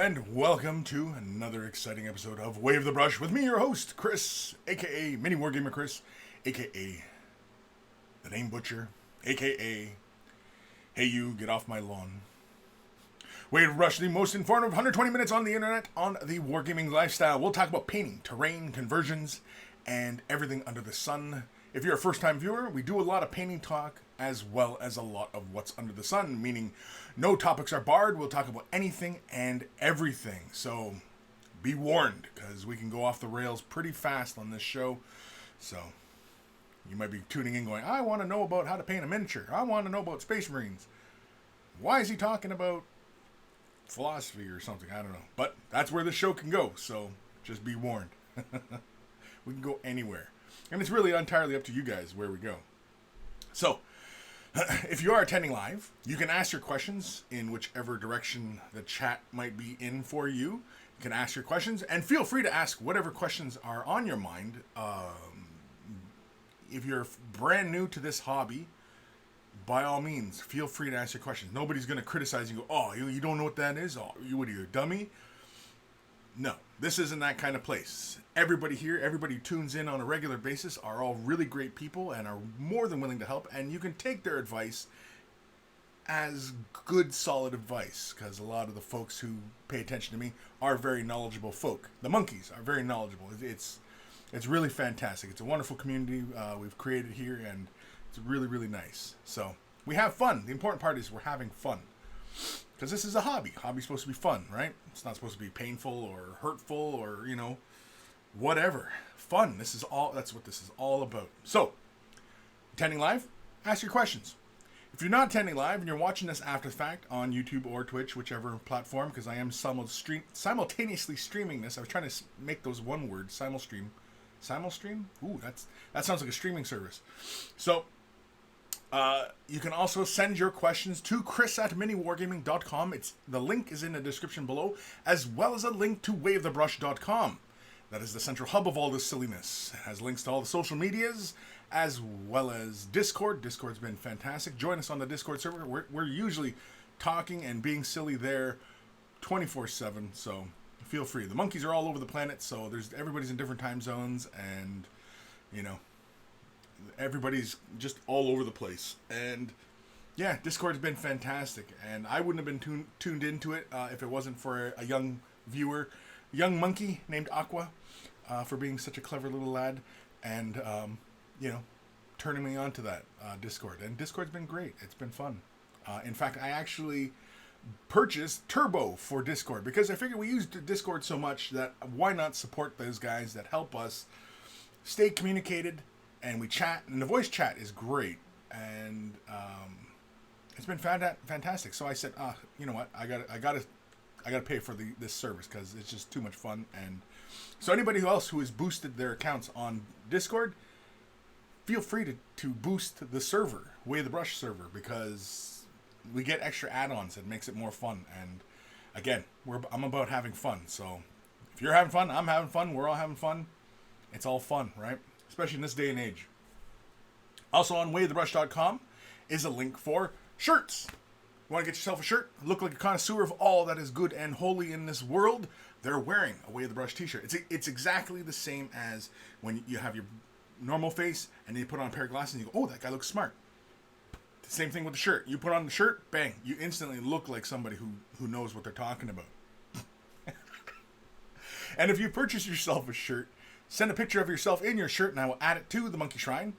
and welcome to another exciting episode of Wave the Brush with me, your host, Kris, aka Mini Wargamer Kris, aka the Name Butcher, aka Hey You, Get Off My Lawn. Wave the Brush, the most informative 120 minutes on the internet on the wargaming lifestyle. We'll talk about painting, terrain, conversions, and everything under the sun. If you're a first-time viewer, we do a lot of painting talk as well as a lot of what's under the sun, meaning no topics are barred. We'll talk about anything and everything. So be warned, because we can go off the rails pretty fast on this show. So you might be tuning in going, I want to know about how to paint a miniature. I want to know about Space Marines. Why is he talking about philosophy or something? I don't know. But that's where this show can go, so just be warned. We can go anywhere. And it's really entirely up to you guys where we go. So, if you are attending live, you can ask your questions in whichever direction the chat might be in for you. You can ask your questions, and feel free to ask whatever questions are on your mind. If you're brand new to this hobby, by all means, feel free to ask your questions. Nobody's going to criticize you and go, oh, you don't know what that is? Oh, what are you, a dummy? No, this isn't that kind of place. Everybody here, everybody who tunes in on a regular basis are all really great people and are more than willing to help. And you can take their advice as good, solid advice, because a lot of the folks who pay attention to me are very knowledgeable folk. The monkeys are very knowledgeable. It's really fantastic. It's a wonderful community we've created here, and it's really, really nice. So we have fun. The important part is we're having fun. Because this is a hobby. Hobby's supposed to be fun, right? It's not supposed to be painful or hurtful or, whatever. Fun. That's what this is all about. So, attending live, ask your questions. If you're not attending live and you're watching this after the fact on YouTube or Twitch, whichever platform, because I am simultaneously streaming this. I was trying to make those one word, simulstream. Simulstream? Ooh, that sounds like a streaming service. So, you can also send your questions to Kris@miniwargaming.com. The link is in the description below, as well as a link to wavethebrush.com. That is the central hub of all this silliness. It has links to all the social medias, as well as Discord. Discord's been fantastic. Join us on the Discord server. We're usually talking and being silly there 24/7, so feel free. The monkeys are all over the planet, so everybody's in different time zones, and, everybody's just all over the place. And yeah, Discord's been fantastic, and I wouldn't have been tuned into it if it wasn't for a young viewer, young monkey named Aqua, for being such a clever little lad, and turning me on to that Discord. And Discord's been great. It's been fun. In fact, I actually purchased Turbo for Discord, because I figured we use Discord so much that why not support those guys that help us stay communicated. And we chat, and the voice chat is great, and it's been fantastic. So I said, you know what, I gotta pay for this service, because it's just too much fun. And so anybody else who has boosted their accounts on Discord, feel free to boost the server, Way the Brush server, because we get extra add-ons that makes it more fun. And again, I'm about having fun. So if you're having fun, I'm having fun. We're all having fun. It's all fun, right? Especially in this day and age. Also on wavethebrush.com is a link for shirts. You want to get yourself a shirt? Look like a connoisseur of all that is good and holy in this world? They're wearing a Way of the Brush t-shirt. It's exactly the same as when you have your normal face and then you put on a pair of glasses and you go, oh, that guy looks smart. The same thing with the shirt. You put on the shirt, bang, you instantly look like somebody who knows what they're talking about. And if you purchase yourself a shirt, send a picture of yourself in your shirt, and I will add it to the Monkey Shrine.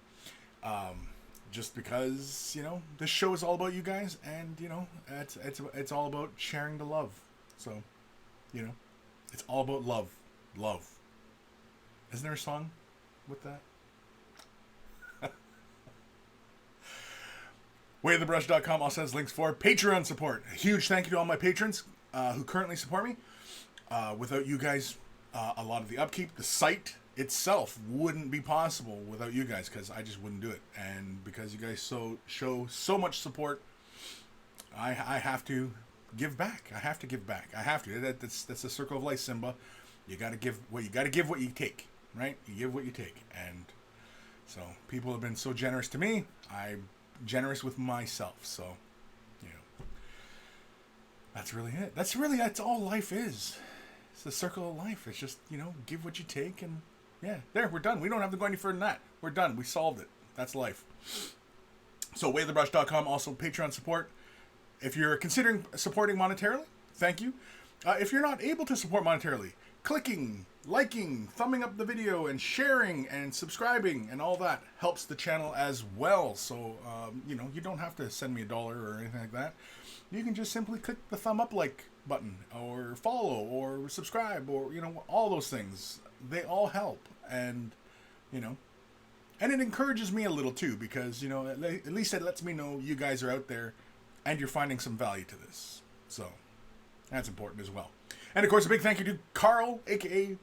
Just because, this show is all about you guys, and, it's all about sharing the love. So, it's all about love. Love. Isn't there a song with that? WayofTheBrush.com also has links for Patreon support. A huge thank you to all my patrons who currently support me. Without you guys, a lot of the upkeep, the site itself wouldn't be possible without you guys, because I just wouldn't do it. And because you guys show so much support, I have to give back. I have to give back. I have to. That's the circle of life, Simba. You got to give what you take, right? You give what you take. And so people have been so generous to me. I'm generous with myself. So, That's really it. That's all life is. It's the circle of life. It's just, give what you take, and yeah, there, we're done. We don't have to go any further than that. We're done. We solved it. That's life. So, waythebrush.com, also Patreon support. If you're considering supporting monetarily, thank you. If you're not able to support monetarily, clicking, liking, thumbing up the video, and sharing and subscribing and all that helps the channel as well. So, you don't have to send me $1 or anything like that. You can just simply click the thumb up like button or follow or subscribe or, all those things. They all help. And, and it encourages me a little too because, at least it lets me know you guys are out there and you're finding some value to this. So, that's important as well. And of course, a big thank you to Carl, aka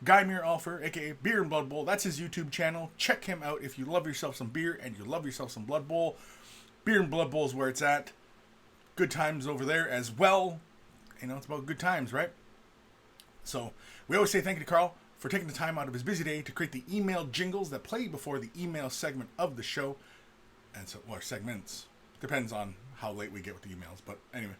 Guymere Alfer, aka Beer and Blood Bowl. That's his YouTube channel. Check him out if you love yourself some beer and you love yourself some Blood Bowl. Beer and Blood Bowl is where it's at. Good times over there as well. It's about good times, right? So, we always say thank you to Carl for taking the time out of his busy day to create the email jingles that play before the email segment of the show. And so, or segments. Depends on how late we get with the emails. But anyway.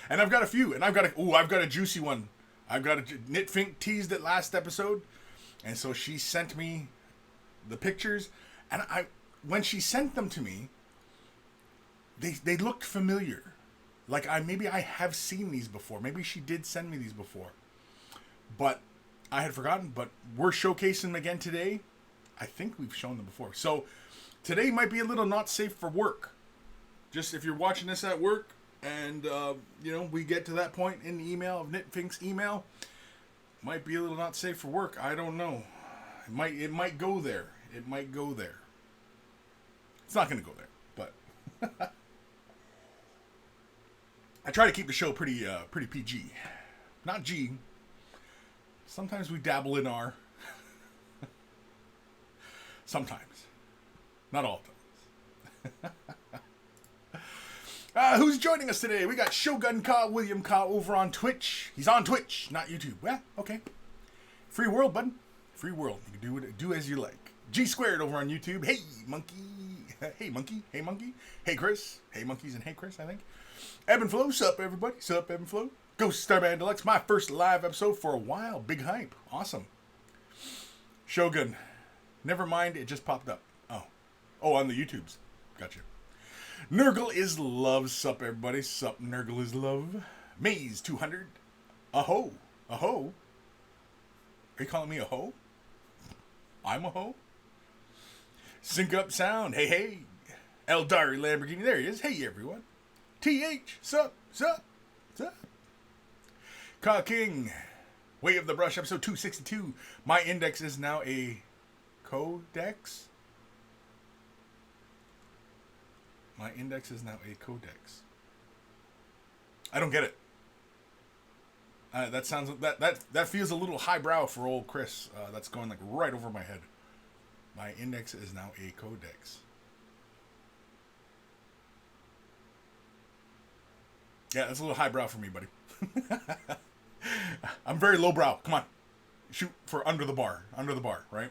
And I've got a few. And I've got a juicy one. I've got Knitfink teased it last episode. And so she sent me the pictures. And when she sent them to me, they looked familiar. Like maybe I have seen these before. Maybe she did send me these before. But I had forgotten. But we're showcasing them again today. I think we've shown them before. So today might be a little not safe for work. Just if you're watching this at work and, we get to that point in the email of Knitfink's email, might be a little not safe for work. I don't know. It might go there. It might go there. It's not going to go there, but I try to keep the show pretty PG. Not G. Sometimes we dabble in R. Sometimes. Not all times. Who's joining us today? We got Shogun Ka, William Ka over on Twitch. He's on Twitch, not YouTube. Well, okay. Free world, bud. Free world. You can do as you like. G Squared over on YouTube. Hey, monkey. Hey, monkey. Hey, monkey. Hey, Kris. Hey, monkeys and hey, Kris, I think. Ebb and Flow. Sup, everybody. Sup, Ebb and Flow. Ghost Starman Deluxe. My first live episode for a while. Big hype. Awesome. Shogun. Never mind. It just popped up. Oh, on the YouTubes. Gotcha. Nurgle is love. Sup, everybody. Sup, Nurgle is love. Maze 200. A ho. A ho. Are you calling me a ho? I'm a ho. Sync up sound. Hey, hey. Eldari Lamborghini. There he is. Hey, everyone. TH. Sup. Sup. Sup. Ka King. Way of the Brush. Episode 262. My index is now a codex. My index is now a codex. I don't get it. That sounds that feels a little highbrow for old Kris. That's going like right over my head. My index is now a codex. Yeah, that's a little highbrow for me, buddy. I'm very lowbrow. Come on, shoot for under the bar, right?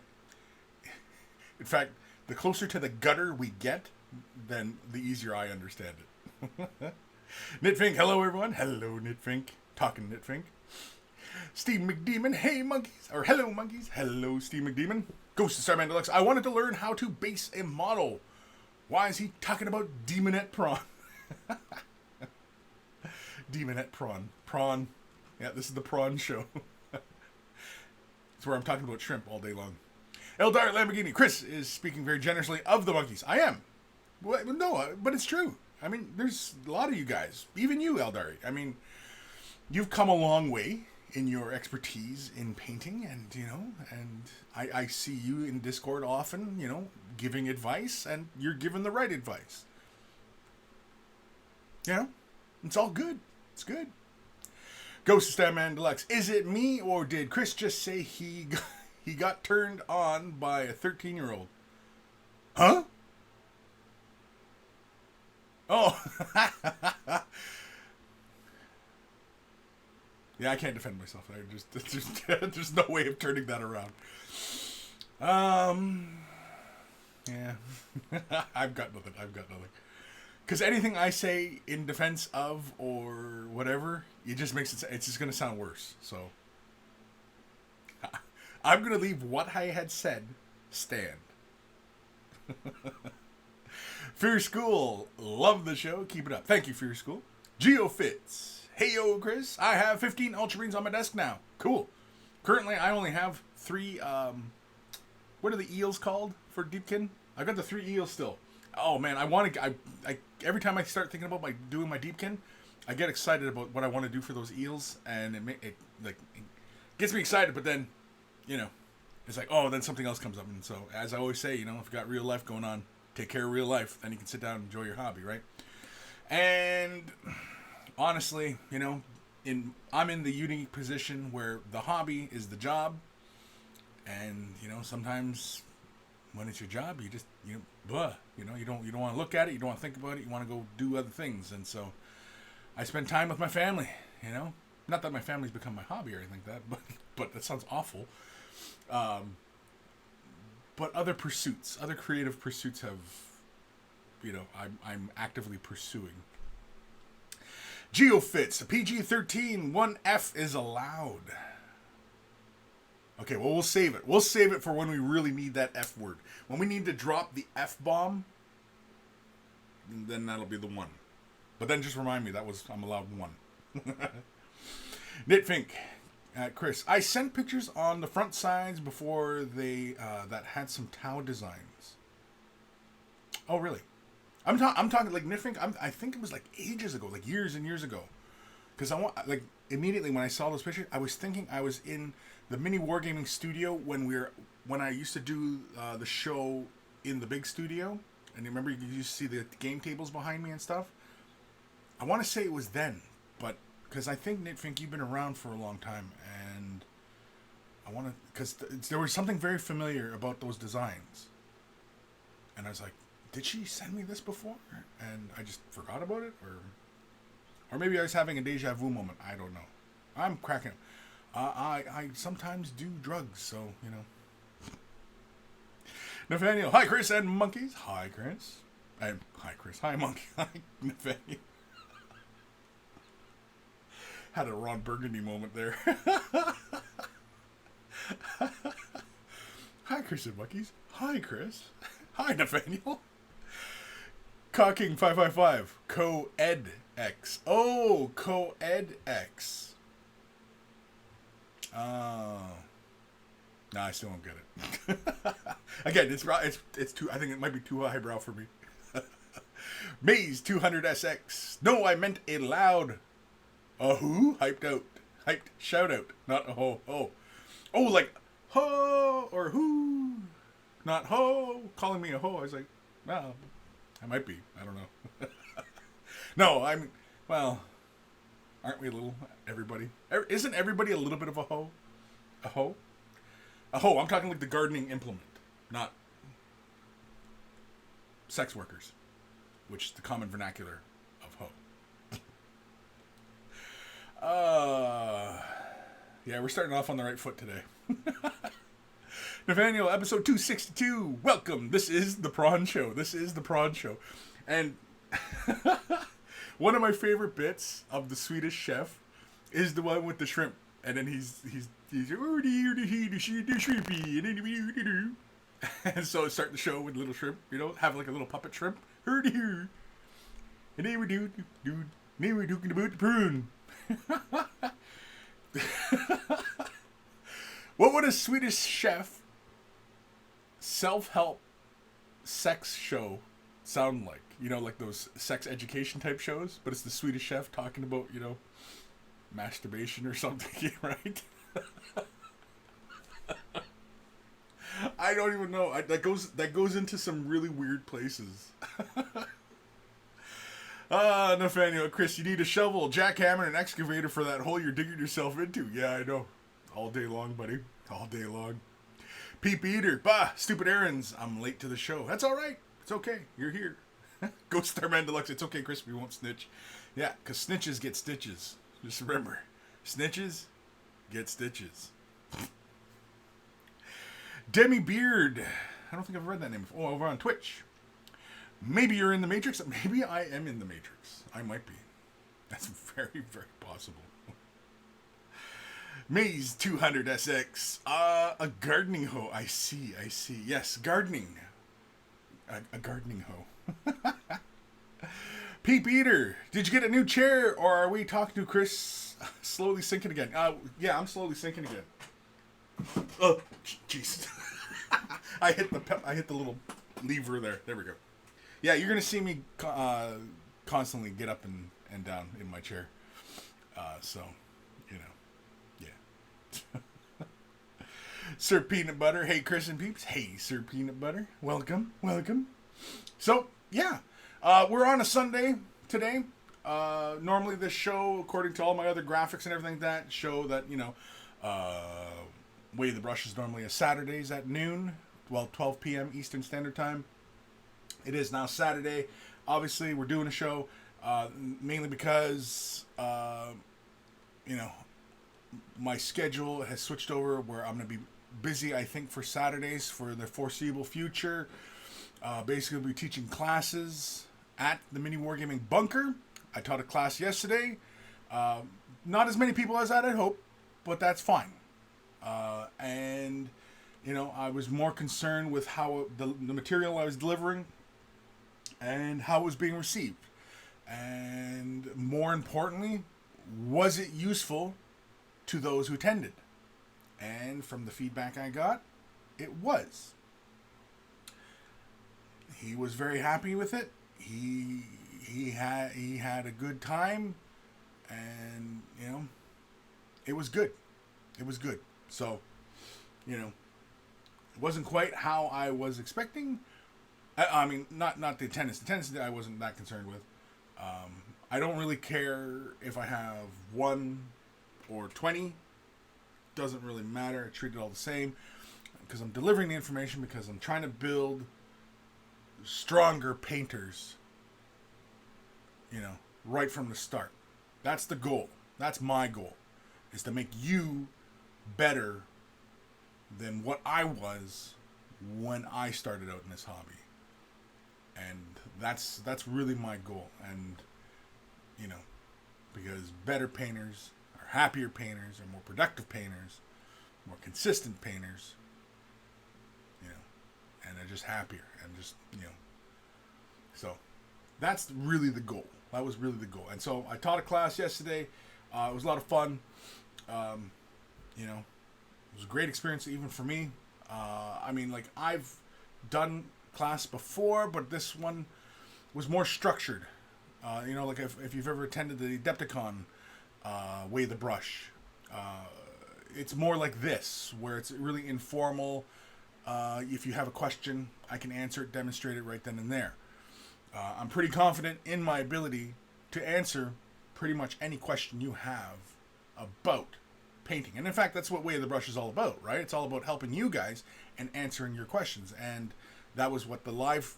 In fact, the closer to the gutter we get, then the easier I understand it. Knitfink, hello everyone. Hello Knitfink. Talking Knitfink. Steve McDemon, hey monkeys. Or hello monkeys. Hello Steve McDemon. Ghost of Starman Deluxe. I wanted to learn how to base a model. Why is he talking about Demonette Prawn? Demonette Prawn. Prawn. Yeah, this is the prawn show. It's where I'm talking about shrimp all day long. Eldar Lamborghini. Kris is speaking very generously of the monkeys. I am. Well, no, but it's true. I mean, there's a lot of you guys. Even you, Eldari. I mean, you've come a long way in your expertise in painting. And, and I see you in Discord often, giving advice. And you're giving the right advice. It's all good. It's good. Ghost of Starman Deluxe. Is it me or did Kris just say he got turned on by a 13-year-old? Huh? Oh. Yeah, I can't defend myself. There's no way of turning that around. Yeah. I've got nothing. Because anything I say in defense of or whatever, it just makes it. It's just gonna sound worse. So I'm gonna leave what I had said stand. Fear School, love the show. Keep it up. Thank you, Fear School. GeoFits. Hey yo, Kris. I have 15 Ultramarines on my desk now. Cool. Currently, I only have 3. What are the eels called for Deepkin? I got the 3 eels still. Oh man, I want to. I every time I start thinking about doing my Deepkin, I get excited about what I want to do for those eels, and it gets me excited. But then, it's like, oh, then something else comes up, and so as I always say, if you got real life going on, take care of real life, then you can sit down and enjoy your hobby, right? And honestly, I'm in the unique position where the hobby is the job, and sometimes when it's your job, you just you don't want to look at it, you don't want to think about it, you want to go do other things, and so I spend time with my family. Not that my family's become my hobby or anything like that, but that sounds awful. But other pursuits, other creative pursuits have, I'm actively pursuing. GeoFits, PG-13, 1F is allowed. Okay, well, we'll save it. We'll save it for when we really need that F word. When we need to drop the F-bomb, then that'll be the one. But then just remind me, I'm allowed 1. Knitfink. Kris, I sent pictures on the front sides before they that had some Tau designs. Oh, really? I'm talking like Knitfink. I think it was like ages ago, like years and years ago. Because immediately when I saw those pictures, I was thinking I was in the mini wargaming studio when I used to do the show in the big studio. And you remember you used to see the game tables behind me and stuff. I want to say it was then, but. Because I think, Knitfink, you've been around for a long time, and I want to... Because there was something very familiar about those designs. And I was like, did she send me this before? And I just forgot about it? Or maybe I was having a deja vu moment. I don't know. I'm cracking up. I sometimes do drugs, so, Nathaniel, hi, Kris and monkeys. Hi, Kris. Hi, Kris. Hi, monkey. Hi, Nathaniel. Had a Ron Burgundy moment there. Hi, Kris and monkeys. Hi, Kris. Hi, Nathaniel. Cocking 555. Co-ed X. Oh, co-ed X. Oh. No, I still don't get it. Again, it's too. I think it might be too highbrow for me. Maze 200SX. No, I meant a loud. A who? Hyped out. Hyped. Shout out. Not a ho. Oh. Oh, like ho or who. Not ho. Calling me a ho. I was like, well, I might be. I don't know. No, I'm. Well, aren't we a little? Everybody. Isn't everybody a little bit of a ho? A hoe? A hoe. I'm talking like the gardening implement, not sex workers, which is the common vernacular of hoe. Yeah, we're starting off on the right foot today. Nathaniel, episode 262. Welcome. This is the Prawn Show. And one of my favorite bits of the Swedish Chef is the one with the shrimp. And then he's and so start the show with little shrimp, have like a little puppet shrimp. And they were doing about the prune. What would a Swedish Chef self-help sex show sound like? Like those sex education type shows, but it's the Swedish Chef talking about, masturbation or something, right? I don't even know. That goes into some really weird places. Nathaniel, Kris, you need a shovel, jackhammer, and an excavator for that hole you're digging yourself into. Yeah, I know. All day long, buddy. All day long. Peep Eater. Bah, stupid errands. I'm late to the show. That's all right. It's okay. You're here. Ghost Starman Deluxe. It's okay, Kris. We won't snitch. Yeah, because snitches get stitches. Just remember. Snitches get stitches. Demi Beard. I don't think I've read that name before. Oh, over on Twitch. Maybe you're in the Matrix. Maybe I am in the Matrix. I might be. That's very, very possible. Maze 200 SX. A gardening hoe. I see. Yes, gardening. A gardening hoe. Peep Eater. Did you get a new chair, or are we talking to Kris slowly sinking again? Yeah, I'm slowly sinking again. Oh, jeez. I hit the little lever there. There we go. Yeah, you're gonna see me constantly get up and down in my chair. So, you know, yeah. Sir Peanut Butter. Hey, Kris and Peeps. Hey, Sir Peanut Butter. Welcome. So, yeah. We're on a Sunday today. Normally this show, according to all my other graphics and everything that show that, you know, Way the Brush is normally a Saturdays at noon. 12 p.m. Eastern Standard Time. It is now Saturday. Obviously, we're doing a show mainly because, you know, my schedule has switched over where I'm going to be busy, I think, for Saturdays for the foreseeable future. Basically, we'll be teaching classes at the Mini Wargaming Bunker. I taught a class yesterday. Not as many people as I'd hoped, but that's fine. And, you know, I was more concerned with how the material I was delivering and how it was being received. And more importantly, was it useful to those who attended? And from the feedback I got, it was. He was very happy with it. He had a good time, and you know, it was good. So, you know, it wasn't quite how I was expecting. I mean, not the attendance. The attendance I wasn't that concerned with. I don't really care if I have 1 or 20. Doesn't really matter. I treat it all the same because I'm delivering the information, because I'm trying to build stronger painters, you know, right from the start. That's the goal. That's my goal, is to make you better than what I was when I started out in this hobby. And that's really my goal. And, you know, because better painters are happier painters, are more productive painters, more consistent painters, you know, and they're just happier and just, you know. So that's really the goal. That was really the goal. And so I taught a class yesterday. It was a lot of fun. You know, it was a great experience even for me. I mean, like, I've done class before, but this one was more structured. You know, like if you've ever attended the Adepticon Way the Brush, it's more like this, where it's really informal. If you have a question, I can answer it, demonstrate it right then and there. I'm pretty confident in my ability to answer pretty much any question you have about painting. And in fact, that's what Way of the Brush is all about, right? It's all about helping you guys and answering your questions. And that was what the live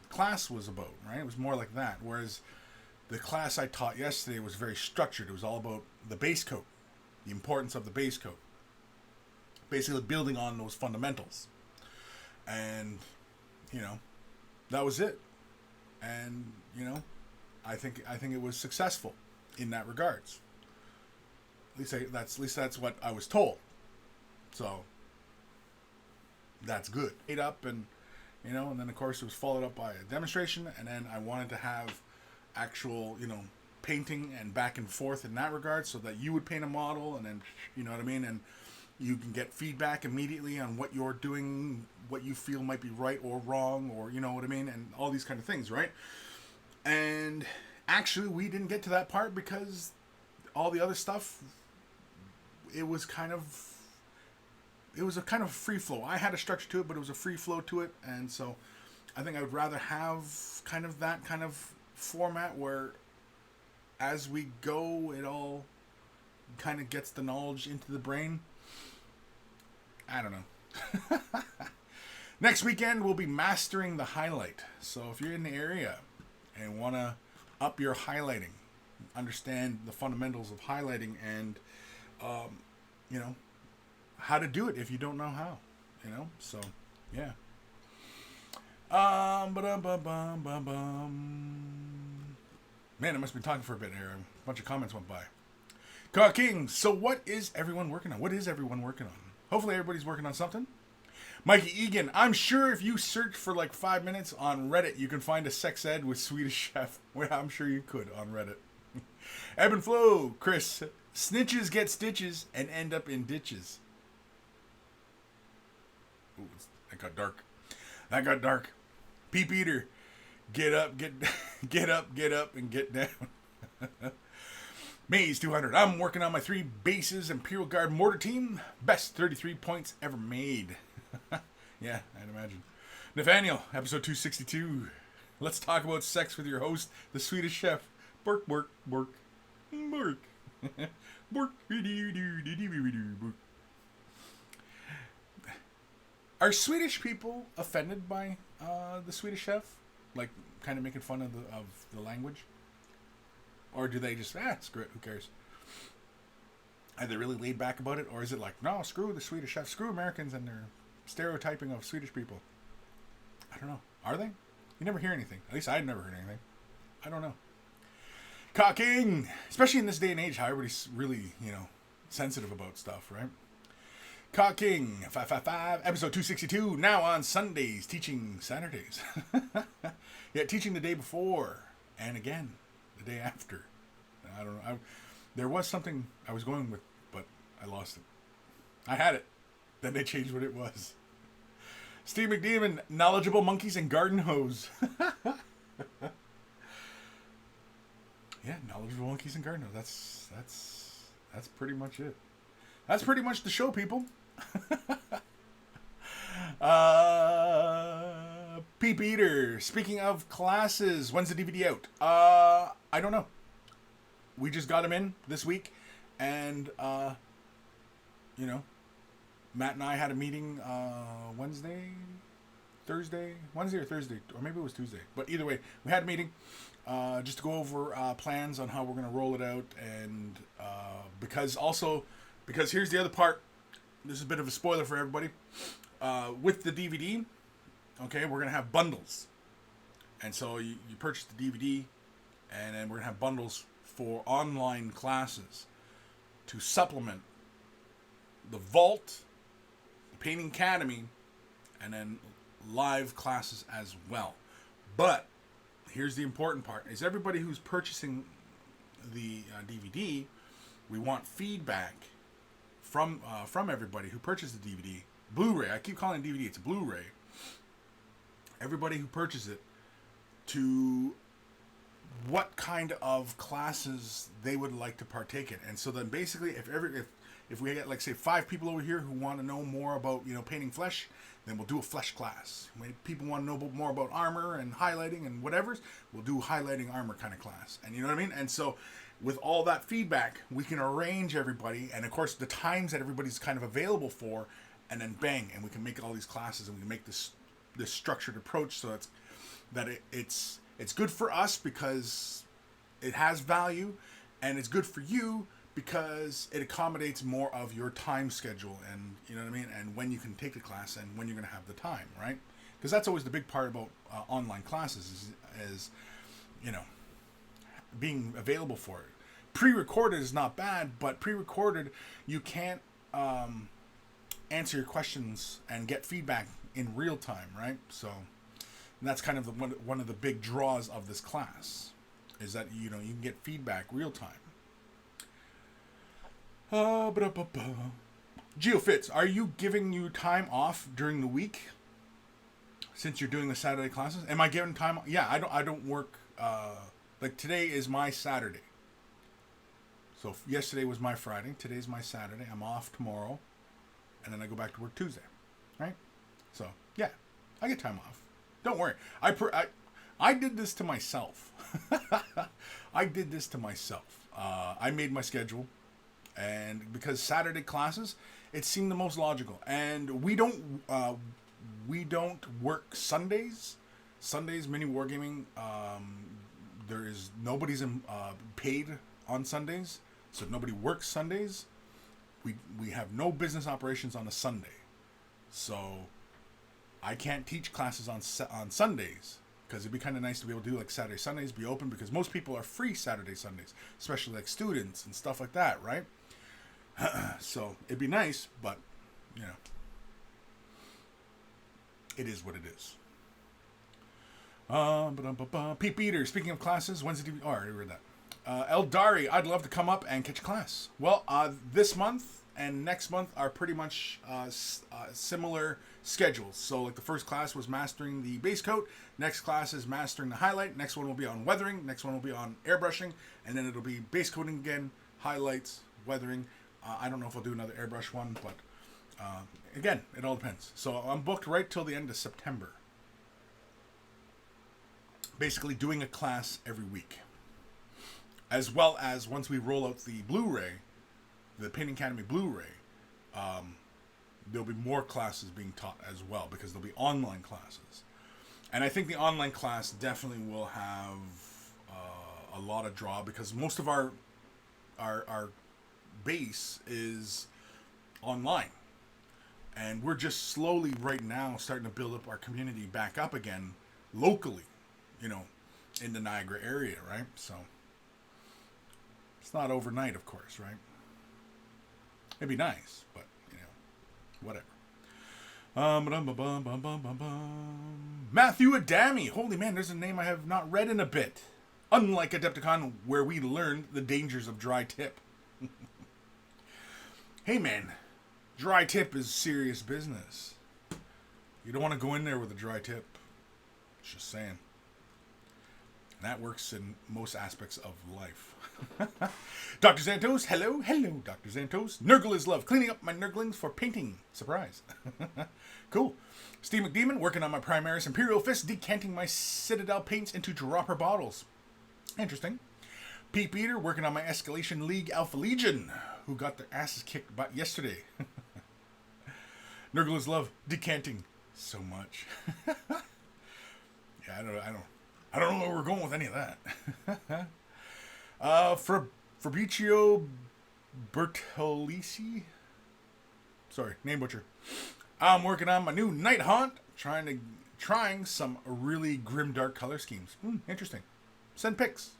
class was about, right? It was more like that. Whereas the class I taught yesterday was very structured. It was all about the base coat, the importance of the base coat. Basically building on those fundamentals. And, you know, that was it. And, you know, I think it was successful in that regards. At least that's what I was told. So that's good. Ate up, and you know, and then of course it was followed up by a demonstration, and then I wanted to have actual, you know, painting and back and forth in that regard, so that you would paint a model, and then, you know what I mean, and you can get feedback immediately on what you're doing, what you feel might be right or wrong, or you know what I mean, and all these kind of things, right? And actually, we didn't get to that part because all the other stuff, it was a kind of free flow. I had a structure to it, but it was a free flow to it, and so I think I would rather have kind of that kind of format where as we go, it all kind of gets the knowledge into the brain. I don't know. Next weekend, we'll be mastering the highlight. So if you're in the area and want to up your highlighting, understand the fundamentals of highlighting, and, you know, how to do it if you don't know how, you know? So, yeah. Man, I must have been talking for a bit here. A bunch of comments went by. Cock King, so what is everyone working on? What is everyone working on? Hopefully everybody's working on something. Mikey Egan, I'm sure if you search for like 5 minutes on Reddit, you can find a sex ed with Swedish Chef. Well, I'm sure you could on Reddit. Ebb and Flow, Kris, snitches get stitches and end up in ditches. Ooh, that got dark. That got dark. Peep Eater, get up, get up, and get down. Maze 200, I'm working on my 3 bases Imperial Guard mortar team. Best 33 points ever made. Yeah, I'd imagine. Nathaniel, episode 262. Let's talk about sex with your host, the Swedish Chef. Bork, bork, bork, bork. Bork. Are Swedish people offended by the Swedish Chef? Like, kind of making fun of the language? Or do they just, screw it, who cares? Are they really laid back about it? Or is it like, no, screw the Swedish Chef, screw Americans and their stereotyping of Swedish people? I don't know. Are they? You never hear anything. At least I'd never heard anything. I don't know. Cocking! Especially in this day and age, how everybody's really, sensitive about stuff, right? Cocking 555, episode 262, now on Sundays, teaching Saturdays. Yeah, teaching the day before, and again, the day after. I don't know. There was something I was going with, but I lost it. I had it. Then they changed what it was. Steve McDeamon, knowledgeable monkeys and garden hose. Yeah, knowledgeable monkeys and garden hose. That's pretty much it. That's pretty much the show, people. Peep Eater, speaking of classes, when's the DVD out? I don't know. We just got him in this week, and Matt and I had a meeting Wednesday or Thursday, or maybe it was Tuesday. But either way, we had a meeting just to go over plans on how we're going to roll it out, and because here's the other part. This is a bit of a spoiler for everybody. With the DVD, okay, we're going to have bundles. And so you purchase the DVD, and then we're going to have bundles for online classes to supplement the Vault, the Painting Academy, and then live classes as well. But here's the important part, is everybody who's purchasing the DVD, we want feedback from everybody who purchased the DVD. Blu-ray, I keep calling it DVD, it's a Blu-ray. Everybody who purchased it, to what kind of classes they would like to partake in. And so then basically, if we get, like, say, 5 people over here who want to know more about, painting flesh, then we'll do a flesh class. When people want to know more about armor and highlighting and whatever, we'll do a highlighting armor kind of class. And you know what I mean? And so with all that feedback, we can arrange everybody, and of course the times that everybody's kind of available for, and then bang, and we can make all these classes, and we can make this structured approach so it's good for us because it has value, and it's good for you because it accommodates more of your time schedule, and you know what I mean, and when you can take the class and when you're going to have the time, right? Because that's always the big part about online classes is being available for it. Pre-recorded is not bad, but pre-recorded you can't answer your questions and get feedback in real time, right? So that's kind of one of the big draws of this class, is that you can get feedback real time. GeoFits, are you giving you time off during the week since you're doing the Saturday classes? Am I giving time? Yeah, I don't work. Like today is my Saturday. So yesterday was my Friday. Today's my Saturday. I'm off tomorrow, and then I go back to work Tuesday, right? So yeah, I get time off. Don't worry. I did this to myself. I did this to myself. I made my schedule, and because Saturday classes, it seemed the most logical. And we don't work Sundays. Sundays, mini wargaming. Nobody's paid on Sundays, so nobody works Sundays. We have no business operations on a Sunday, so I can't teach classes on Sundays because it'd be kind of nice to be able to do like Saturday, Sundays be open because most people are free Saturday, Sundays, especially like students and stuff like that, right? So it'd be nice, but you know, it is what it is. Pete Beater, speaking of classes, Wednesday. Oh, I already read that. Eldari, I'd love to come up and catch a class. Well, this month and next month are pretty much similar schedules. So, like the first class was mastering the base coat. Next class is mastering the highlight. Next one will be on weathering. Next one will be on airbrushing. And then it'll be base coating again, highlights, weathering. I don't know if I'll do another airbrush one, but again, it all depends. So I'm booked right till the end of September. Basically doing a class every week. As well as once we roll out the Blu-ray, the Painting Academy Blu-ray, there'll be more classes being taught as well because there'll be online classes. And I think the online class definitely will have a lot of draw because most of our base is online. And we're just slowly right now starting to build up our community back up again locally, you know, in the Niagara area, right? So it's not overnight, of course, right? It'd be nice, but, you know, whatever. Matthew Adami. Holy man, there's a name I have not read in a bit. Unlike Adepticon, where we learned the dangers of dry tip. Hey man, dry tip is serious business. You don't want to go in there with a dry tip. Just saying. And that works in most aspects of life. Dr. Santos, hello, Dr. Santos. Nurgle is love. Cleaning up my nurglings for painting. Surprise. Cool. Steve McDemon, working on my Primaris Imperial Fist, decanting my Citadel paints into dropper bottles. Interesting. Pete Peter, working on my Escalation League Alpha Legion, who got their asses kicked by yesterday. Nurgle is love. Decanting. So much. Yeah, I don't know where we're going with any of that. Fabrizio Bertolisi. Sorry, name butcher. I'm working on my new Night Haunt, trying some really grim dark color schemes. Interesting. Send pics.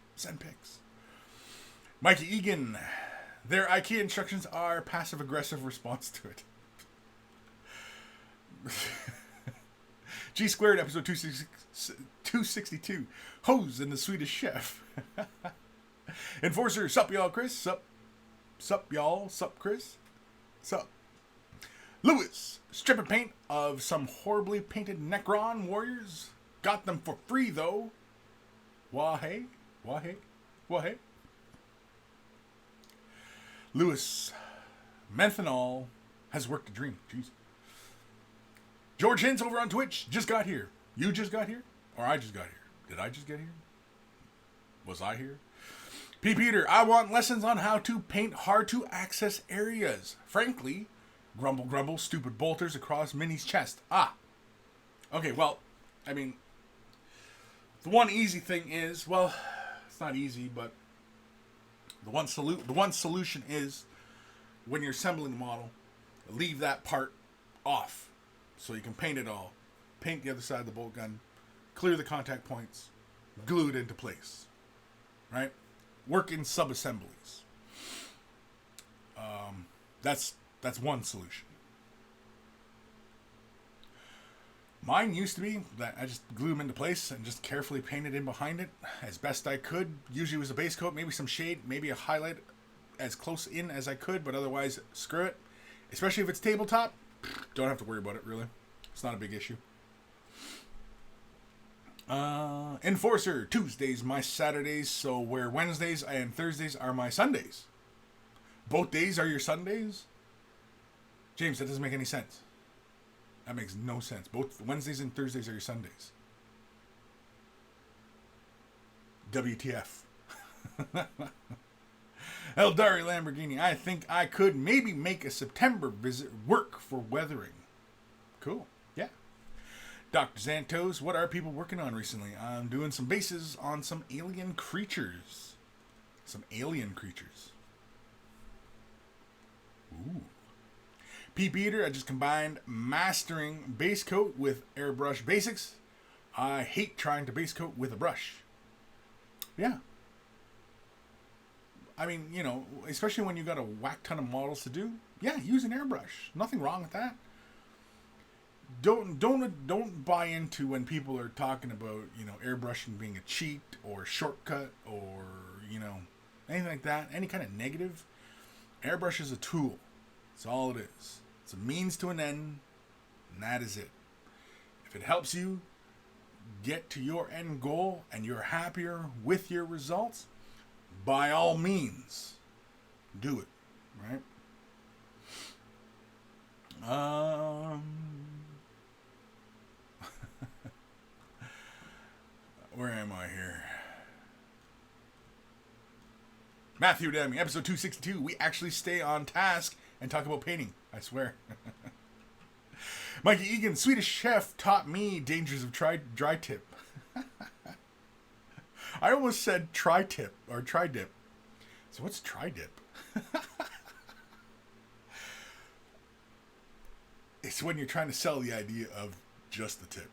Mikey Egan. Their IKEA instructions are passive aggressive response to it. G Squared, episode 262. Hose and the Swedish Chef. Enforcer, sup y'all, Kris? Sup y'all? Sup, Kris? Sup. Lewis, strip and paint of some horribly painted Necron warriors. Got them for free, though. Wah-hey. Lewis, Menthanol has worked a dream. Jeez. George Hintz over on Twitch just got here. You just got here? Or I just got here? Did I just get here? Was I here? P. Peter, I want lessons on how to paint hard to access areas. Frankly, grumble, stupid bolters across Minnie's chest. Okay, well, I mean, the one easy thing is, well, it's not easy, but the one solution is when you're assembling the model, leave that part off so you can paint it all. Paint the other side of the bolt gun, clear the contact points, glue it into place, right? Work in sub-assemblies. That's one solution. Mine used to be that I just glue them into place and just carefully painted in behind it as best I could. Usually it was a base coat, maybe some shade, maybe a highlight as close in as I could, but otherwise, screw it. Especially if it's tabletop, don't have to worry about it, really. It's not a big issue. Enforcer, Tuesdays my Saturdays, so where Wednesdays and Thursdays are my Sundays. Both days are your Sundays? James, that doesn't make any sense. That makes no sense. Both Wednesdays and Thursdays are your Sundays. WTF. Eldari Lamborghini, I think I could maybe make a September visit work for weathering. Cool. Yeah. Dr. Santos, what are people working on recently? I'm doing some bases on some alien creatures. Ooh. Pete Beater, I just combined mastering base coat with airbrush basics. I hate trying to base coat with a brush. Yeah. I mean, you know, especially when you got a whack ton of models to do. Yeah, use an airbrush. Nothing wrong with that. Don't buy into when people are talking about, you know, airbrushing being a cheat or a shortcut or, you know, anything like that. Any kind of negative. Airbrush is a tool. That's all it is. It's a means to an end, and that is it. If it helps you get to your end goal and you're happier with your results, by all means, do it. Right? Where am I here? Matthew Demi, episode 262. We actually stay on task and talk about painting. I swear. Mikey Egan, Swedish chef, taught me dangers of dry tip. I almost said tri-tip or tri-dip. So what's tri-dip? It's when you're trying to sell the idea of just the tip.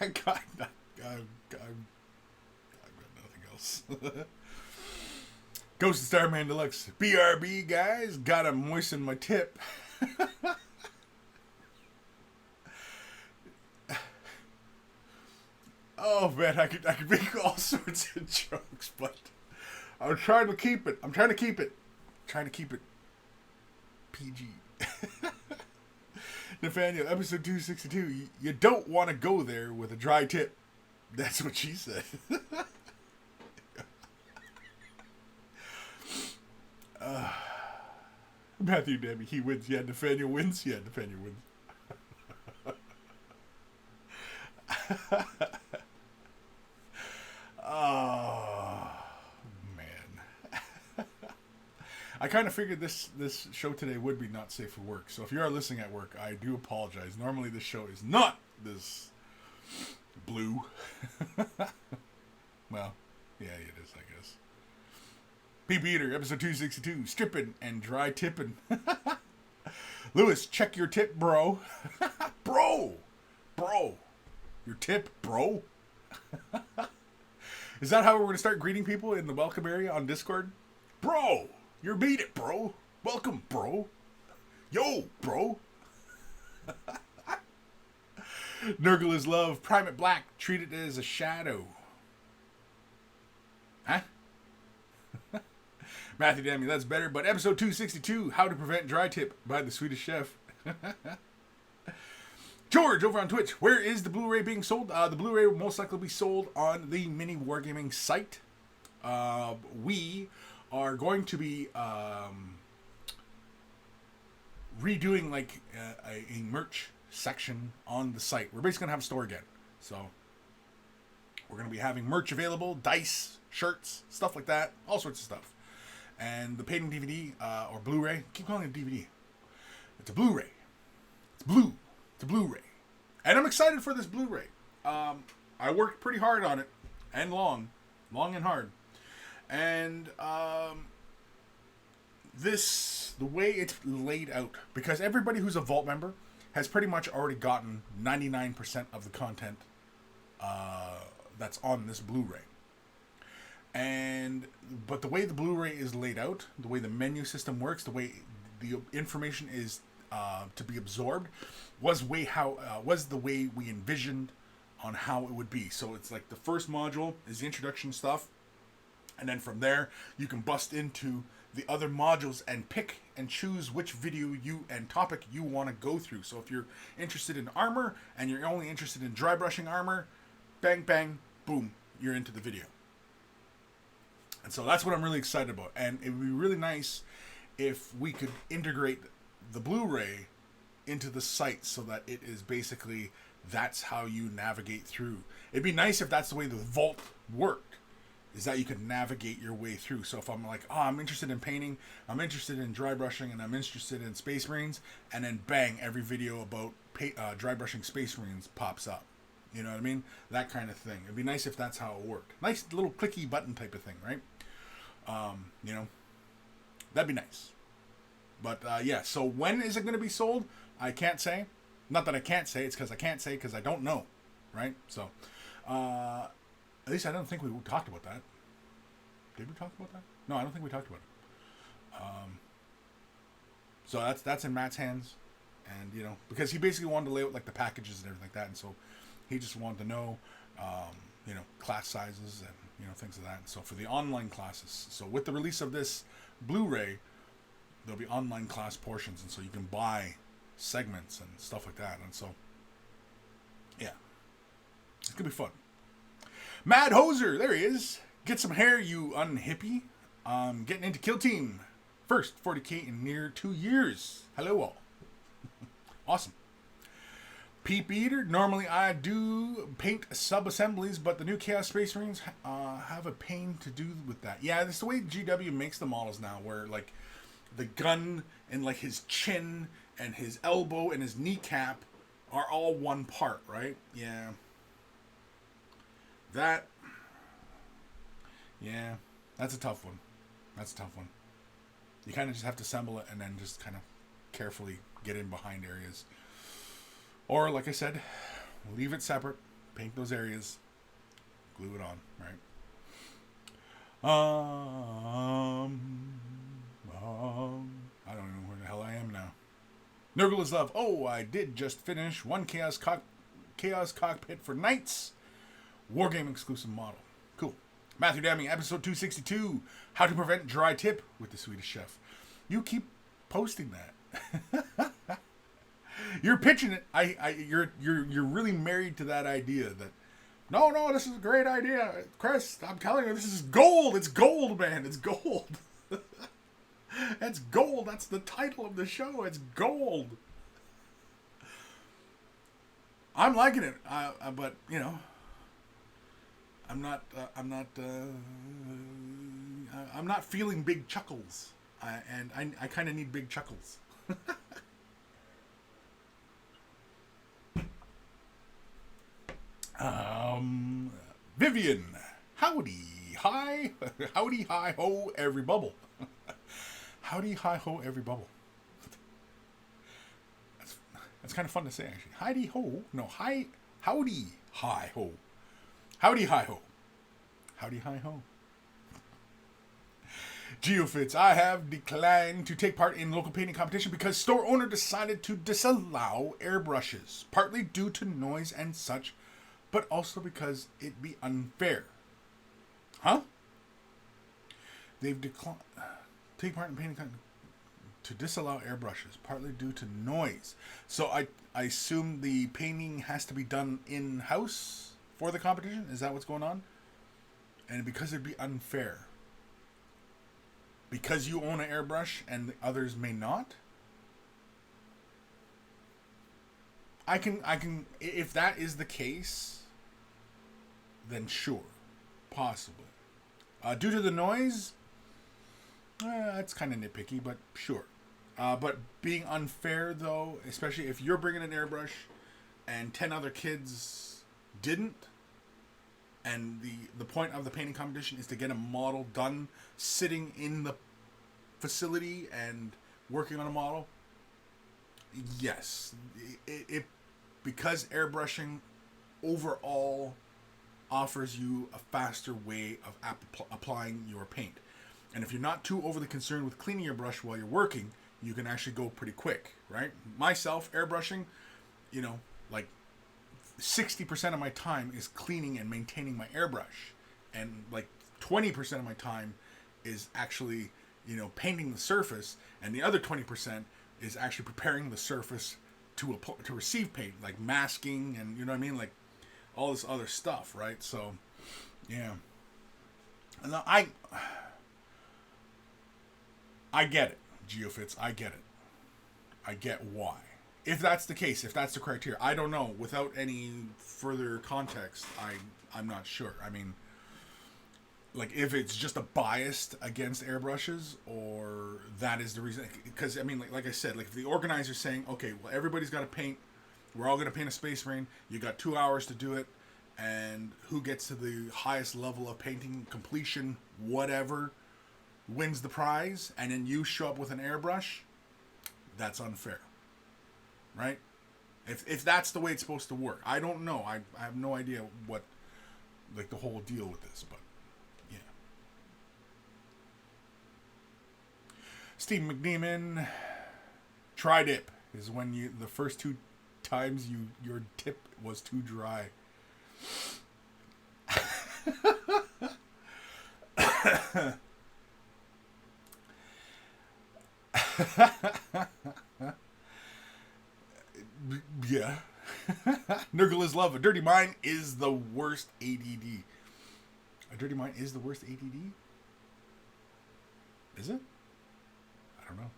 I've got nothing else. Ghost of Starman Deluxe. BRB, guys. Gotta moisten my tip. Oh, man. I could make all sorts of jokes, but I'm trying to keep it. Trying to keep it PG. Nathaniel, episode 262. You don't want to go there with a dry tip. That's what she said. Matthew Debbie, he wins. Yeah, Nathaniel wins. Yeah, Nathaniel wins. Oh, man. I kind of figured this show today would be not safe for work. So if you are listening at work, I do apologize. Normally this show is not this blue. Well, yeah, it is, I guess. Pete Beater, episode 262, stripping and dry tipping. Lewis, check your tip, bro. Bro. Your tip, bro. Is that how we're going to start greeting people in the welcome area on Discord? Bro. You're beat it, bro. Welcome, bro. Yo, bro. Nurgle is love. Primate Black. Treat it as a shadow. Huh? Matthew Demi, that's better. But episode 262, How to Prevent Dry Tip by the Swedish Chef. George, over on Twitch. Where is the Blu-ray being sold? The Blu-ray will most likely be sold on the Mini Wargaming site. We are going to be redoing like a merch section on the site. We're basically going to have a store again. So we're going to be having merch available, dice, shirts, stuff like that, all sorts of stuff. And the painting DVD or Blu-ray, keep calling it DVD. It's a Blu-ray. It's blue. It's a Blu-ray. And I'm excited for this Blu-ray. I worked pretty hard on it and long and hard. And the way it's laid out, because everybody who's a Vault member has pretty much already gotten 99% of the content that's on this Blu-ray. But the way the Blu-ray is laid out, the way the menu system works, the way the information is to be absorbed, was the way we envisioned on how it would be. So it's like the first module is the introduction stuff, and then from there you can bust into the other modules and pick and choose which video and topic you want to go through. So if you're interested in armor and you're only interested in dry brushing armor, bang bang boom, you're into the video. And so that's what I'm really excited about. And it would be really nice if we could integrate the Blu-ray into the site so that it is basically, that's how you navigate through. It'd be nice if that's the way the Vault worked, is that you could navigate your way through. So if I'm like, I'm interested in painting, I'm interested in dry brushing, and I'm interested in Space Marines, and then bang, every video about dry brushing Space Marines pops up. You know what I mean? That kind of thing. It'd be nice if that's how it worked. Nice little clicky button type of thing, right? You know, that'd be nice. But yeah, so when is it going to be sold? I can't say. Not that I can't say, it's because I can't say because I don't know, right? So, at least I don't think we talked about that. Did we talk about that? No, I don't think we talked about it. So that's in Matt's hands, and you know, because he basically wanted to lay out like the packages and everything like that, and so he just wanted to know, you know, class sizes and you know things of that. So for the online classes, so with the release of this Blu-ray, there'll be online class portions, and so you can buy segments and stuff like that, and so yeah, it's gonna be fun. Mad Hoser, there he is. Get some hair, you unhippie. Getting into Kill Team. First 40k in near 2 years. Hello all. Awesome. Peep Eater, normally I do paint sub-assemblies, but the new Chaos Space Marines have a pain to do with that. Yeah, that's the way GW makes the models now, where like the gun and like his chin and his elbow and his kneecap are all one part, right? Yeah. Yeah, that's a tough one. That's a tough one. You kind of just have to assemble it and then just kind of carefully get in behind areas. Or, like I said, leave it separate, paint those areas, glue it on, right? I don't know where the hell I am now. Nurgle is love. Oh, I did just finish one Chaos Cockpit for Knights. Wargame exclusive model. Cool. Matthew Damming, episode 262. How to prevent dry tip with the Swedish chef. You keep posting that. You're pitching it. You're really married to that idea that no, this is a great idea. Kris, I'm telling you, this is gold. It's gold, man. It's gold. That's gold. That's the title of the show. It's gold. I'm liking it. But, you know, I'm not feeling big chuckles. I kind of need big chuckles. Vivian, howdy, hi ho, every bubble. Howdy, hi ho, every bubble. That's kind of fun to say, actually. Howdy ho, no, hi, howdy, hi ho, howdy, hi ho, howdy, hi ho. Geofits, I have declined to take part in local painting competition because store owner decided to disallow airbrushes, partly due to noise and such, but also because it'd be unfair. Huh? They've declined take part in painting to disallow airbrushes, partly due to noise. So I assume the painting has to be done in-house for the competition? Is that what's going on? And because it'd be unfair. Because you own an airbrush and the others may not? I can if that is the case, then sure, possibly. Due to the noise, that's kind of nitpicky, but sure. But being unfair, though, especially if you're bringing an airbrush and 10 other kids didn't, and the point of the painting competition is to get a model done sitting in the facility and working on a model, yes. It because airbrushing overall offers you a faster way of applying your paint. And if you're not too overly concerned with cleaning your brush while you're working, you can actually go pretty quick, right? Myself, airbrushing, you know, like 60% of my time is cleaning and maintaining my airbrush. And like 20% of my time is actually, you know, painting the surface. And the other 20% is actually preparing the surface to receive paint, like masking and, you know what I mean? Like all this other stuff, right? So, yeah. And I get it, Geofits. I get it. I get why. If that's the case, if that's the criteria, I don't know. Without any further context, I'm not sure. I mean, like if it's just a bias against airbrushes, or that is the reason. Because I mean, like I said, like if the organizer's saying, okay, well everybody's got to paint, we're all going to paint a Space Marine. You got 2 hours to do it, and who gets to the highest level of painting completion, whatever. wins the prize and then you show up with an airbrush, that's unfair, right? If that's the way it's supposed to work. I don't know. I have no idea what, like, the whole deal with this, but yeah. Steve McNeeman, tri-dip is when the first 2 times your tip was too dry. Yeah. Nurgle is love. A dirty mind is the worst ADD. A dirty mind is the worst ADD? Is it? I don't know.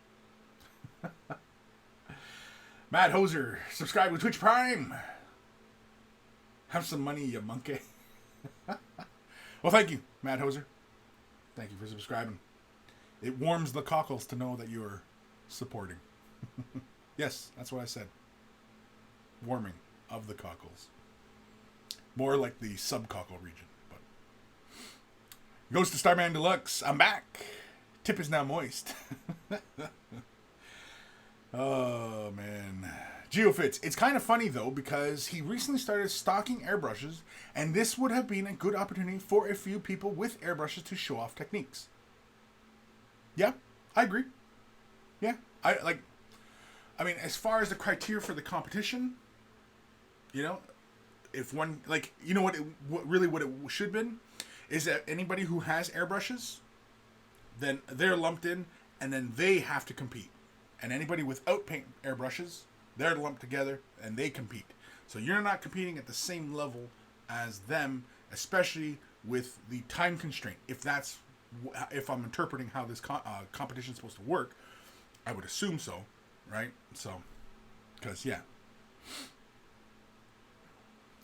Matt Hoser, subscribe with Twitch Prime. Have some money, you monkey. Well, thank you, Matt Hoser. Thank you for subscribing. It warms the cockles to know that you're supporting. Yes, that's what I said. Warming of the cockles. More like the subcockle region. But goes to Starman Deluxe. I'm back. Tip is now moist. Oh, man. Geofits. It's kind of funny, though, because he recently started stocking airbrushes, and this would have been a good opportunity for a few people with airbrushes to show off techniques. Yeah, I agree. Yeah, I mean, as far as the criteria for the competition, you know, if one, like, you know what it should have been is that anybody who has airbrushes, then they're lumped in, and then they have to compete. And anybody without paint airbrushes, they're lumped together, and they compete. So you're not competing at the same level as them, especially with the time constraint. If I'm interpreting how this competition is supposed to work, I would assume so, right? So, because, yeah.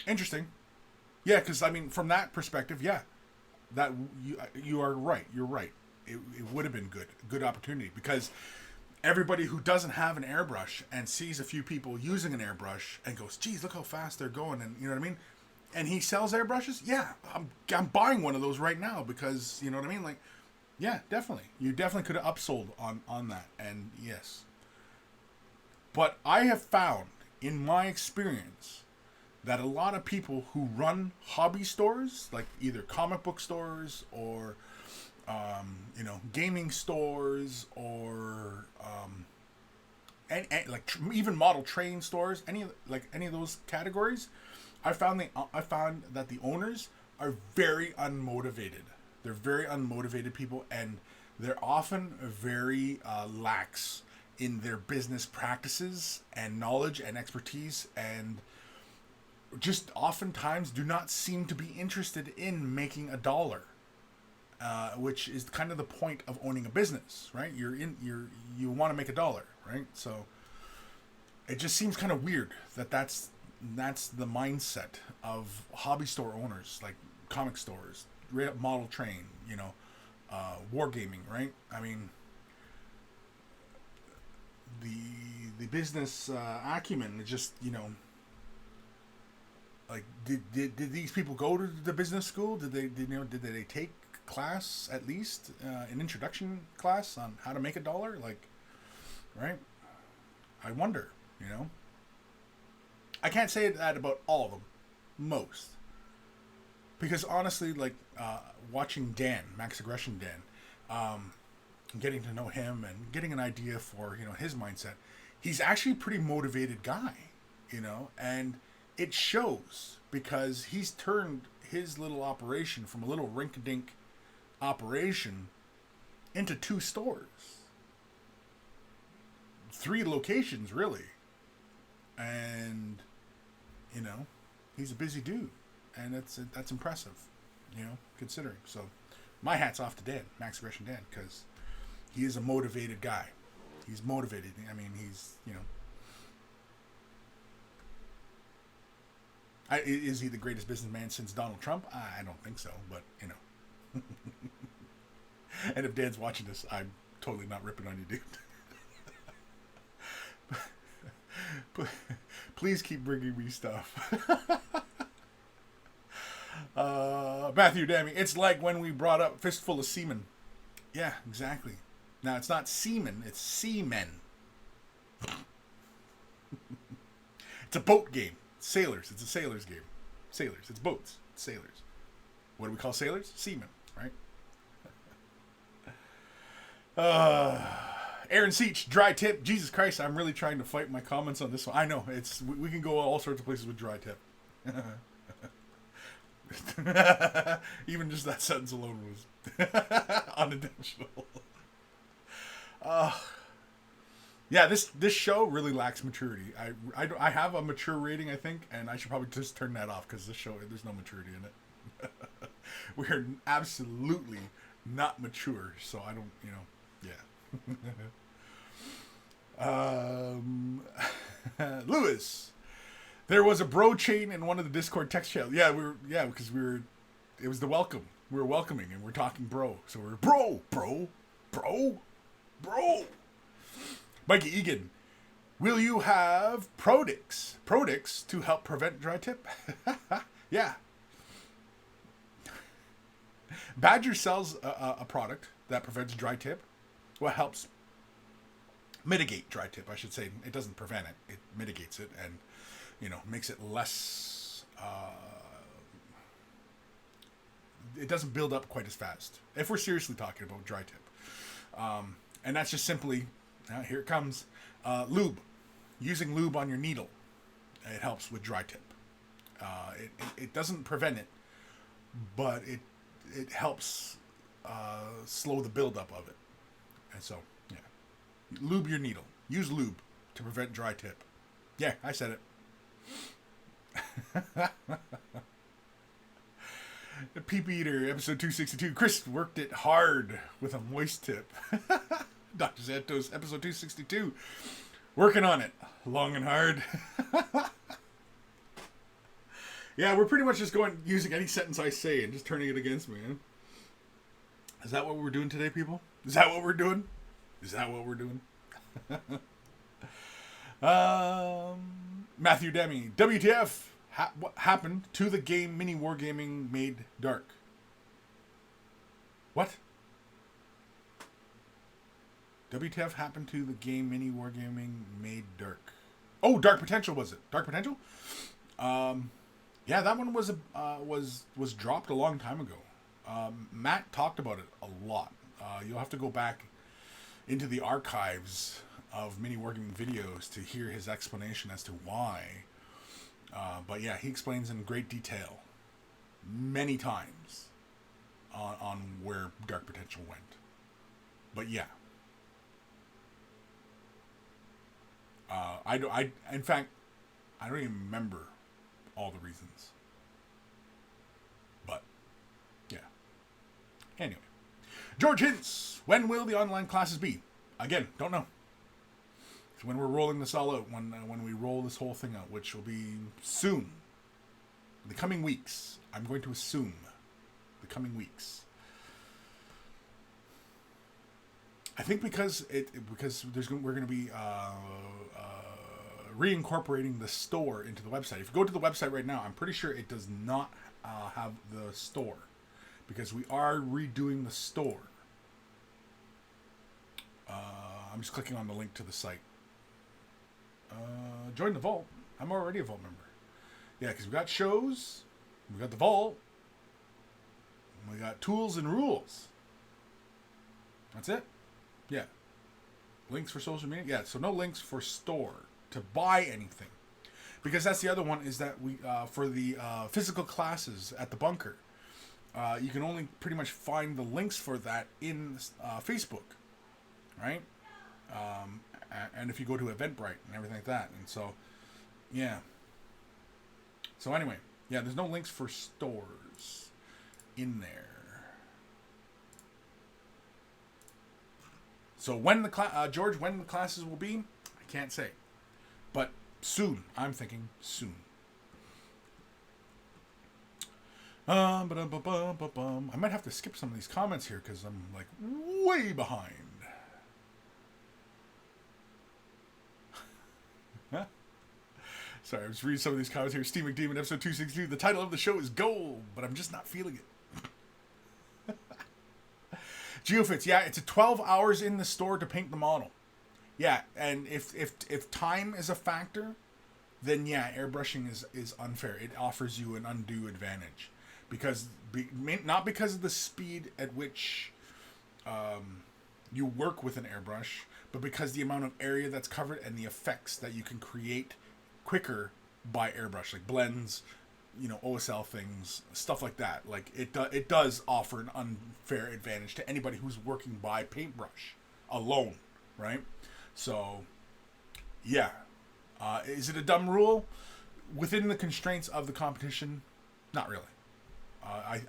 Interesting. Yeah, because, I mean, from that perspective, yeah. That you are right. You're right. It would have been good opportunity, because everybody who doesn't have an airbrush and sees a few people using an airbrush and goes, geez, look how fast they're going, and you know what I mean? And he sells airbrushes, yeah, I'm buying one of those right now, because, you know what I mean? Like, yeah, definitely. You definitely could have upsold on that, and yes. But I have found, in my experience, that a lot of people who run hobby stores, like either comic book stores or gaming stores, or even model train stores, any of those categories, I found that the owners are very unmotivated. They're very unmotivated people, and they're often very lax in their business practices and knowledge and expertise, and just oftentimes do not seem to be interested in making a dollar. Which is kind of the point of owning a business, right? You want to make a dollar, right? So it just seems kind of weird that's the mindset of hobby store owners, like comic stores, model train, wargaming, right? I mean, the business acumen, just, like, did these people go to the business school? Did they take class, at least an introduction class on how to make a dollar, like, right? I wonder. I can't say that about all of them, most, because honestly, like, watching Dan, Max Aggression Dan, getting to know him and getting an idea for his mindset, he's actually a pretty motivated guy, and it shows, because he's turned his little operation from a little rink-a-dink operation into 2 stores, 3 locations, really. And he's a busy dude, and that's impressive, considering. So my hat's off to Dan, Max Aggression Dan, because he is a motivated guy. He's motivated. I mean, he's is he the greatest businessman since Donald Trump? I don't think so, but And if Dan's watching this, I'm totally not ripping on you, dude. But please keep bringing me stuff. Matthew Dammy, it's like when we brought up Fistful of Semen. Yeah, exactly. Now, it's not semen, it's seamen. It's a boat game. Sailors. It's a sailors game. Sailors. It's boats. It's sailors. What do we call sailors? Seamen, right? Aaron Seach, dry tip. Jesus Christ, I'm really trying to fight my comments on this one. I know, we can go all sorts of places with dry tip. Even just that sentence alone was unintentional. Yeah, this show really lacks maturity. I have a mature rating, I think, and I should probably just turn that off because this show, there's no maturity in it. We are absolutely not mature, so I don't, yeah. Lewis, there was a bro chain in one of the Discord text channels. Yeah, because it was the welcome. We were welcoming and we're talking bro. So we're bro. Mikey Egan, will you have Prodix to help prevent dry tip? Yeah. Badger sells a product that prevents dry tip. Well, helps mitigate dry tip, I should say. It doesn't prevent it. It mitigates it and, makes it less... it doesn't build up quite as fast. If we're seriously talking about dry tip. And that's just simply... here it comes. Lube. Using lube on your needle. It helps with dry tip. It doesn't prevent it, but it helps slow the buildup of it. And so, yeah. Lube your needle. Use lube to prevent dry tip. Yeah, I said it. Peep Eater, episode 262. Kris worked it hard with a moist tip. Dr. Santos, episode 262. Working on it. Long and hard. Yeah, we're pretty much just using any sentence I say and just turning it against me. Is that what we're doing today, people? Is that what we're doing? Matthew Demi, WTF? What happened to the game Mini Wargaming Made Dark? What? WTF happened to the game Mini Wargaming Made Dark? Oh, Dark Potential, was it? Dark Potential? Yeah, that one was dropped a long time ago. Matt talked about it a lot. You'll have to go back into the archives of Mini Wargaming videos to hear his explanation as to why. But yeah, he explains in great detail many times on where Dark Potential went. But yeah. In fact, I don't even remember all the reasons. But, yeah. Anyway. George Hintz, when will the online classes be? Again, don't know. It's when we're rolling this all out, when we roll this whole thing out, which will be soon. In the coming weeks. I'm going to assume the coming weeks. I think because we're going to be reincorporating the store into the website. If you go to the website right now, I'm pretty sure it does not have the store because we are redoing the store. I'm just clicking on the link to the site. Join the vault. I'm already a vault member. Yeah, because we got shows, we got the vault, we got tools and rules. That's it. Yeah. Links for social media. Yeah, so no links for store to buy anything. Because that's the other one is that we for the physical classes at the bunker, you can only pretty much find the links for that in Facebook, right? And if you go to Eventbrite and everything like that. And so, yeah. So anyway, yeah, there's no links for stores in there. So when the George, when the classes will be, I can't say. But soon. I'm thinking soon. I might have to skip some of these comments here because I'm like way behind. Sorry, I was reading some of these comments here. Steve McDemon, episode 262. The title of the show is Gold, but I'm just not feeling it. Geofits, yeah, it's a 12 hours in the store to paint the model. Yeah, and if time is a factor, then yeah, airbrushing is unfair. It offers you an undue advantage because not because of the speed at which you work with an airbrush, but because the amount of area that's covered and the effects that you can create quicker by airbrush, like blends, OSL things, stuff like that. Like it does offer an unfair advantage to anybody who's working by paintbrush alone, right? So, yeah. Is it a dumb rule? Within the constraints of the competition, not really.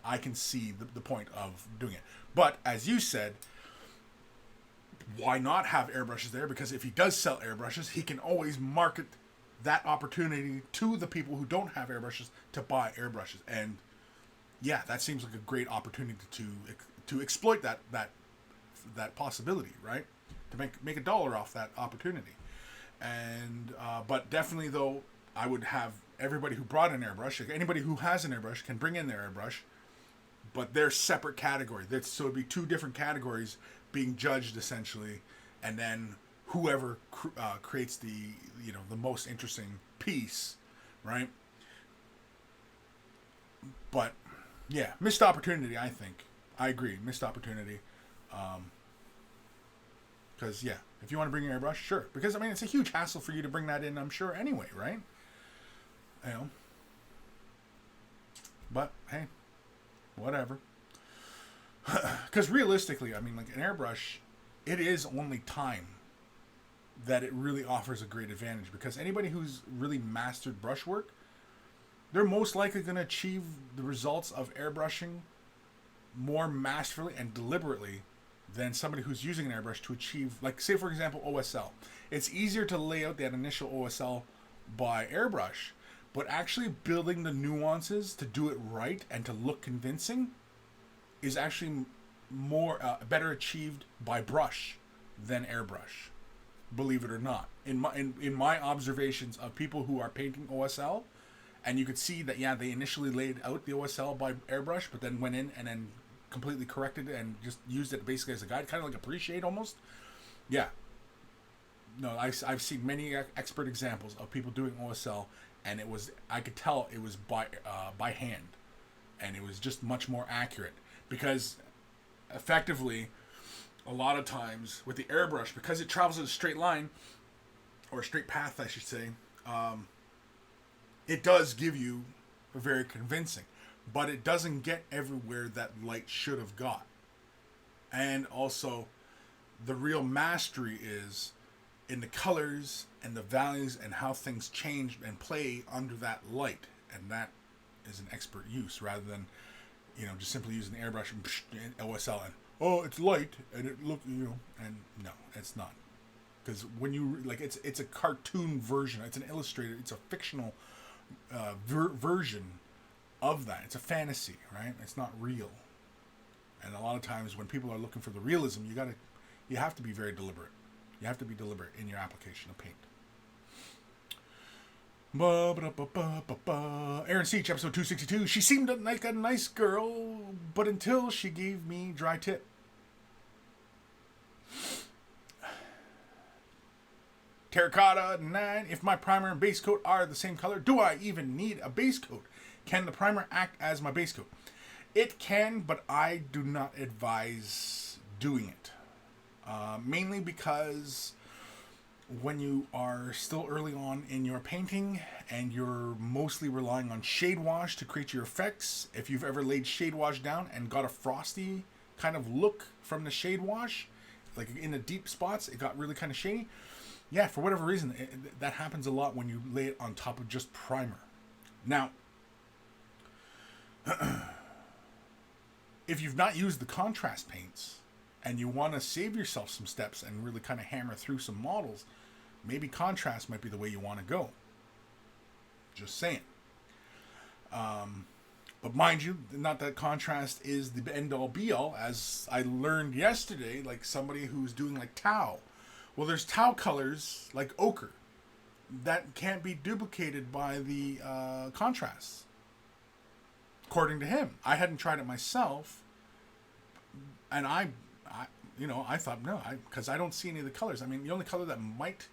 I can see the point of doing it. But, as you said, why not have airbrushes there? Because if he does sell airbrushes, he can always market that opportunity to the people who don't have airbrushes to buy airbrushes. And, yeah, that seems like a great opportunity to exploit that possibility, right? To make $1 off that opportunity. And but definitely though, I would have everybody who brought an airbrush, like anybody who has an airbrush can bring in their airbrush, but they're separate categories. So it'd be two different categories being judged essentially, and then whoever creates the most interesting piece, right? But yeah, missed opportunity. I think I agree, missed opportunity. Because, yeah, if you want to bring your airbrush, sure. Because, I mean, it's a huge hassle for you to bring that in, I'm sure, anyway, right? But, hey, whatever. Because realistically, I mean, like an airbrush, it is only time that it really offers a great advantage. Because anybody who's really mastered brushwork, they're most likely going to achieve the results of airbrushing more masterfully and deliberately than somebody who's using an airbrush to achieve, like, say, for example, OSL. It's easier to lay out that initial OSL by airbrush, but actually building the nuances to do it right and to look convincing is actually better achieved by brush than airbrush, believe it or not. In my observations of people who are painting OSL, and you could see that, yeah, they initially laid out the OSL by airbrush, but then went in and then completely corrected it and just used it basically as a guide, kind of like appreciate almost. Yeah. No, I've seen many expert examples of people doing OSL, and I could tell it was by hand, and it was just much more accurate because effectively a lot of times with the airbrush, because it travels in a straight line or a straight path, I should say, it does give you a very convincing. But it doesn't get everywhere that light should have got. And also, the real mastery is in the colors and the values and how things change and play under that light. And that is an expert use rather than, just simply using the airbrush and OSL and, oh, it's light and it look, and no, it's not. Because when you, like, it's a cartoon version. It's an illustrated, it's a fictional version of that. It's a fantasy, right? It's not real. And a lot of times when people are looking for the realism, you have to be very deliberate. You have to be deliberate in your application of paint. Aaron Seach, episode 262. She seemed like a nice girl, but until she gave me dry tip. Terracotta 9. If my primer and base coat are the same color, do I even need a base coat? Can the primer act as my base coat? It can, but I do not advise doing it. Mainly because when you are still early on in your painting and you're mostly relying on shade wash to create your effects, if you've ever laid shade wash down and got a frosty kind of look from the shade wash, like in the deep spots, it got really kind of shady. Yeah, for whatever reason, that happens a lot when you lay it on top of just primer. Now, if you've not used the contrast paints and you want to save yourself some steps and really kind of hammer through some models, maybe contrast might be the way you want to go. Just saying. But mind you, not that contrast is the end-all be-all, as I learned yesterday, like somebody who's doing like tau. Well, there's tau colors, like ochre, that can't be duplicated by the contrast. According to him. I hadn't tried it myself, and I I thought no, because I don't see any of the colors. I mean, the only color that might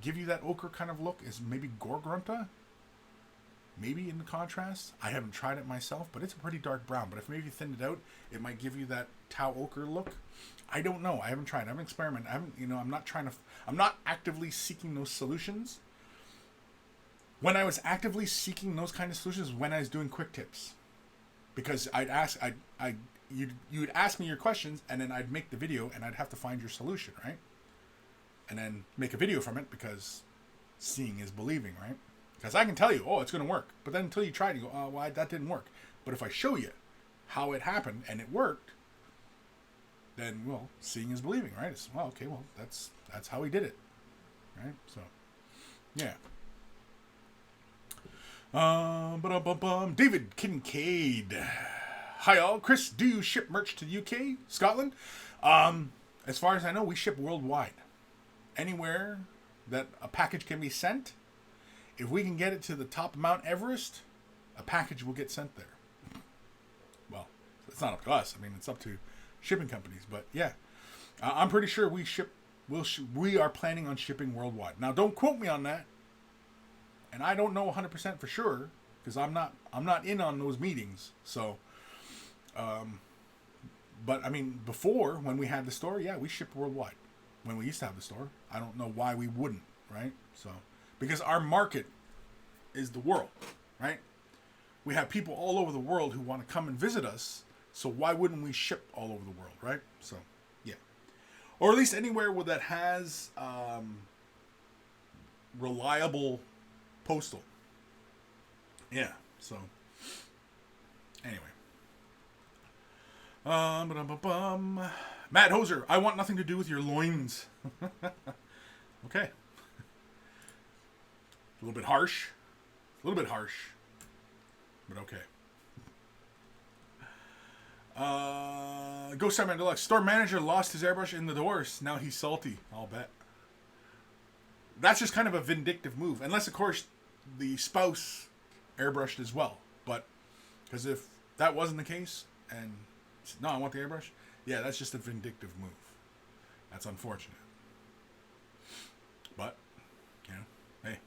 give you that ochre kind of look is maybe Gorgrunta. Maybe in the contrast. I haven't tried it myself, but it's a pretty dark brown. But if maybe you thinned it out, it might give you that tau ochre look. I don't know. I haven't tried. I haven't experimented. I haven't, I'm not actively seeking those solutions. When I was actively seeking those kind of solutions, when I was doing quick tips, because you would ask me your questions, and then I'd make the video, and I'd have to find your solution, right? And then make a video from it, because seeing is believing, right? Because I can tell you, oh, it's going to work, but then until you try it, you go, oh, well, that didn't work. But if I show you how it happened and it worked, then, well, seeing is believing, right? It's, well, okay, well, that's how he did it, right? So, yeah. David Kincaid. Hi all. Kris, do you ship merch to the UK, Scotland? As far as I know, we ship worldwide. Anywhere that a package can be sent, if we can get it to the top of Mount Everest, a package will get sent there. Well, it's not up to us. I mean, it's up to shipping companies. But yeah, I'm pretty sure we are planning on shipping worldwide. Now, don't quote me on that. And I don't know 100% for sure, because I'm not in on those meetings. So, but I mean, before, when we had the store, yeah, we shipped worldwide. When we used to have the store, I don't know why we wouldn't, right? So, because our market is the world, right? We have people all over the world who want to come and visit us. So why wouldn't we ship all over the world, right? So, yeah. Or at least anywhere that has reliable postal. Yeah, so anyway. Matt Hoser, I want nothing to do with your loins. Okay. A little bit harsh. But okay. Ghost Simon Deluxe. Store manager lost his airbrush in the divorce. Now he's salty. I'll bet. That's just kind of a vindictive move. Unless, of course, the spouse airbrushed as well. But, because if that wasn't the case, and, no, I want the airbrush, yeah, that's just a vindictive move. That's unfortunate. But, you know, hey.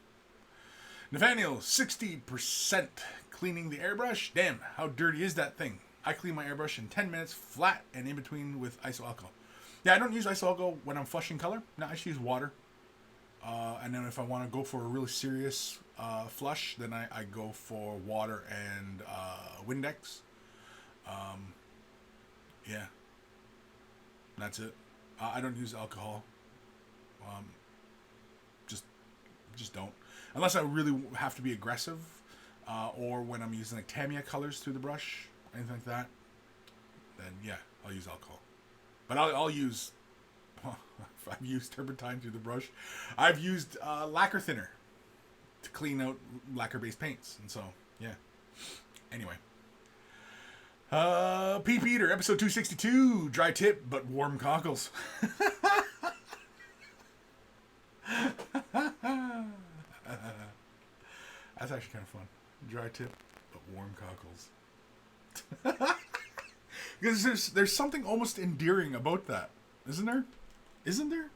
Nathaniel, 60% cleaning the airbrush. Damn, how dirty is that thing? I clean my airbrush in 10 minutes, flat, and in between with iso alcohol. Yeah, I don't use iso alcohol when I'm flushing color. No, I just use water. And then if I want to go for a really serious flush, then I go for water and Windex. Yeah. That's it. I don't use alcohol. Just don't. Unless I really have to be aggressive, or when I'm using like Tamiya colors through the brush, anything like that, then yeah, I'll use alcohol. But I'll use... I've used turpentine through the brush. I've used lacquer thinner to clean out lacquer-based paints. And so, yeah. Anyway. Peep Eater, episode 262. Dry tip, but warm cockles. That's actually kind of fun. Dry tip, but warm cockles. Because there's something almost endearing about that. Isn't there? Isn't there?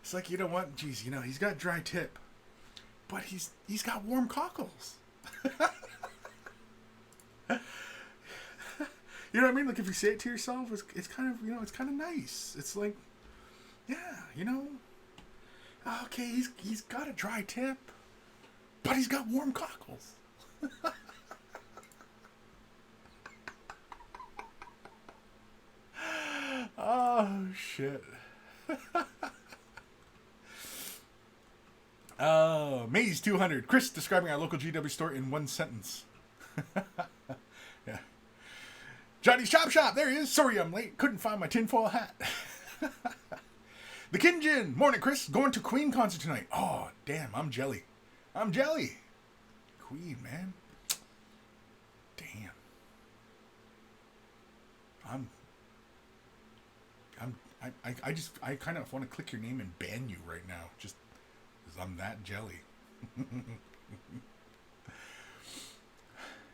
It's like, you know what? Geez, you know, he's got dry tip, but he's got warm cockles. You know what I mean? Like, if you say it to yourself, it's kind of, you know, it's kind of nice. It's like, yeah, you know, okay, he's got a dry tip, but he's got warm cockles. Oh, shit. Maze 200. Kris describing our local GW store in one sentence. Yeah. Johnny's Chop Shop. There he is. Sorry I'm late. Couldn't find my tinfoil hat. The Kinjin. Morning, Kris. Going to Queen concert tonight. Oh, damn. I'm jelly. Queen, man. Damn. I kind of want to click your name and ban you right now, just because I'm that jelly.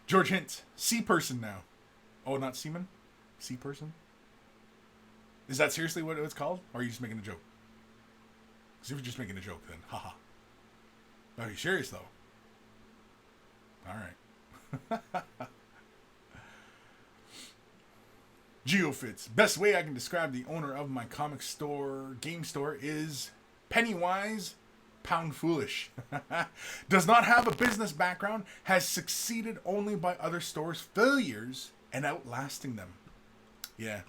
George Hintz, sea person now. Oh, not seaman? Sea person? Is that seriously what it's called? Or are you just making a joke? Because if you're just making a joke, then haha. Are you serious, though? Alright. Geofits. Best way I can describe the owner of my comic store, game store, is Pennywise, pound foolish. Does not have a business background, has succeeded only by other stores' failures and outlasting them. Yeah.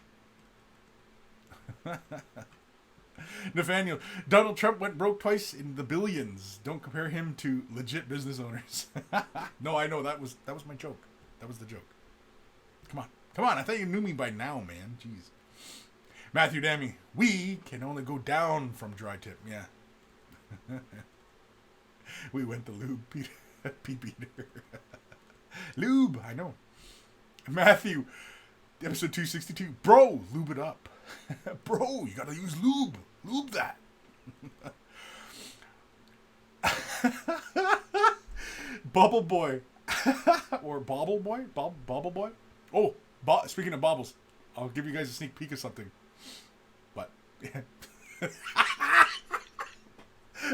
Nathaniel, Donald Trump went broke twice in the billions. Don't compare him to legit business owners. No, I know that was my joke. That was the joke. Come on. I thought you knew me by now, man. Jeez. Matthew Dammy, we can only go down from dry tip. Yeah. We went to lube, Pete Peter. Lube, I know. Matthew, episode 262. Bro, lube it up. Bro, you gotta use lube. Lube that. Bubble Boy. Or Bobble Boy? Bobble Boy? Oh, speaking of bobbles, I'll give you guys a sneak peek of something. But,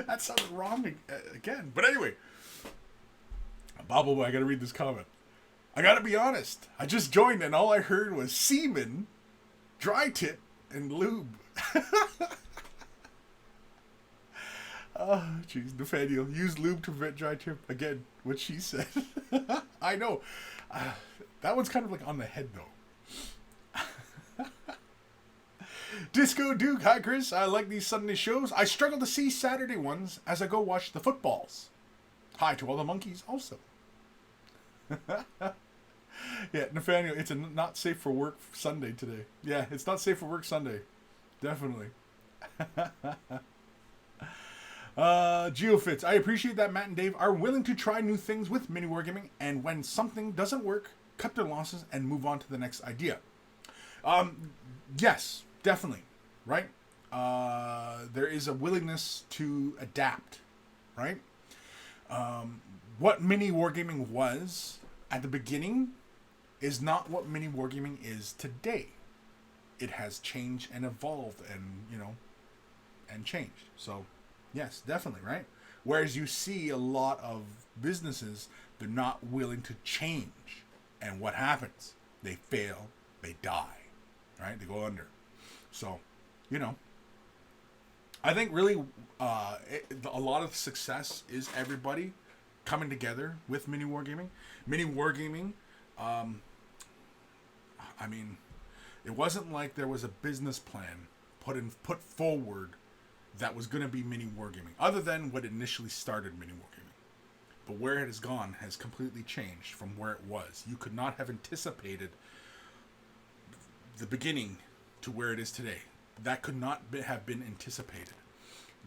that sounded wrong again. But anyway, Bobble Boy, I gotta read this comment. I gotta be honest. I just joined and all I heard was semen, dry tip, and lube. Oh, jeez. Nathaniel, use lube to prevent dry tip. Again, what she said. I know. That one's kind of like on the head, though. Disco Duke, hi Kris. I like these Sunday shows. I struggle to see Saturday ones as I go watch the footballs. Hi to all the monkeys also. Yeah, Nathaniel, it's a not safe for work Sunday today. Yeah, it's not safe for work Sunday. Definitely. Geofits, I appreciate that Matt and Dave are willing to try new things with mini wargaming, and when something doesn't work, cut their losses and move on to the next idea. Yes, definitely, right? There is a willingness to adapt, right? What mini wargaming was at the beginning is not what mini wargaming is today. It has changed and evolved and changed. So, yes, definitely, right? Whereas you see a lot of businesses, they're not willing to change. And what happens? They fail, they die, right? They go under. So, I think really a lot of success is everybody coming together with mini wargaming. Mini wargaming, it wasn't like there was a business plan put forward that was going to be mini wargaming, other than what initially started mini wargaming. But where it has gone has completely changed from where it was. You could not have anticipated the beginning to where it is today. That could not have been anticipated.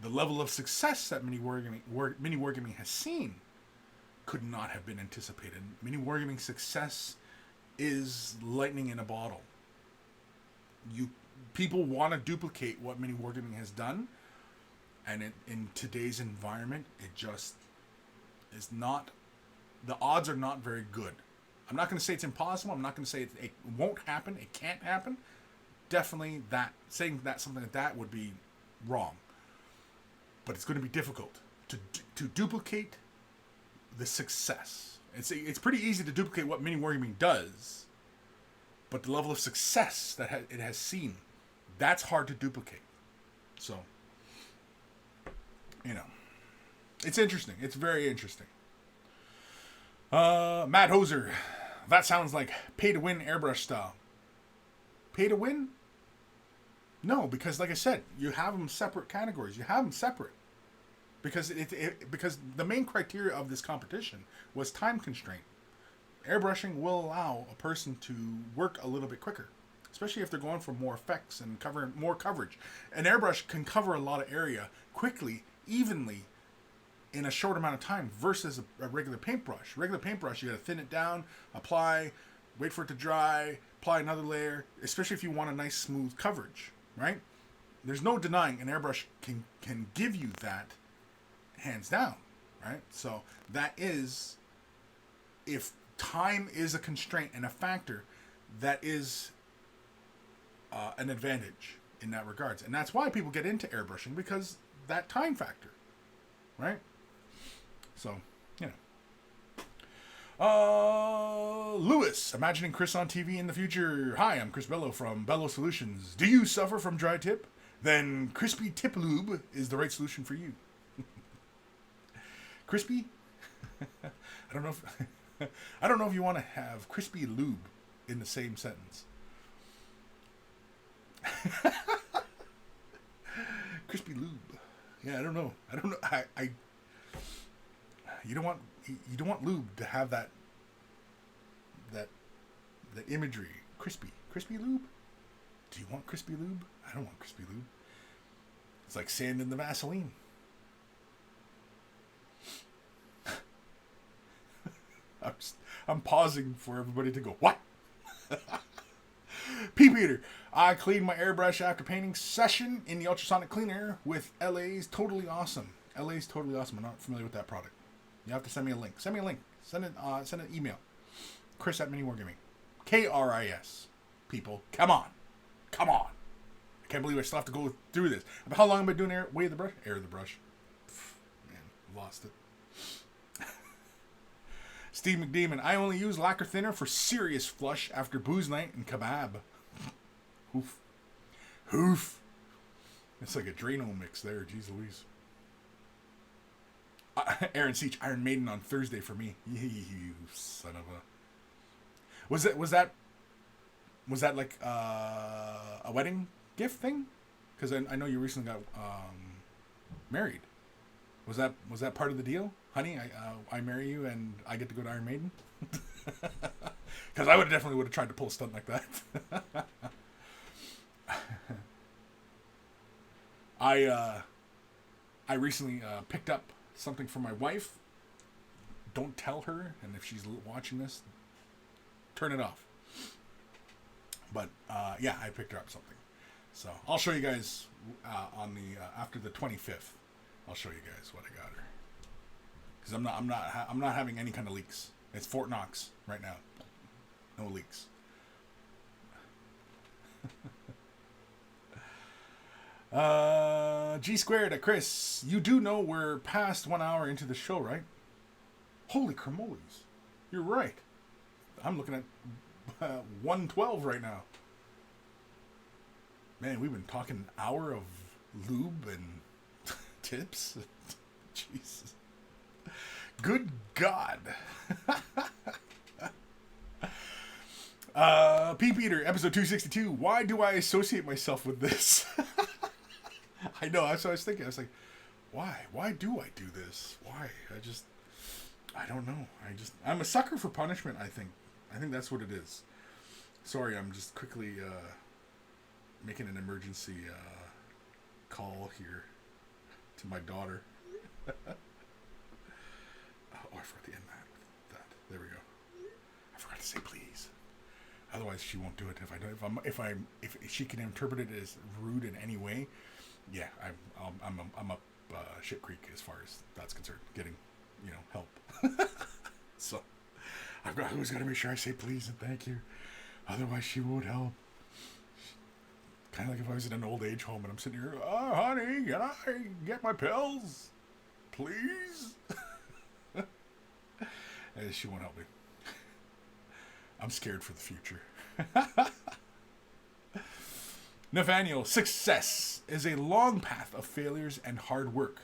The level of success that mini wargaming has seen could not have been anticipated. Mini wargaming success is lightning in a bottle. People want to duplicate what mini wargaming has done, and in today's environment, it just is not. The odds are not very good. I'm not going to say it's impossible. I'm not going to say it won't happen. It can't happen. Definitely saying that something like that would be wrong. But it's going to be difficult to duplicate the success. It's pretty easy to duplicate what mini wargaming does, but the level of success that it has seen, that's hard to duplicate. So, it's interesting. It's very interesting. Matt Hoser, that sounds like pay-to-win airbrush style. Pay-to-win? No, because like I said, you have them separate categories. You have them separate. Because because the main criteria of this competition was time constraint. Airbrushing will allow a person to work a little bit quicker, especially if they're going for more effects and covering more coverage. An airbrush can cover a lot of area quickly, evenly, in a short amount of time versus a regular paintbrush. Regular paintbrush, you got to thin it down, apply, wait for it to dry, apply another layer, especially if you want a nice smooth coverage, right? There's no denying an airbrush can give you that hands down, right? So that is, if time is a constraint and a factor, that is an advantage, in that regards. And that's why people get into airbrushing, because that time factor, right? So, you know. Lewis, imagining Kris on TV in the future. Hi, I'm Kris Bello from Bello Solutions. Do you suffer from dry tip? Then Crispy Tip Lube is the right solution for you. Crispy? I don't know if you want to have crispy lube in the same sentence. Crispy lube. Yeah, I don't know. I you don't want lube to have that imagery. Crispy lube? Do you want crispy lube? I don't want crispy lube. It's like sand in the Vaseline. I'm pausing for everybody to go, what? P. Peter, I cleaned my airbrush after painting session in the ultrasonic cleaner with LA's Totally Awesome. LA's Totally Awesome. I'm not familiar with that product. You have to send me a link. Send an email. Kris at Mini Wargaming. KRIS. People, come on. I can't believe I still have to go through this. How long have I been doing Air the Brush? Man, lost it. Steve McDemon, I only use lacquer thinner for serious flush after booze night and kebab. Hoof. It's like a Drano mix there. Jeez Louise. Aaron Seach, Iron Maiden on Thursday for me. You son of a... Was that like a wedding gift thing? Because I know you recently got married. Was that part of the deal? Honey, I marry you and I get to go to Iron Maiden? Because I definitely would have tried to pull a stunt like that. I recently picked up something for my wife. Don't tell her, and if she's watching this, turn it off. But yeah, I picked her up something. So I'll show you guys on the after the 25th. I'll show you guys what I got her. Because I'm not having any kind of leaks. It's Fort Knox right now. No leaks. G squared at Kris. You do know we're past 1 hour into the show, right? Holy cremoles. You're right. I'm looking at 1:12 right now. Man, we've been talking an hour of lube and tips. Jesus. Good God. P. Peter, episode 262. Why do I associate myself with this? I know, that's what I was thinking. I was like, why? Why do I do this? Why? I don't know. I'm a sucker for punishment, I think. I think that's what it is. Sorry, I'm just quickly making an emergency call here to my daughter. I forgot to end that. There we go. I forgot to say please. Otherwise, she won't do it. If she can interpret it as rude in any way, yeah, I'm up shit creek as far as that's concerned. Getting, help. So I've always got to make sure I say please and thank you. Otherwise, she won't help. Kind of like if I was in an old age home and I'm sitting here, oh, honey, can I get my pills? Please? And she won't help me. I'm scared for the future. Nathaniel, success is a long path of failures and hard work.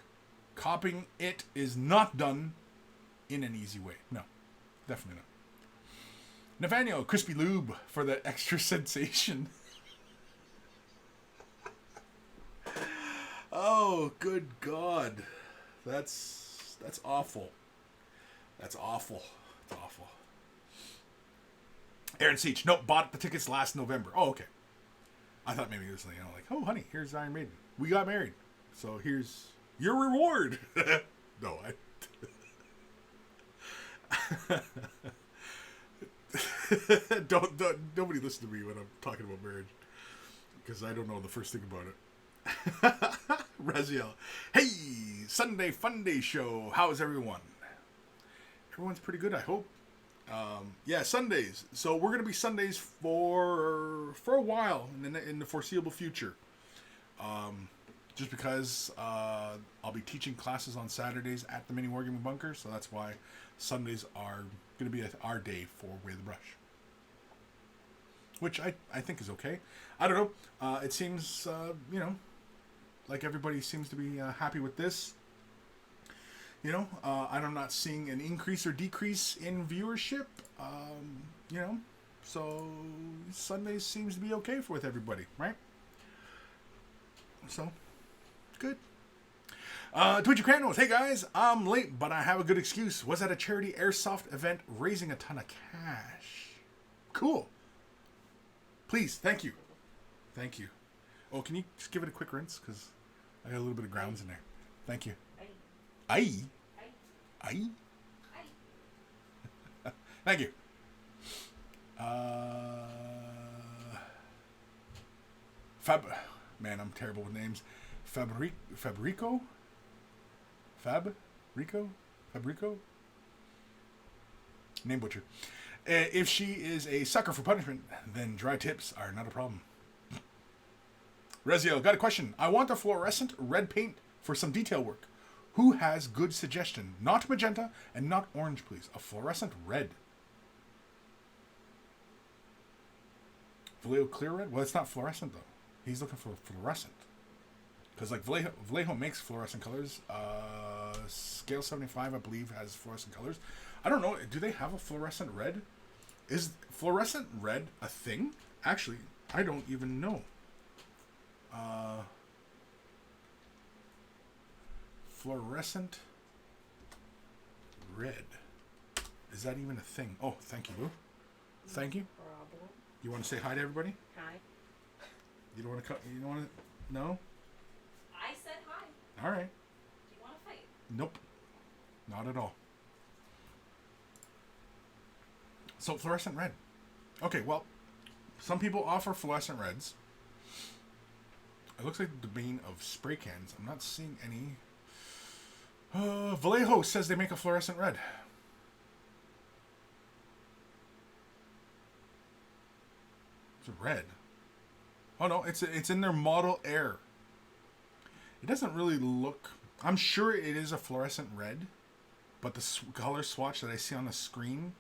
Copying it is not done in an easy way. No, definitely not. Nathaniel, crispy lube for the extra sensation. Oh, good God. That's awful. That's awful. It's awful. Aaron Seach, nope, bought the tickets last November. Oh, okay. I thought maybe it was like, oh, honey, here's Iron Maiden. We got married. So here's your reward. No, don't nobody listen to me when I'm talking about marriage. Because I don't know the first thing about it. Raziel, hey, Sunday Fun Day show. How's everyone? Everyone's pretty good, I hope. Yeah, Sundays. So we're gonna be Sundays for a while in the foreseeable future. Just because I'll be teaching classes on Saturdays at the Mini Wargaming Bunker, so that's why Sundays are going to be our day for Way the Brush. Which I think is okay. I don't know. It seems, like everybody seems to be happy with this. I'm not seeing an increase or decrease in viewership. So Sundays seems to be okay with everybody, right? So, good. Twitchy Cranos, hey guys, I'm late, but I have a good excuse. Was at a charity airsoft event raising a ton of cash. Cool. Please, thank you. Thank you. Oh, can you just give it a quick rinse? Because I got a little bit of grounds in there. Thank you. Aye. Aye. Thank you. Man, I'm terrible with names. Fabrico? Name butcher. If she is a sucker for punishment, then dry tips are not a problem. Rezio, got a question. I want a fluorescent red paint for some detail work. Who has good suggestion? Not magenta and not orange, please. A fluorescent red. Vallejo clear red? Well, it's not fluorescent, though. He's looking for fluorescent. Because, like, Vallejo makes fluorescent colors. Scale 75, I believe, has fluorescent colors. I don't know. Do they have a fluorescent red? Is fluorescent red a thing? Actually, I don't even know. Fluorescent red. Is that even a thing? Oh, thank you, Lou. Thank you. Problem. You want to say hi to everybody? Hi. You don't want to cut? You don't want to? No. I said hi. All right. Do you want to fight? Nope. Not at all. So fluorescent red. Okay, well, some people offer fluorescent reds. It looks like the domain of spray cans. I'm not seeing any. Vallejo says they make a fluorescent red. It's a red. Oh no, it's in their Model Air. It doesn't really look. I'm sure it is a fluorescent red, but the color swatch that I see on the screen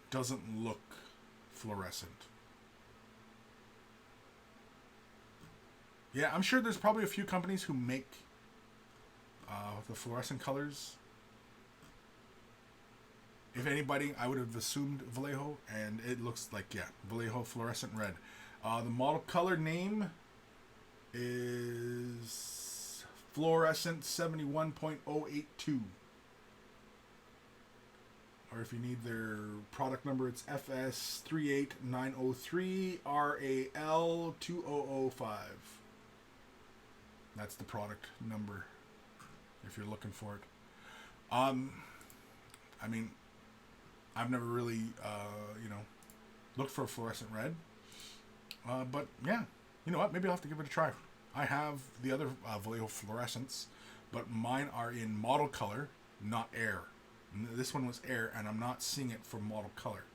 doesn't look fluorescent. Yeah, I'm sure there's probably a few companies who make the fluorescent colors. If anybody, I would have assumed Vallejo, and it looks like, yeah, Vallejo fluorescent red. The model color name is fluorescent 71.082. Or if you need their product number, it's FS38903RAL2005. That's the product number if you're looking for it. I mean, I've never really, looked for a fluorescent red. But yeah, you know what? Maybe I'll have to give it a try. I have the other Vallejo fluorescents, but mine are in model color, not air. This one was air, and I'm not seeing it for model color.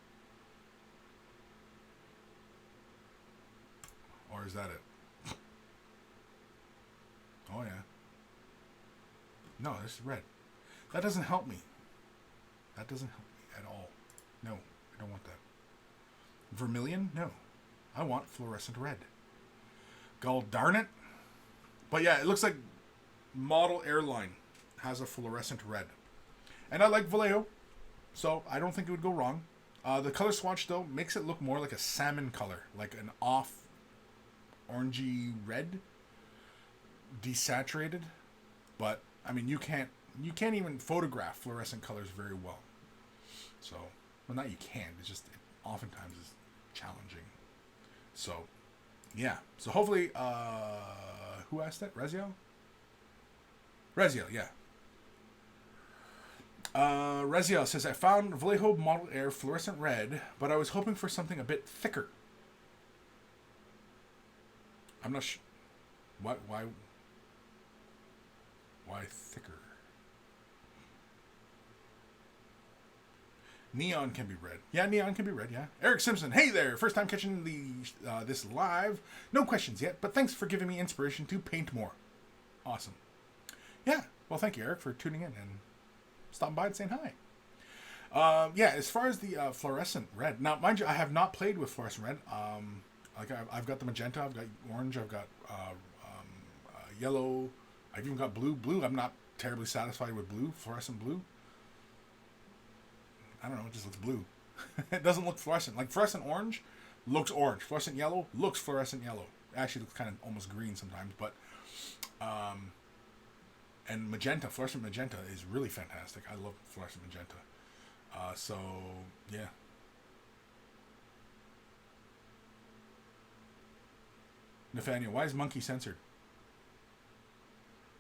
Or is that it? Oh, yeah. No, this is red. That doesn't help me. That doesn't help me at all. No, I don't want that. Vermilion? No. I want fluorescent red. God darn it. But yeah, it looks like Model Airline has a fluorescent red. And I like Vallejo, so I don't think it would go wrong. The color swatch, though, makes it look more like a salmon color, like an off orangey red, desaturated. But I mean, you can't even photograph fluorescent colors very well. So, well, not you can't. It's just oftentimes is challenging. So, yeah. So hopefully, who asked that? Rezio, yeah. Rezio says, I found Vallejo Model Air fluorescent red, but I was hoping for something a bit thicker. I'm not sure. Why thicker? Neon can be red. Yeah, neon can be red, yeah. Eric Simpson, hey there! First time catching this live. No questions yet, but thanks for giving me inspiration to paint more. Awesome. Yeah, well, thank you, Eric, for tuning in and stopping by and saying hi. Yeah, as far as the fluorescent red, now, mind you, I have not played with fluorescent red. Like I've got the magenta, I've got orange, I've got yellow, I've even got blue. Blue, I'm not terribly satisfied with blue, fluorescent blue. I don't know, it just looks blue. It doesn't look fluorescent. Like fluorescent orange looks orange. Fluorescent yellow looks fluorescent yellow. It actually looks kind of almost green sometimes, but and magenta, fluorescent magenta is really fantastic. I love fluorescent magenta. So yeah. Nathaniel, why is monkey censored?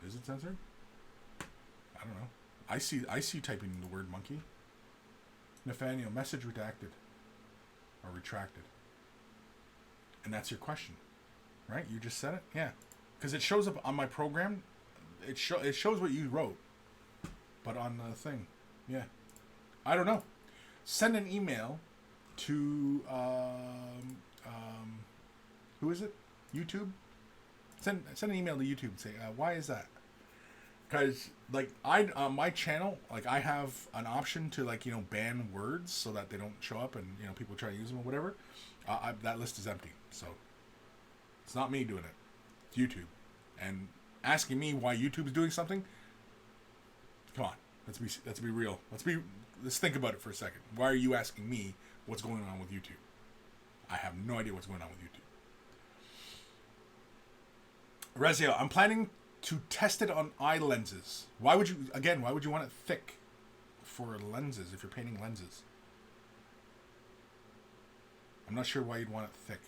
Is it censored? I don't know. I see typing the word monkey. Nathaniel, message redacted or retracted. And that's your question, right? You just said it, yeah. Because it shows up on my program. It shows what you wrote, but on the thing, yeah. I don't know. Send an email to who is it? YouTube. Send an email to YouTube and say why is that? Because like my channel, like I have an option to like ban words so that they don't show up and people try to use them or whatever. That list is empty, so it's not me doing it. It's YouTube, and asking me why YouTube is doing something. Come on, let's be real. Let's think about it for a second. Why are you asking me what's going on with YouTube? I have no idea what's going on with YouTube. Rezio, I'm planning to test it on eye lenses. Why would you want it thick for lenses if you're painting lenses? I'm not sure why you'd want it thick.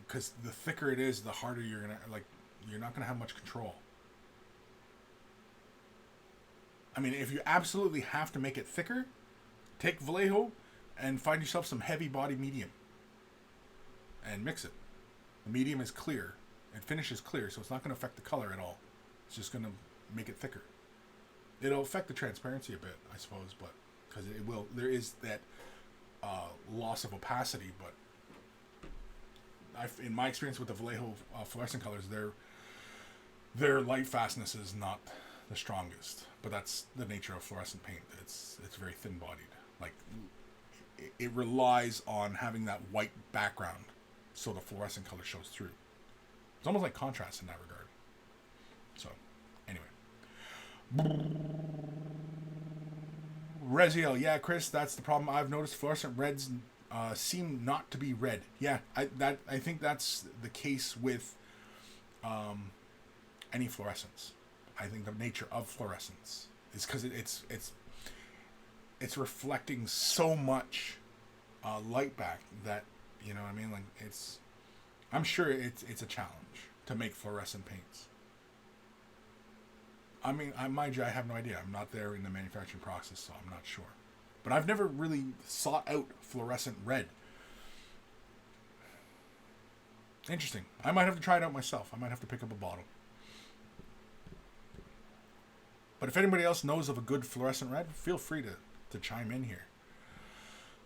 Because the thicker it is, the harder you're not gonna have much control. I mean, if you absolutely have to make it thicker, take Vallejo and find yourself some heavy body medium and mix it. The medium is clear. It finishes clear, so it's not going to affect the color at all. It's just going to make it thicker. It'll affect the transparency a bit, I suppose, but because it will, there is that loss of opacity. But in my experience with the Vallejo fluorescent colors, their light fastness is not the strongest. But that's the nature of fluorescent paint. It's very thin-bodied. Like it relies on having that white background, so the fluorescent color shows through. It's almost like contrast in that regard. So, anyway. Reziel, yeah, Kris, that's the problem. I've noticed fluorescent reds seem not to be red. Yeah, I think that's the case with any fluorescence. I think the nature of fluorescence is because it's reflecting so much light back that, you know what I mean? Like I'm sure it's a challenge to make fluorescent paints. I mean, mind you, I have no idea. I'm not there in the manufacturing process, so I'm not sure. But I've never really sought out fluorescent red. Interesting. I might have to try it out myself. I might have to pick up a bottle. But if anybody else knows of a good fluorescent red, feel free to chime in here.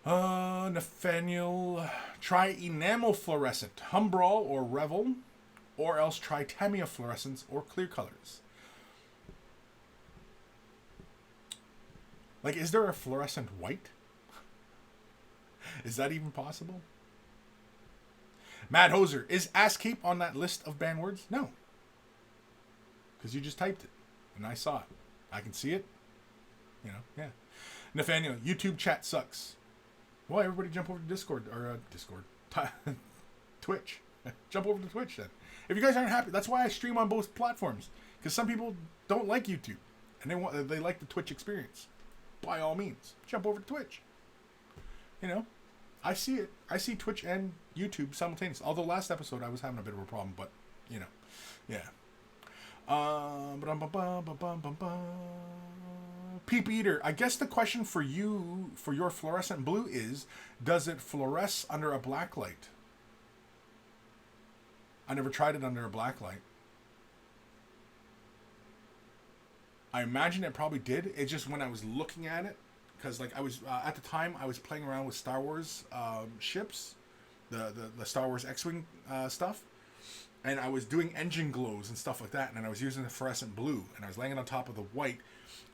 Nathaniel, try enamel fluorescent, Humbrol or Revel, or else try Tamiya fluorescence or clear colors. Like, is there a fluorescent white? Is that even possible? Mad Hoser, is ass cape on that list of banned words? No. Because you just typed it, and I saw it. I can see it. Yeah. Nathaniel, YouTube chat sucks. Well, everybody jump over to Discord, or Twitch. Jump over to Twitch then. If you guys aren't happy, that's why I stream on both platforms. Because some people don't like YouTube, and they like the Twitch experience. By all means, jump over to Twitch. I see it. I see Twitch and YouTube simultaneously. Although last episode I was having a bit of a problem, but yeah. Peep Eater, I guess the question for you, for your fluorescent blue is, does it fluoresce under a black light? I never tried it under a black light. I imagine it probably did. It's just when I was looking at it, because like I was at the time I was playing around with Star Wars ships, the Star Wars X-wing stuff, and I was doing engine glows and stuff like that, and I was using the fluorescent blue, and I was laying it on top of the white,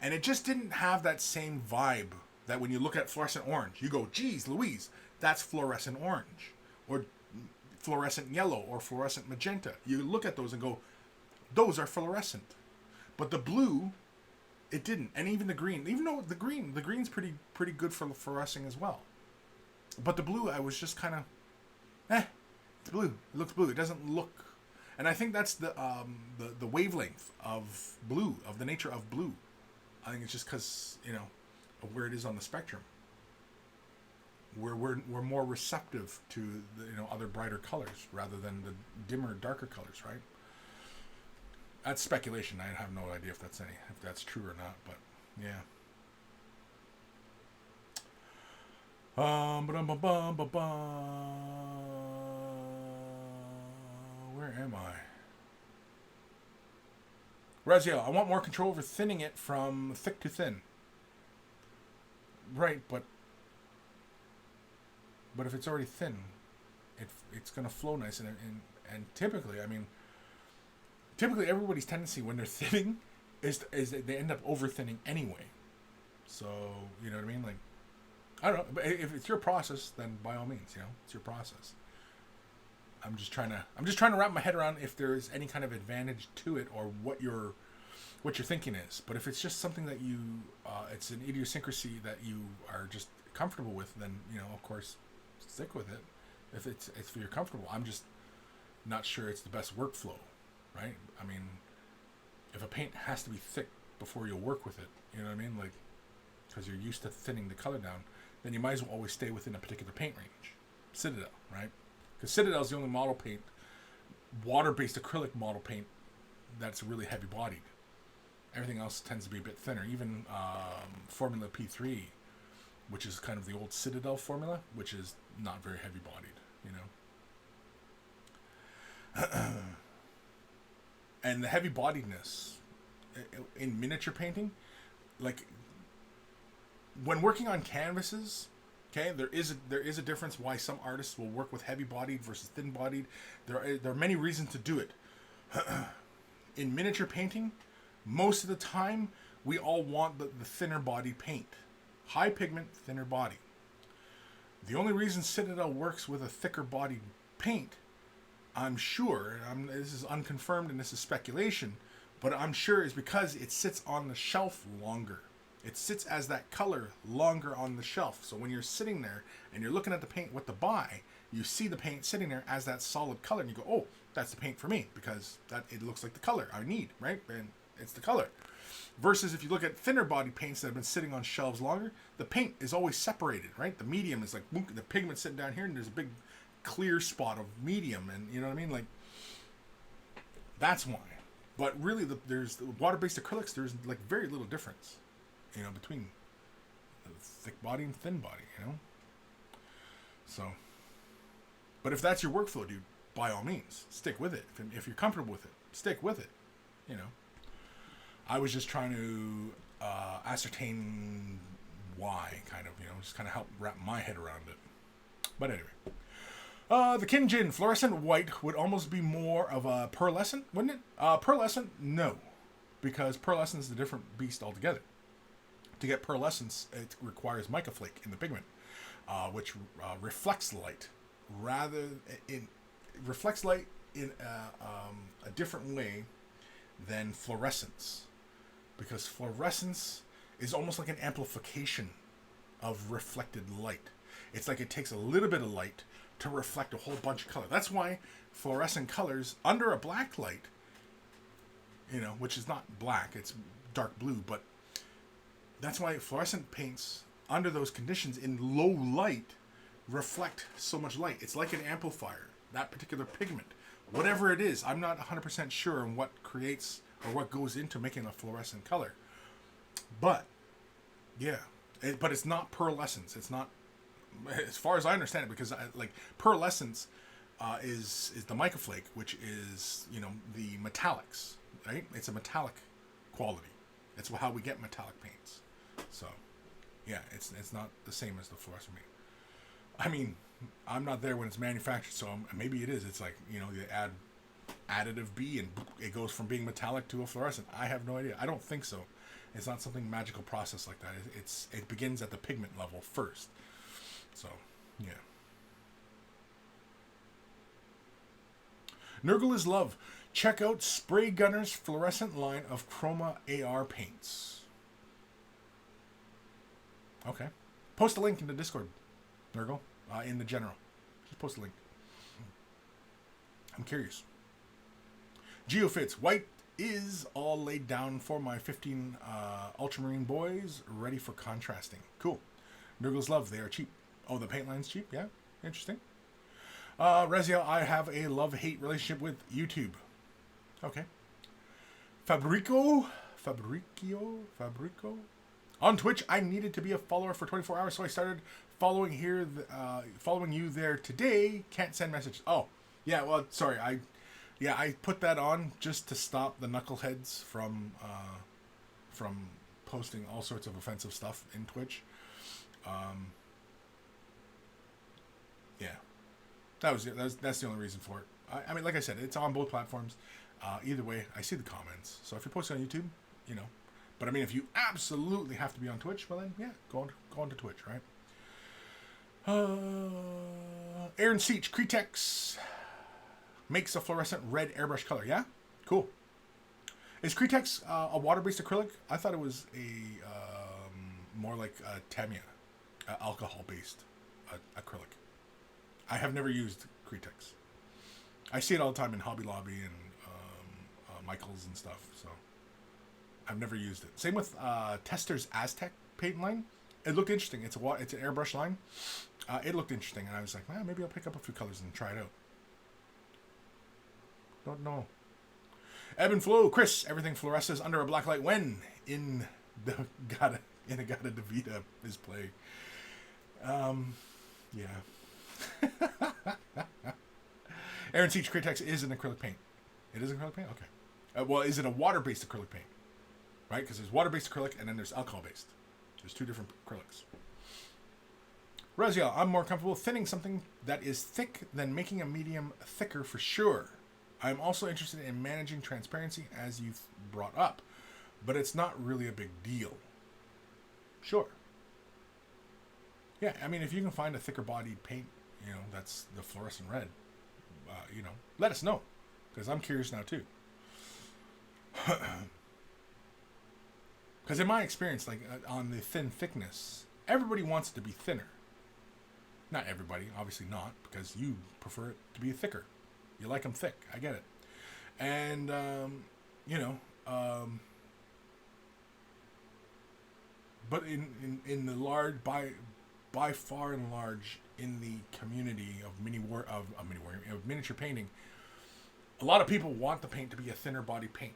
and it just didn't have that same vibe that when you look at fluorescent orange, you go, geez Louise, that's fluorescent orange, or fluorescent yellow, or fluorescent magenta. You look at those and go, those are fluorescent. But the blue, it didn't. And even the green, even though the green's pretty good for fluorescing as well. But the blue, I was just kind of, it's blue. It looks blue. It doesn't look. And I think that's the wavelength of blue, of the nature of blue. I think it's just because, of where it is on the spectrum. We're more receptive to the, other brighter colors rather than the dimmer, darker colors, right? That's speculation. I have no idea if that's true or not, but yeah. Where am I? Raziel, I want more control over thinning it from thick to thin. Right, but if it's already thin, it's gonna flow nice, and typically, typically everybody's tendency when they're thinning is that they end up over thinning anyway. So you know what I mean? Like, I don't know, but if it's your process, then by all means, it's your process. I'm just trying to wrap my head around if there is any kind of advantage to it or what your thinking is. But if it's just something that you, it's an idiosyncrasy that you are just comfortable with, then of course, stick with it. If you're comfortable, I'm just not sure it's the best workflow, right? I mean, if a paint has to be thick before you'll work with it, you know what I mean? Like, because you're used to thinning the color down, then you might as well always stay within a particular paint range. Citadel, right? Because Citadel is the only model paint, water-based acrylic model paint, that's really heavy-bodied. Everything else tends to be a bit thinner. Even Formula P3, which is kind of the old Citadel formula, which is not very heavy-bodied, And the heavy-bodiedness in miniature painting, like when working on canvases, okay, there is a difference why some artists will work with heavy-bodied versus thin-bodied. There are many reasons to do it. In miniature painting, most of the time, we all want the thinner body paint. High pigment, thinner body. The only reason Citadel works with a thicker bodied paint, I'm sure, this is unconfirmed and this is speculation, but I'm sure is because it sits on the shelf longer. It sits as that color longer on the shelf. So when you're sitting there and you're looking at the paint what to buy, you see the paint sitting there as that solid color and you go, oh, that's the paint for me because it looks like the color I need, right? And it's the color. Versus if you look at thinner body paints that have been sitting on shelves longer, the paint is always separated, right? The medium is like, the pigment's sitting down here and there's a big clear spot of medium, and you know what I mean? Like, that's why. But really, there's the water-based acrylics, there's like very little difference, between thick body and thin body, So, but if that's your workflow, dude, by all means, stick with it. If you're comfortable with it, stick with it, I was just trying to ascertain why, kind of, just kind of help wrap my head around it. But anyway. The Kinjin fluorescent white would almost be more of a pearlescent, wouldn't it? Pearlescent, no. Because pearlescent is a different beast altogether. To get pearlescence, it requires mica flake in the pigment, which reflects light. It reflects light in a different way than fluorescence. Because fluorescence is almost like an amplification of reflected light. It's like it takes a little bit of light to reflect a whole bunch of color. That's why fluorescent colors under a black light, which is not black, it's dark blue, but that's why fluorescent paints under those conditions in low light reflect so much light. It's like an amplifier, that particular pigment. Whatever it is, I'm not 100% sure on what creates or what goes into making a fluorescent color. But, yeah. But it's not pearlescence. It's not, as far as I understand it, because pearlescence is the mica flake, which is, the metallics, right? It's a metallic quality. It's how we get metallic paints. So, yeah, it's not the same as the fluorescent paint. I mean, I'm not there when it's manufactured, so maybe it is. It's like, you add additive B and it goes from being metallic to a fluorescent. I have no idea. I don't think so. It's not something magical process like that. It begins at the pigment level first. So, yeah. Nurgle is love. Check out Spray Gunner's fluorescent line of Chroma AR paints. Okay. Post a link in the Discord, Nurgle, in the general. Just post a link. I'm curious. Geofits. White is all laid down for my 15 ultramarine boys, ready for contrasting. Cool. Nurgle's love. They are cheap. Oh, the paint line's cheap? Yeah. Interesting. Reziel, I have a love-hate relationship with YouTube. Okay. Fabricio. On Twitch, I needed to be a follower for 24 hours, so I started following you there today. Can't send messages. Oh, yeah. Well, sorry. I put that on just to stop the knuckleheads from posting all sorts of offensive stuff in Twitch. Yeah. That's the only reason for it. I mean, like I said, it's on both platforms. Either way, I see the comments. So if you're posting on YouTube, But I mean, if you absolutely have to be on Twitch, well then, yeah, go on to Twitch, right? Aaron Seach, Cretex makes a fluorescent red airbrush color. Yeah, cool. Is Cretex a water-based acrylic? I thought it was a more like a Tamiya, alcohol-based acrylic. I have never used Cretex. I see it all the time in Hobby Lobby and Michaels and stuff. So I've never used it. Same with Tester's Aztec paint line. It looked interesting. It's an airbrush line. It looked interesting, and I was like, well, maybe I'll pick up a few colors and try it out. Don't know. Ebb and Flow, Kris, everything fluoresces under a black light when in a Gata DeVita is play. Yeah. Aaron Seach, Cretex is an acrylic paint. It is acrylic paint? Okay. Well, is it a water-based acrylic paint? Right? Because there's water-based acrylic and then there's alcohol-based. There's two different acrylics. Raziel, I'm more comfortable thinning something that is thick than making a medium thicker for sure. I'm also interested in managing transparency as you've brought up, but it's not really a big deal. Sure. Yeah, I mean, if you can find a thicker bodied paint, that's the fluorescent red, let us know, because I'm curious now too. Because in my experience, like on the thin thickness, everybody wants it to be thinner. Not everybody, obviously not, because you prefer it to be thicker. You like them thick. I get it. And, but in the large, by far and large, in the community of miniature painting, a lot of people want the paint to be a thinner body paint.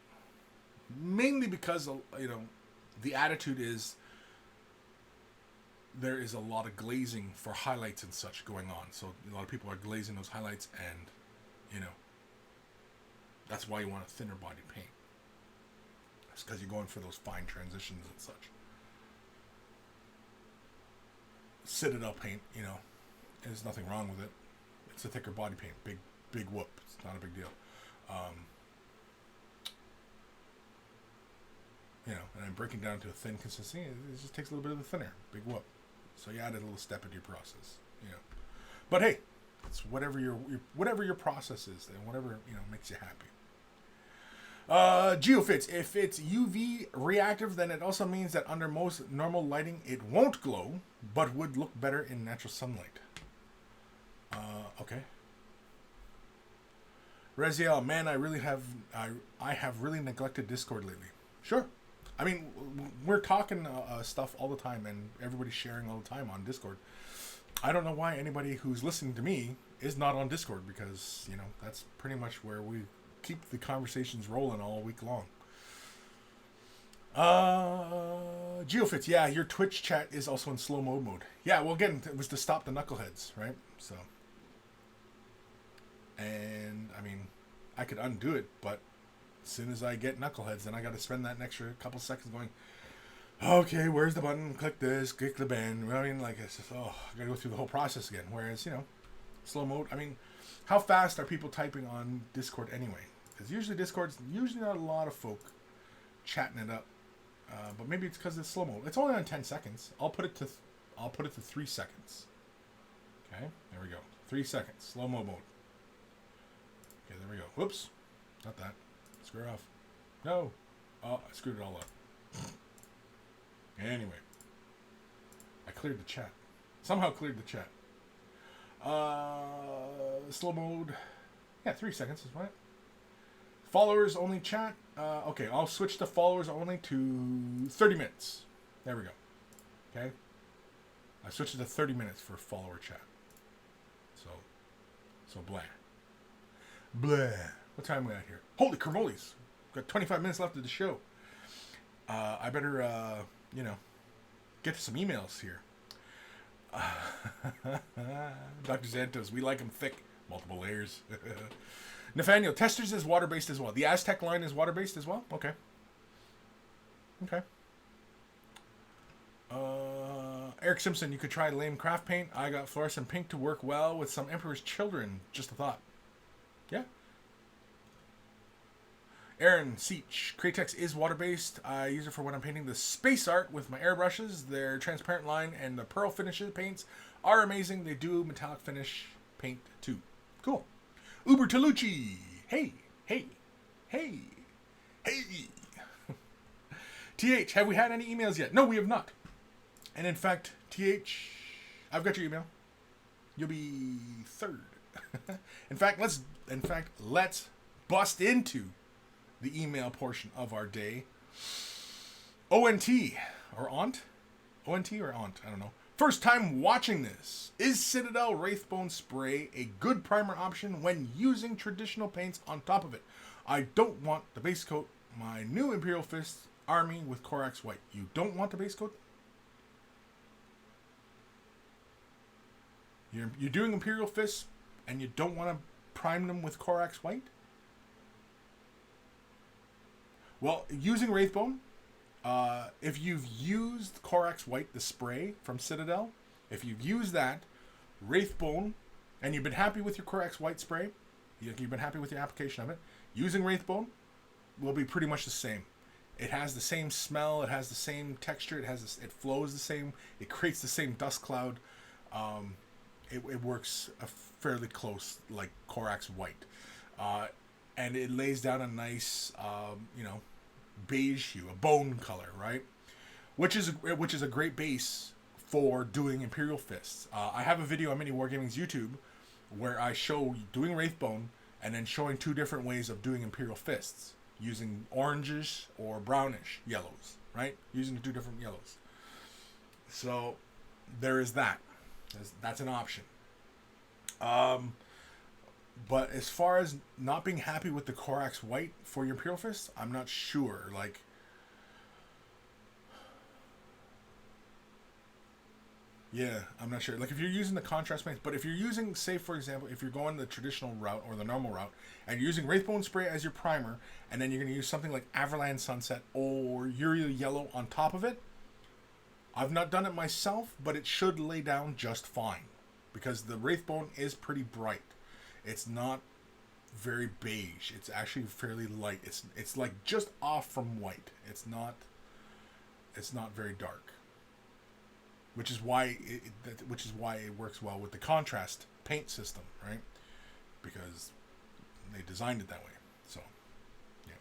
Mainly because, the attitude is there is a lot of glazing for highlights and such going on. So a lot of people are glazing those highlights, and that's why you want a thinner body paint. It's because you're going for those fine transitions and such. Citadel paint, there's nothing wrong with it. It's a thicker body paint. Big whoop. It's not a big deal. And then breaking down to a thin consistency, it just takes a little bit of the thinner. Big whoop. So you added a little step into your process. But hey, it's whatever your process is, and whatever makes you happy. Geofits. If it's UV reactive, then it also means that under most normal lighting, it won't glow, but would look better in natural sunlight. Okay. Reziel, man, I have really neglected Discord lately. Sure. I mean, we're talking stuff all the time, and everybody's sharing all the time on Discord. I don't know why anybody who's listening to me is not on Discord, because, that's pretty much where we keep the conversations rolling all week long. Geofits, yeah, your Twitch chat is also in slow mode. Yeah, well, again, it was to stop the knuckleheads, right? So, and, I mean, I could undo it, but As soon as I get knuckleheads, then I got to spend that extra couple seconds going, okay, where's the button? Click this, click the band. I mean, like, it's just, I got to go through the whole process again. Whereas, slow mode, I mean, how fast are people typing on Discord anyway? Because usually Discord's not a lot of folk chatting it up. But maybe it's because it's slow mode. It's only on 10 seconds. I'll put it to 3 seconds. Okay, there we go. 3 seconds. Slow mo mode. Okay, there we go. Whoops. Not that. Screw it off. No. Oh, I screwed it all up. Anyway. I cleared the chat. Somehow cleared the chat. Slow mode. Yeah, 3 seconds is what? Followers only chat. Okay, I'll switch to followers only to 30 minutes. There we go. Okay. I switched it to 30 minutes for follower chat. So blah. Blah. What time are we at here? Holy carmoles. Got 25 minutes left of the show. I better, get to some emails here. Dr. Santos, we like them thick. Multiple layers. Nathaniel, Testers is water-based as well. The Aztec line is water-based as well? Okay. Eric Simpson, you could try lame craft paint. I got fluorescent pink to work well with some Emperor's Children. Just a thought. Yeah. Aaron Seach, Kratex is water-based. I use it for when I'm painting the space art with my airbrushes. Their transparent line and the pearl finishes paints are amazing. They do metallic finish paint too. Cool. Uber Tolucci. Hey. TH, have we had any emails yet? No, we have not. And in fact, TH, I've got your email. You'll be third. In fact, let's bust into the email portion of our day. ONT or aunt? ONT or aunt? I don't know. First time watching this. Is Citadel Wraithbone Spray a good primer option when using traditional paints on top of it? I don't want to base coat my new Imperial Fist army with Corax White. You don't want to base coat? You're doing Imperial Fists and you don't want to prime them with Corax White? Well, using Wraithbone, if you've used Corax White, the spray from Citadel, if you've used that, Wraithbone, and you've been happy with your Corax White spray, you've been happy with the application of it, using Wraithbone will be pretty much the same. It has the same smell, it has the same texture, it flows the same, it creates the same dust cloud. It works fairly close like Corax White. And it lays down a nice, beige hue, a bone color, right? Which is a great base for doing Imperial Fists. I have a video on Mini Wargaming's YouTube where I show doing Wraithbone and then showing two different ways of doing Imperial Fists using orangish or brownish yellows, right? Using two different yellows. So there is that. That's an option. But as far as not being happy with the Corax White for your Imperial Fist, I'm not sure. Like, yeah, I'm not sure. Like, if you're using the contrast paints, but if you're using, say, for example, if you're going the traditional route or the normal route, and you're using Wraithbone Spray as your primer, and then you're going to use something like Averland Sunset or Uriel Yellow on top of it, I've not done it myself, but it should lay down just fine. Because the Wraithbone is pretty bright. It's not very beige. It's actually fairly light. It's like just off from white. It's not very dark. Which is why it works well with the contrast paint system, right? Because they designed it that way. So, yeah.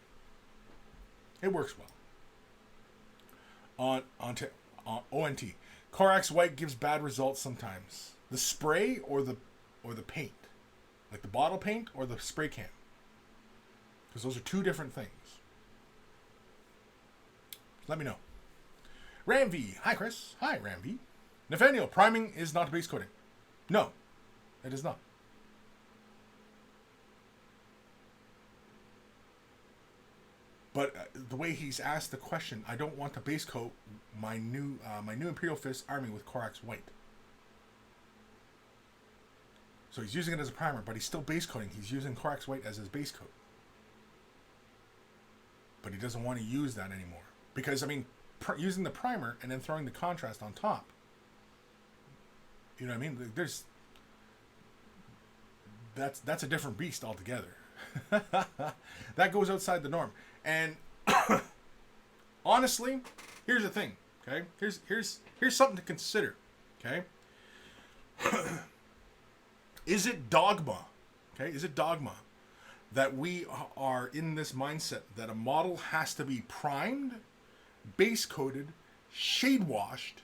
It works well. On ONT. Corax White gives bad results sometimes. The spray or the paint? Like the bottle paint or the spray can? Because those are two different things. Let me know. Ramv. Hi, Kris. Hi, Ramv. Nathaniel, priming is not base coating. No, it is not. But the way he's asked the question, I don't want to base coat my new Imperial Fist army with Corax White. So he's using it as a primer, but he's still base coating. He's using Corax White as his base coat. but he doesn't want to use that anymore. Because, I mean, using the primer and then throwing the contrast on top, you know what I mean? That's a different beast altogether. That goes outside the norm. And honestly, here's the thing, okay? Here's something to consider, okay? Is it dogma? Okay, is it dogma that we are in this mindset that a model has to be primed, base coated, shade washed,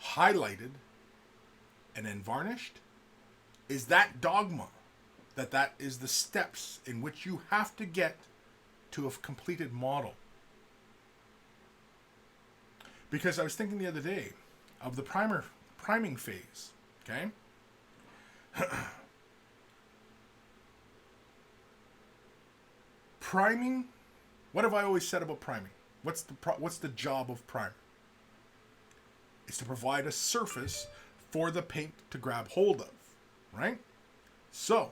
highlighted, and then varnished? Is that dogma? That is the steps in which you have to get to a completed model? Because I was thinking the other day of the priming phase, okay? Priming, what have I always said about priming? What's the job of primer? It's to provide a surface for the paint to grab hold of, right? So,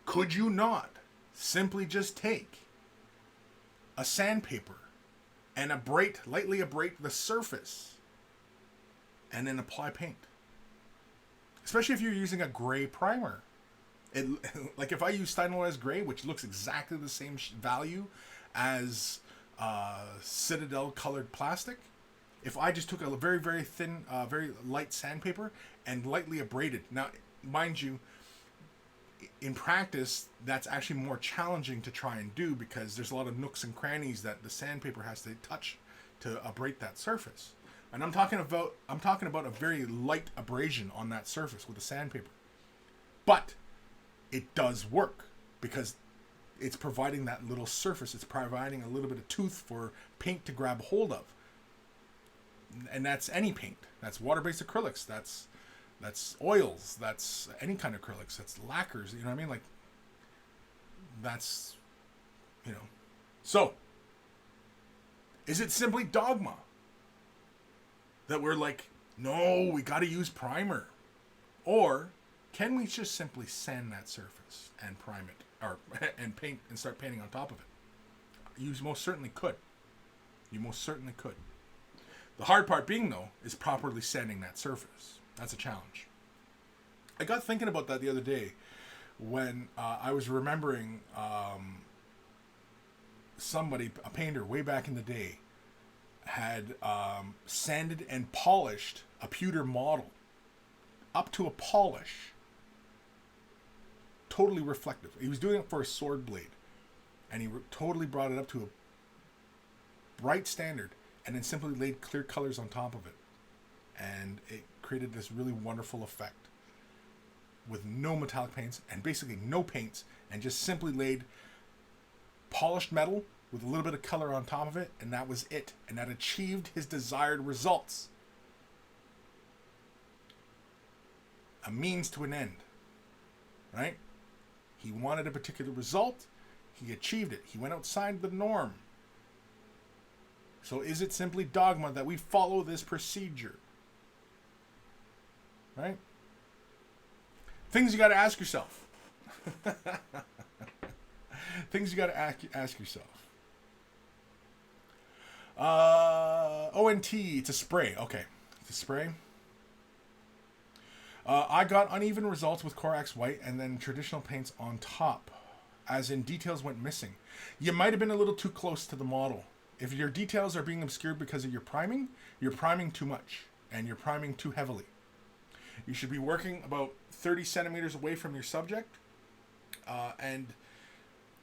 could you not simply just take a sandpaper and lightly abrade the surface and then apply paint? Especially if you're using a gray primer. Like if I use Steinway gray, which looks exactly the same value as Citadel colored plastic, if I just took a very, very thin, very light sandpaper and lightly abraded. Now, mind you, in practice, that's actually more challenging to try and do because there's a lot of nooks and crannies that the sandpaper has to touch to abrade that surface. And I'm talking about a very light abrasion on that surface with the sandpaper. But it does work because it's providing that little surface. It's providing a little bit of tooth for paint to grab hold of. And that's any paint. That's water-based acrylics. That's oils. That's any kind of acrylics. That's lacquers. You know what I mean? Like, that's, you know. So, is it simply dogma that we're like, no, we got to use primer? Or can we just simply sand that surface and prime it, or and paint and start painting on top of it? You most certainly could. You most certainly could. The hard part being, though, is properly sanding that surface. That's a challenge. I got thinking about that the other day when I was remembering somebody, a painter way back in the day, had sanded and polished a pewter model up to a polish. Totally reflective. He was doing it for a sword blade. And he totally brought it up to a bright standard and then simply laid clear colors on top of it. And it created this really wonderful effect with no metallic paints and basically no paints, and just simply laid polished metal with a little bit of color on top of it, and that was it. And that achieved his desired results. A means to an end, right? He wanted a particular result. He achieved it. He went outside the norm. So is it simply dogma that we follow this procedure? Right? Things you got to ask yourself. Things you got to ask yourself. ONT, it's a spray. Okay, it's a spray. I got uneven results with Corax White and then traditional paints on top, as in details went missing. You might have been a little too close to the model. If your details are being obscured because of your priming too much, and you're priming too heavily. You should be working about 30 centimeters away from your subject, and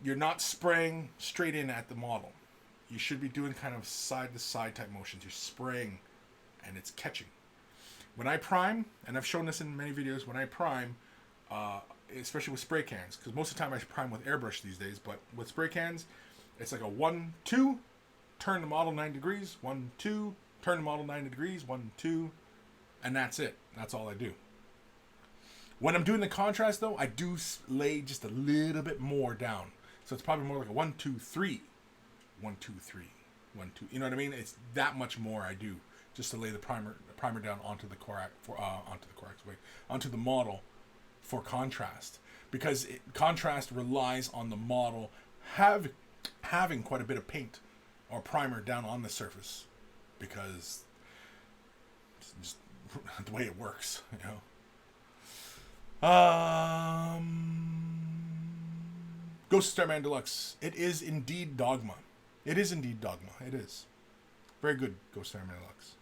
you're not spraying straight in at the model. You should be doing kind of side-to-side type motions. You're spraying, and it's catching. When I prime, and I've shown this in many videos, when I prime, especially with spray cans, because most of the time I prime with airbrush these days, but with spray cans, it's like a 1, 2, turn the model 90 degrees, 1, 2, turn the model 90 degrees, 1, 2, and that's it. That's all I do. When I'm doing the contrast, though, I do lay just a little bit more down. So it's probably more like a 1, 2, 3, 1, 2, 3, 1, 2. You know what I mean? It's that much more I do just to lay the primer down onto the onto the model for contrast, because contrast relies on the model having quite a bit of paint or primer down on the surface, because it's just the way it works, you know. Ghost Starman Deluxe. It is indeed dogma. It is indeed dogma. It is. Very good, Ghost Starman Deluxe.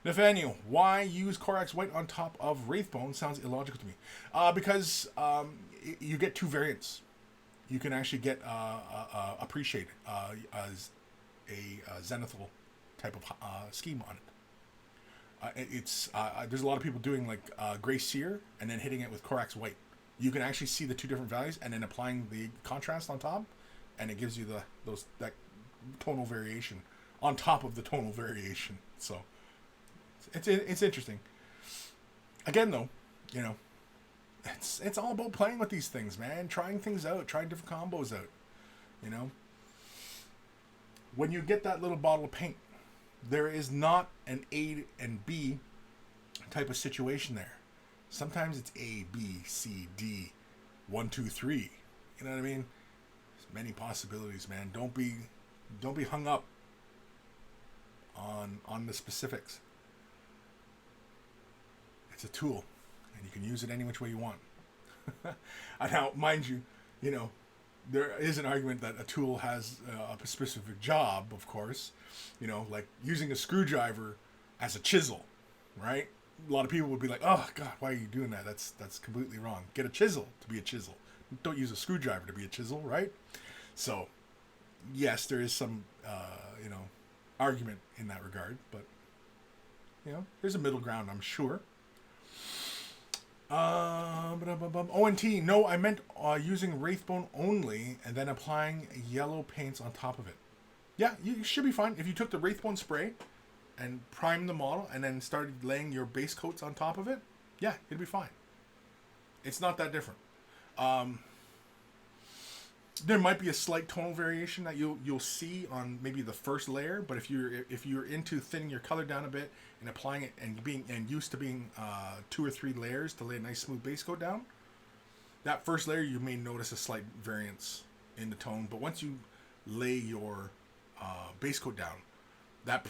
Nathaniel, why use Corax White on top of Wraithbone? Sounds illogical to me. Because you get two variants. You can actually get Appreciate as a zenithal type of scheme on it. There's a lot of people doing like Gray Seer and then hitting it with Corax White. You can actually see the two different values and then applying the contrast on top, and it gives you that tonal variation on top of the tonal variation. So it's interesting. Again, though, you know, it's all about playing with these things, man. Trying things out, trying different combos out. You know, when you get that little bottle of paint, there is not an A and B type of situation there. Sometimes it's A, B, C, D, 1, 2, 3. You know what I mean? There's many possibilities, man. Don't be hung up on the specifics. It's a tool, and you can use it any which way you want. Now, mind you, you know, there is an argument that a tool has a specific job, of course. You know, like using a screwdriver as a chisel, right? A lot of people would be like, "Oh God, why are you doing that? That's completely wrong. Get a chisel to be a chisel. Don't use a screwdriver to be a chisel, right?" So, yes, there is some you know, argument in that regard, but you know, there's a middle ground, I'm sure. ONT, no, I meant using Wraithbone only and then applying yellow paints on top of it. Yeah, you should be fine. If you took the Wraithbone spray and primed the model and then started laying your base coats on top of it, yeah, it'd be fine. It's not that different. There might be a slight tonal variation that you'll see on maybe the first layer, but if you're into thinning your color down a bit and applying it and used to being 2 or 3 layers to lay a nice smooth base coat down, that first layer you may notice a slight variance in the tone. But once you lay your base coat down, that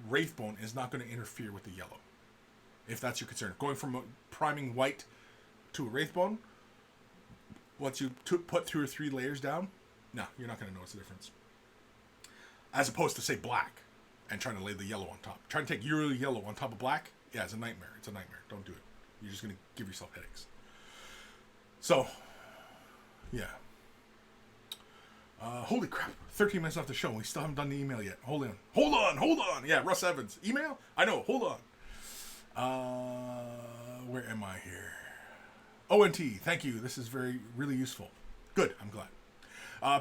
Wraithbone is not going to interfere with the yellow, if that's your concern. Going from a priming white to a Wraithbone, once you put 2 or 3 layers down, no, you're not going to notice the difference. As opposed to, say, black and trying to lay the yellow on top. Trying to take your yellow on top of black, yeah, it's a nightmare. It's a nightmare. Don't do it. You're just going to give yourself headaches. So, yeah. Holy crap. 13 minutes left the show. We still haven't done the email yet. Hold on. Yeah, Russ Evans. Email? I know. Hold on. Where am I here? ONT, thank you. This is really useful. Good, I'm glad.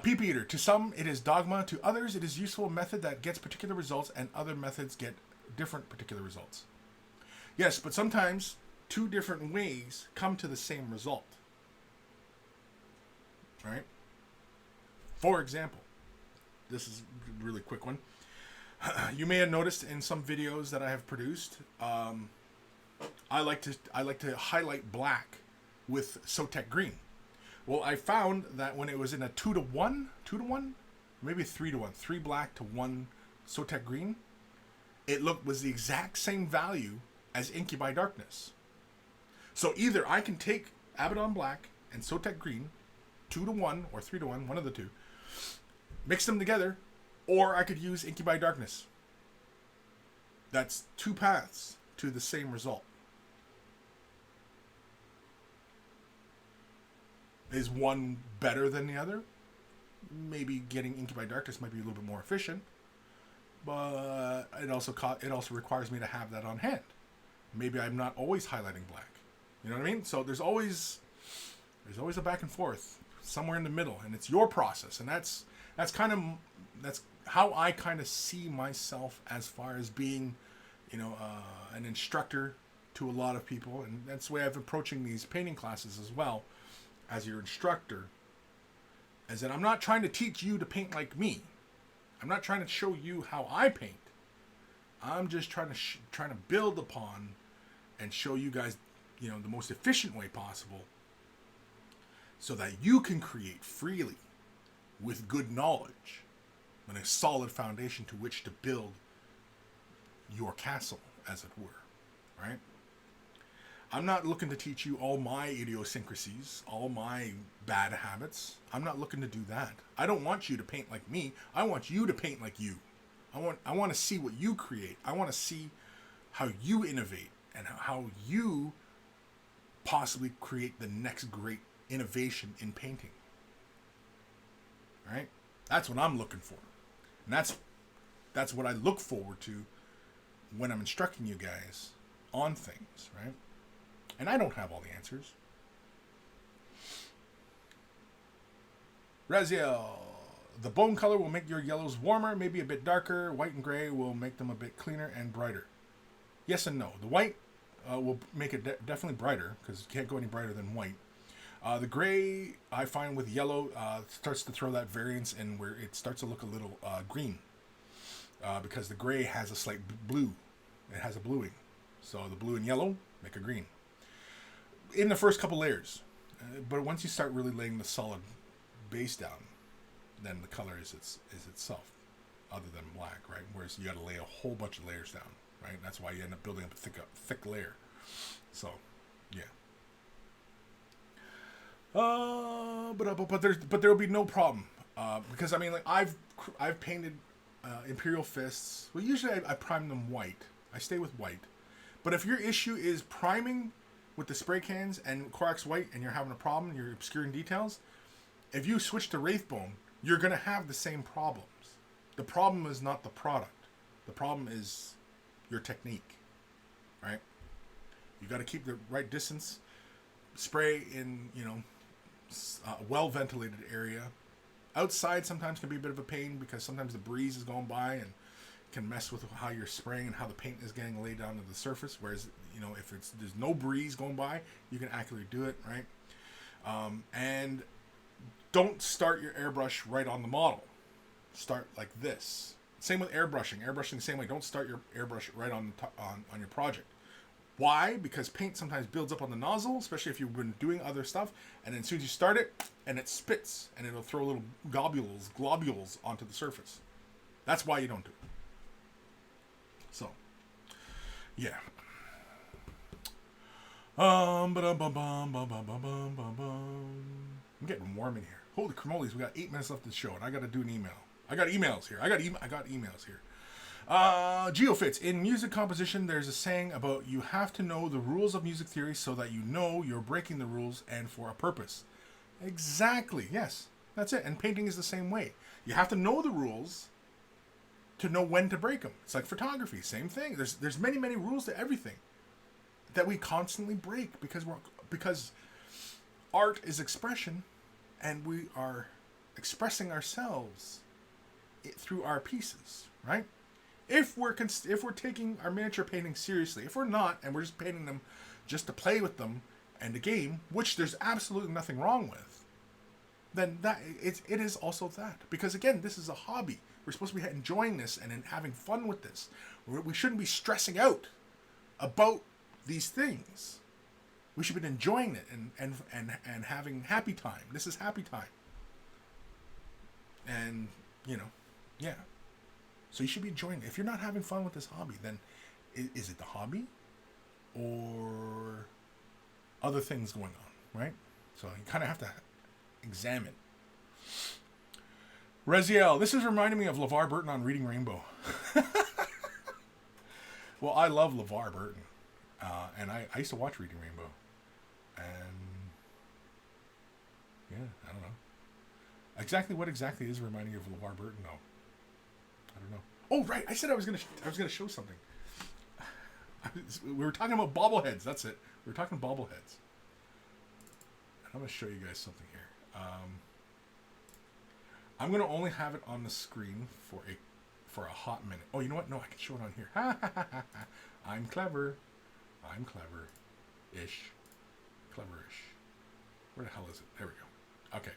Peep Eater, to some it is dogma, to others it is useful method that gets particular results and other methods get different particular results. Yes, but sometimes 2 different ways come to the same result. Alright? For example, this is a really quick one. You may have noticed in some videos that I have produced, I like to highlight black with Sotek green. Well, I found that when it was in a 2-to-1, maybe 3-to-1, 3 black to 1 Sotek green, it was the exact same value as Incubi Darkness. So either I can take Abaddon Black and Sotek green, 2-to-1 or 3-to-1, one of the two, mix them together, or I could use Incubi Darkness. That's 2 paths to the same result. Is one better than the other? Maybe getting Incubi Darkness might be a little bit more efficient, but it also requires me to have that on hand. Maybe I'm not always highlighting black. You know what I mean? So there's always a back and forth somewhere in the middle, and it's your process, and that's how I kind of see myself as far as being, you know, an instructor to a lot of people, and that's the way I've approaching these painting classes as well. As your instructor, is that I'm not trying to teach you to paint like me. I'm not trying to show you how I paint. I'm just trying to build upon and show you guys, you know, the most efficient way possible so that you can create freely with good knowledge and a solid foundation to which to build your castle, as it were, right? I'm not looking to teach you all my idiosyncrasies, all my bad habits. I'm not looking to do that. I don't want you to paint like me. I want you to paint like you. I want to see what you create. I want to see how you innovate and how you possibly create the next great innovation in painting. Right? That's what I'm looking for. And that's what I look forward to when I'm instructing you guys on things, right? And I don't have all the answers. Raziel, the bone color will make your yellows warmer, maybe a bit darker. White and gray will make them a bit cleaner and brighter. Yes and no. The white will make it definitely brighter, because you can't go any brighter than white. The gray, I find with yellow, starts to throw that variance in where it starts to look a little green. Because the gray has a slight blue. It has a bluing. So the blue and yellow make a green. In the first couple layers. But once you start really laying the solid base down, then the color is itself, other than black, right? Whereas you got to lay a whole bunch of layers down, right? That's why you end up building up a thick layer. So, yeah. But there will be no problem, because I mean, like I've painted Imperial Fists. Well, usually I prime them white. I stay with white. But if your issue is priming with the spray cans and Corax white, and you're having a problem, you're obscuring details, if you switch to Wraithbone, you're gonna have the same problems. The problem is not the product. The problem is your technique, right? You got to keep the right distance. Spray in, a well-ventilated area. Outside sometimes can be a bit of a pain because sometimes the breeze is going by and can mess with how you're spraying and how the paint is getting laid down to the surface. Whereas, if there's no breeze going by, you can accurately do it, right? And don't start your airbrush right on the model. Start like this. Same with airbrushing. Airbrushing the same way. Don't start your airbrush right on your project. Why? Because paint sometimes builds up on the nozzle, especially if you've been doing other stuff, and then as soon as you start it, and it spits, and it'll throw little globules onto the surface. That's why you don't do it. So, yeah. I'm getting warm in here. Holy cramoles, we got 8 minutes left of the show, and I got to do an email. I got emails here. Geofits. In music composition, there's a saying about you have to know the rules of music theory so that you know you're breaking the rules and for a purpose. Exactly. Yes. That's it. And painting is the same way. You have to know the rules to know when to break them. It's like photography. Same thing. There's many, many rules to everything that we constantly break because art is expression, and we are expressing ourselves through our pieces, right? If we're taking our miniature painting seriously, if we're not, and we're just painting them just to play with them and a game, which there's absolutely nothing wrong with, then it is also that. Because again, this is a hobby. We're supposed to be enjoying this and having fun with this. We shouldn't be stressing out about these things. We should be enjoying it and having happy time. This is happy time. And, yeah. So you should be enjoying it. If you're not having fun with this hobby, then is it the hobby or other things going on, right? So you kind of have to examine. Raziel, this is reminding me of LeVar Burton on Reading Rainbow. Well, I love LeVar Burton. And I used to watch Reading Rainbow. And yeah, I don't know. What exactly is reminding you of LeVar Burton, though? I don't know. Oh, right. I said I was gonna show something. We were talking about bobbleheads. That's it. We were talking bobbleheads. And I'm gonna show you guys something here. I'm gonna only have it on the screen for a hot minute. Oh, you know what? No, I can show it on here. I'm clever. I'm clever-ish. Clever-ish. Where the hell is it? There we go. Okay.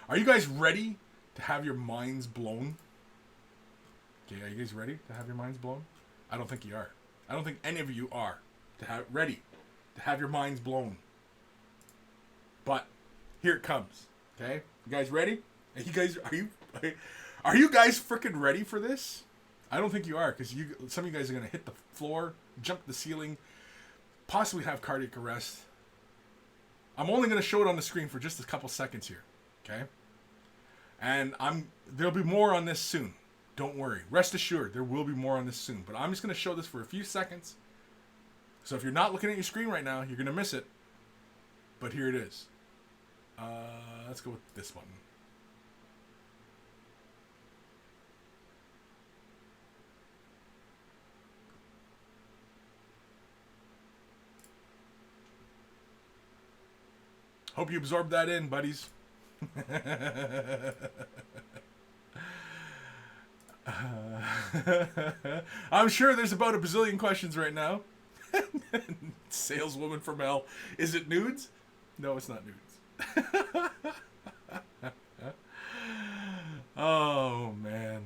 Are you guys ready to have your minds blown? Okay, are you guys ready to have your minds blown? I don't think you are. I don't think any of you are ready to have your minds blown. But here it comes. Okay, you guys ready? Are you guys freaking ready for this? I don't think you are, because some of you guys are gonna hit the floor, jump the ceiling, possibly have cardiac arrest. I'm only gonna show it on the screen for just a couple seconds here. Okay, and there'll be more on this soon. Don't worry. Rest assured, there will be more on this soon. But I'm just going to show this for a few seconds. So if you're not looking at your screen right now, you're going to miss it. But here it is. Let's go with this button. Hope you absorbed that in, buddies. I'm sure there's about a bazillion questions right now. Saleswoman from hell. Is it nudes? No, it's not nudes. Oh, man.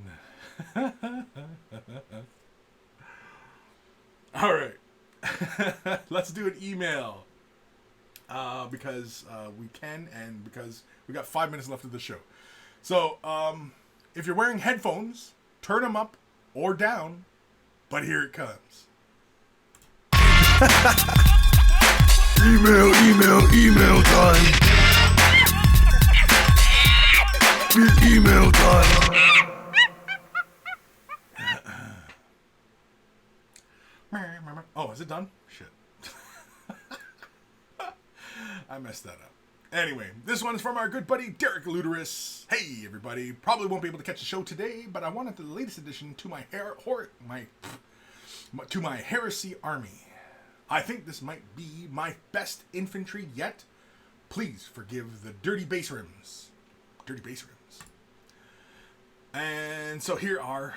All right. Let's do an email. Because we can, and because we got 5 minutes left of the show. So, if you're wearing headphones, turn them up or down, but here it comes. Email time. Big email time. Oh, is it done? Shit. I messed that up. Anyway, this one's from our good buddy Derek Luderus. Hey, everybody. Probably won't be able to catch the show today, but I wanted the latest addition to my heresy army. I think this might be my best infantry yet. Please forgive the dirty base rims. Dirty base rims. And so here are,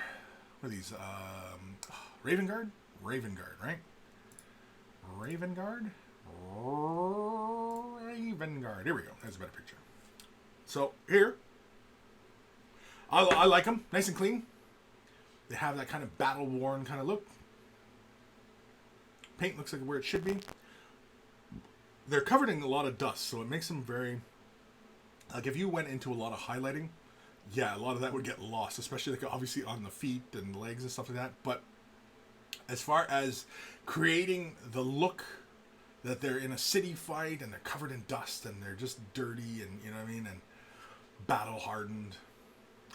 what are these? Raven Guard? Raven Guard, right? Raven Guard? Raven Guard. Here we go. There's a better picture. So here, I like them. Nice and clean. They have that kind of battle-worn kind of look. Paint looks like where it should be. They're covered in a lot of dust, so it makes them very... Like, if you went into a lot of highlighting, yeah, a lot of that would get lost, especially, like, obviously on the feet and legs and stuff like that. But as far as creating the look that they're in a city fight and they're covered in dust and they're just dirty and, you know what I mean, and battle-hardened,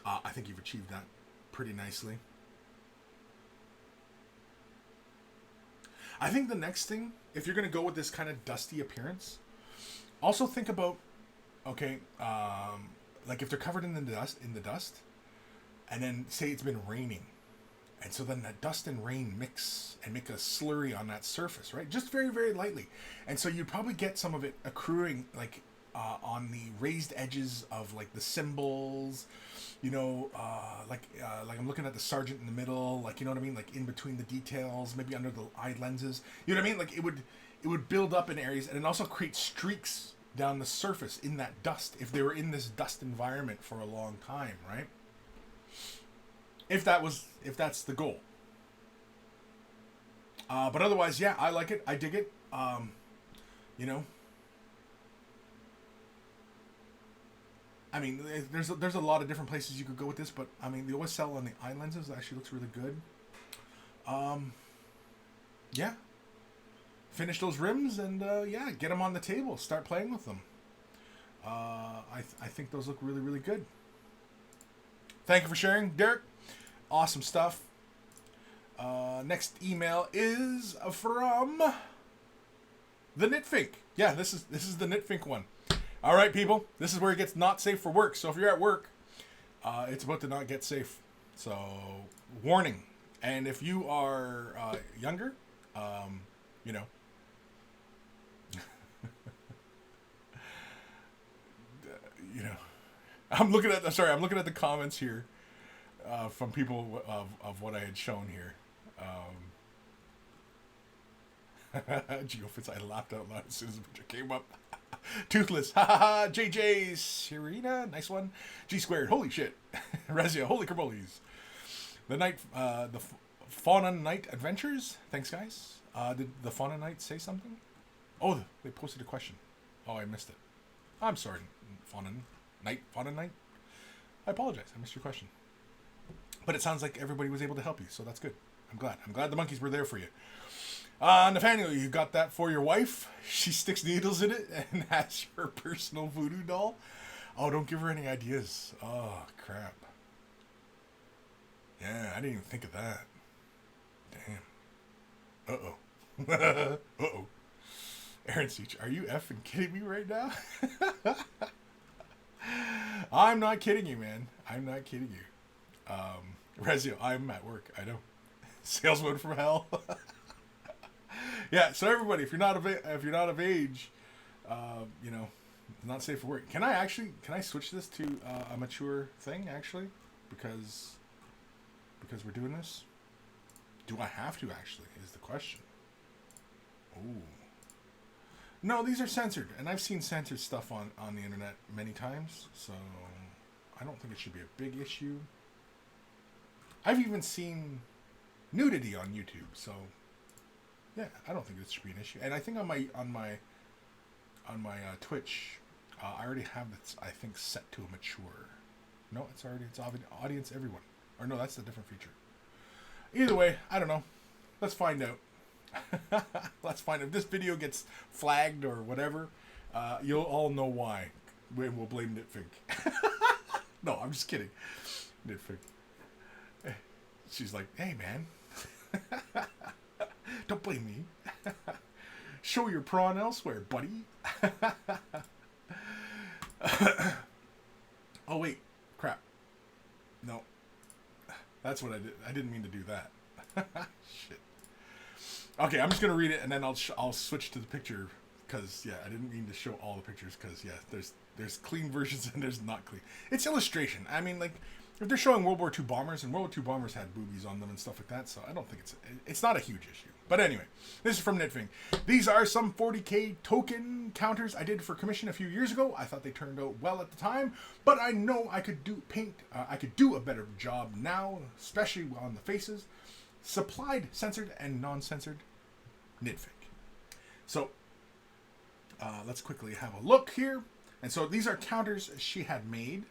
I think you've achieved that pretty nicely. I think the next thing, if you're going to go with this kind of dusty appearance, also think about, okay, like if they're covered in the dust, and then say it's been raining, and so then that dust and rain mix and make a slurry on that surface, right? Just very, very lightly. And so you'd probably get some of it accruing, like, on the raised edges of, like, the symbols, you know, like I'm looking at the sergeant in the middle, like, you know what I mean? Like, in between the details, maybe under the eye lenses. You know what I mean? Like, it would build up in areas, and it also create streaks down the surface in that dust, if they were in this dust environment for a long time, right? If that's the goal. But otherwise, yeah, I like it. I dig it. You know, I mean, there's a lot of different places you could go with this, but I mean, the OSL on the eye lenses actually looks really good. Yeah. Finish those rims and yeah, get them on the table. Start playing with them. I think those look really, really good. Thank you for sharing, Derek. Awesome stuff. Next email is from the Knitfink. Yeah, this is the Knitfink one. All right, people. This is where it gets not safe for work. So if you're at work, it's about to not get safe. So warning. And if you are younger, you know. You know, I'm looking at the comments here from people of what I had shown here. Geofits, I laughed out loud as soon as the picture came up. Toothless, ha ha ha. JJ Serena, nice one. G squared, holy shit. Rezia, holy carbolis. The Fauna Night Adventures, thanks guys. Did the Fauna Night say something? Oh, they posted a question. Oh, I missed it. I'm sorry, Fauna Knight. I apologize. I missed your question. But it sounds like everybody was able to help you, so that's good. I'm glad. I'm glad the monkeys were there for you. Nathaniel, you got that for your wife? She sticks needles in it and has her personal voodoo doll? Oh, don't give her any ideas. Oh, crap. Yeah, I didn't even think of that. Damn. Uh-oh. Uh-oh. Aaron Seach, are you effing kidding me right now? I'm not kidding you, man. I'm not kidding you. Rezio, I'm at work. I know. Salesman from hell. Yeah, so everybody, if you're not of age, you know, not safe for work. Can I switch this to a mature thing actually? Because we're doing this? Do I have to actually is the question. Ooh. No, these are censored, and I've seen censored stuff on the internet many times, so I don't think it should be a big issue. I've even seen nudity on YouTube, so yeah, I don't think this should be an issue. And I think on my Twitch, I already have this, I think, set to a mature. No, it's audience everyone. Or no, that's a different feature. Either way, I don't know. Let's find out. Let's find out. If this video gets flagged or whatever, you'll all know why. We'll blame Nitfink. No, I'm just kidding. Nitfink. She's like, hey, man. Don't blame me. Show your prawn elsewhere, buddy. Oh, wait. Crap. No. That's what I did. I didn't mean to do that. Shit. Okay, I'm just going to read it, and then I'll switch to the picture, because, yeah, I didn't mean to show all the pictures, because, yeah, there's clean versions and there's not clean. It's illustration. I mean, like, if they're showing World War II bombers, and World War II bombers had boobies on them and stuff like that, so I don't think it's not a huge issue. But anyway, this is from Nitfing. These are some 40k token counters I did for commission a few years ago. I thought they turned out well at the time, but I know I could do a better job now, especially on the faces. Supplied, censored, and non-censored Nitfing. So, let's quickly have a look here. And so these are counters she had made.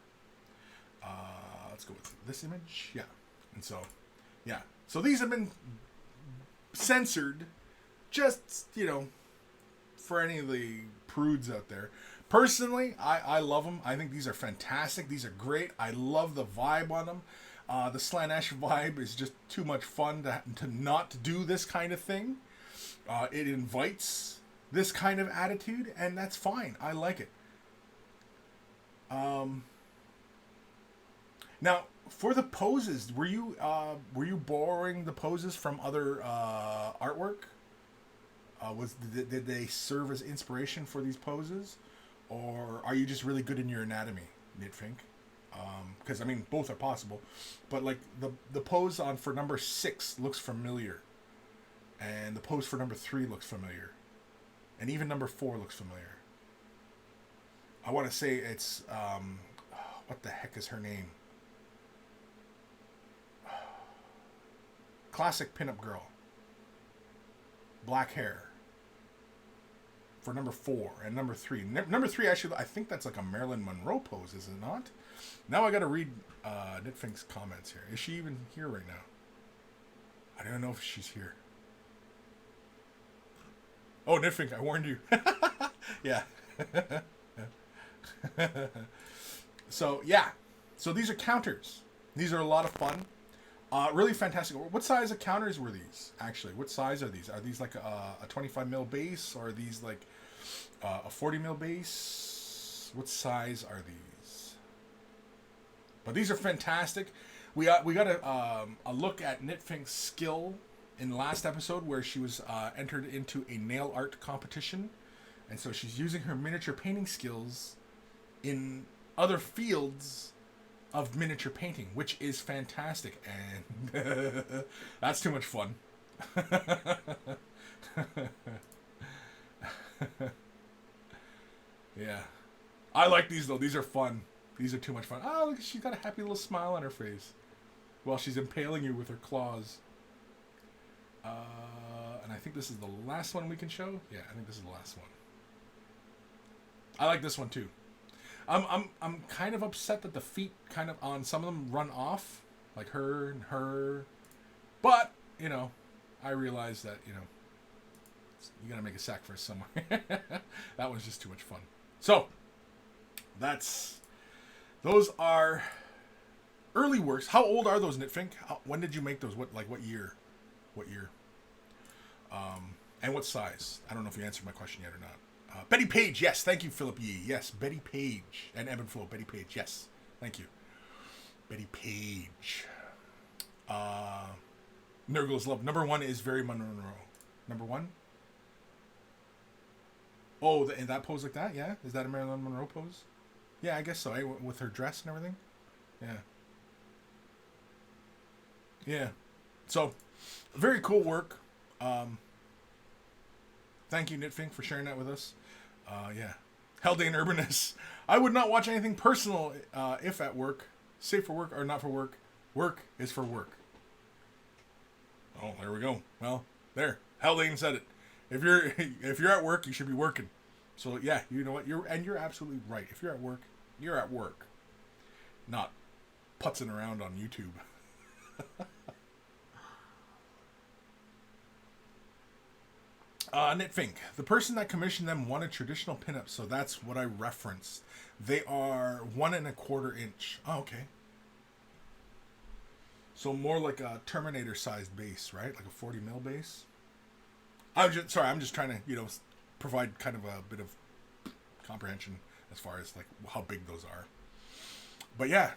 Let's go with this image. Yeah. And so, yeah. So these have been censored just, you know, for any of the prudes out there. Personally, I love them. I think these are fantastic. These are great. I love the vibe on them. The Slanesh vibe is just too much fun to not do this kind of thing. It invites this kind of attitude, and that's fine. I like it. Now, for the poses, were you borrowing the poses from other artwork? Did they serve as inspiration for these poses, or are you just really good in your anatomy, Nitfink? Because I mean, both are possible, but like the pose for number 6 looks familiar, and the pose for number 3 looks familiar, and even number 4 looks familiar. I want to say it's what the heck is her name? Classic pinup girl. Black hair. For number 4 and number 3. Number 3, actually, I think that's like a Marilyn Monroe pose, is it not? Now I gotta read Nitfink's comments here. Is she even here right now? I don't know if she's here. Oh, Nitfink, I warned you. Yeah. So, yeah. So these are counters. These are a lot of fun. Really fantastic. What size of counters were these, actually? What size are these? Are these like a 25 mil base? Or are these like a 40 mil base? What size are these? But these are fantastic. We got a look at Nitfink's skill in the last episode where she was entered into a nail art competition. And so she's using her miniature painting skills in other fields of miniature painting, which is fantastic, and that's too much fun. Yeah, I like these though. These are fun. These are too much fun. Oh, look, she's got a happy little smile on her face while she's impaling you with her claws. And I think this is the last one we can show. Yeah, I think this is the last one. I like this one too. I'm kind of upset that the feet kind of on some of them run off, like her and her. But you know, I realize that you gotta make a sacrifice somewhere. That was just too much fun. So those are early works. How old are those, Knitfink? When did you make those? What year? What year? And what size? I don't know if you answered my question yet or not. Betty Page, yes. Thank you, Philip Yee. Yes, Betty Page. And Ebb and Flow, Betty Page, yes. Thank you. Betty Page. Nurgle's Love. Number 1 is Very Monroe. Number 1? Oh, in that pose like that? Yeah? Is that a Marilyn Monroe pose? Yeah, I guess so. Eh? With her dress and everything? Yeah. Yeah. So, very cool work. Thank you, Knitfink, for sharing that with us. Yeah. Hell-Day and Urbanness. I would not watch anything personal if at work. Safe for work or not for work. Work is for work. Oh, there we go. Well, there. Hell-Day said it. If you're at work, you should be working. So yeah, you know what? You're absolutely right. If you're at work, you're at work. Not putzing around on YouTube. Knitfink. The person that commissioned them wanted traditional pinups, so that's what I referenced. They are 1 1/4 inch. Oh, okay. So more like a Terminator-sized base, right? Like a 40 mil base. I'm just trying to, provide kind of a bit of comprehension as far as like how big those are. But yeah,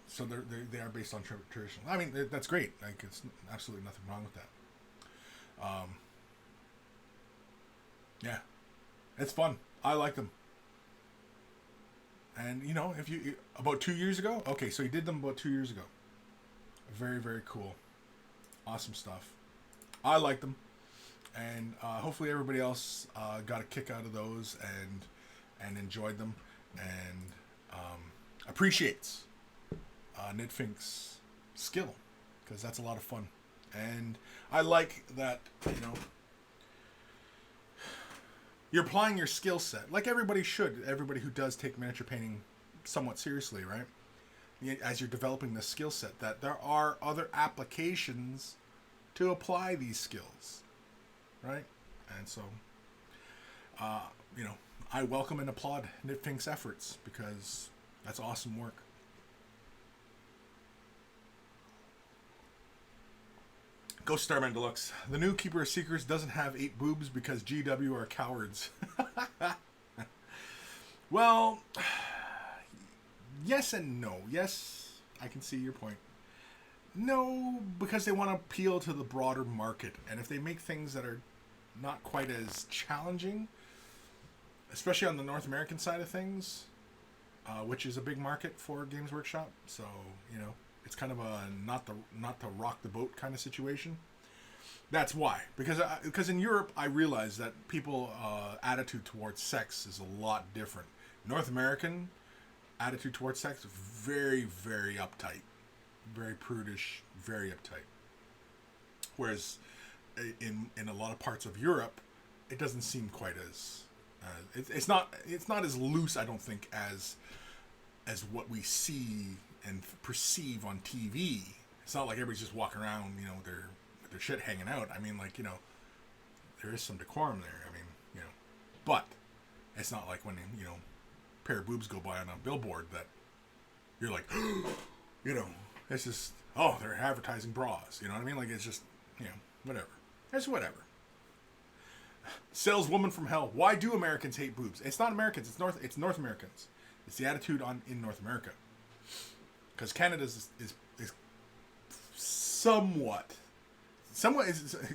so they are based on traditional. I mean, that's great. Like, it's absolutely nothing wrong with that. Yeah, it's fun. I like them. And if you about 2 years ago, okay, so he did them about 2 years ago. Very, very cool, awesome stuff. I like them, and hopefully everybody else got a kick out of those and enjoyed them and appreciates Knitfink's skill, because that's a lot of fun. And I like that you're applying your skill set, like everybody should. Everybody who does take miniature painting somewhat seriously, right? As you're developing this skill set, that there are other applications to apply these skills, right? And so, I welcome and applaud Knitfink's efforts, because that's awesome work. Ghost Starman Deluxe. The new Keeper of Secrets doesn't have 8 boobs because GW are cowards. Well, yes and no. Yes, I can see your point. No, because they want to appeal to the broader market. And if they make things that are not quite as challenging, especially on the North American side of things, which is a big market for Games Workshop, so, it's kind of a not to rock the boat kind of situation. That's why. Because in Europe, I realize that people attitude towards sex is a lot different. North American attitude towards sex, very, very uptight. Very prudish, very uptight. Whereas in a lot of parts of Europe, it doesn't seem quite as... it's not as loose, I don't think, as what we see and perceive on TV. It's not like everybody's just walking around, with their shit hanging out. I mean, there is some decorum there. I mean, but it's not like when, a pair of boobs go by on a billboard that you're like, it's just, they're advertising bras. You know what I mean? Like, it's just, whatever. It's whatever. Saleswoman from Hell. Why do Americans hate boobs? It's not Americans. It's North Americans. It's the attitude in North America. Because Canada's is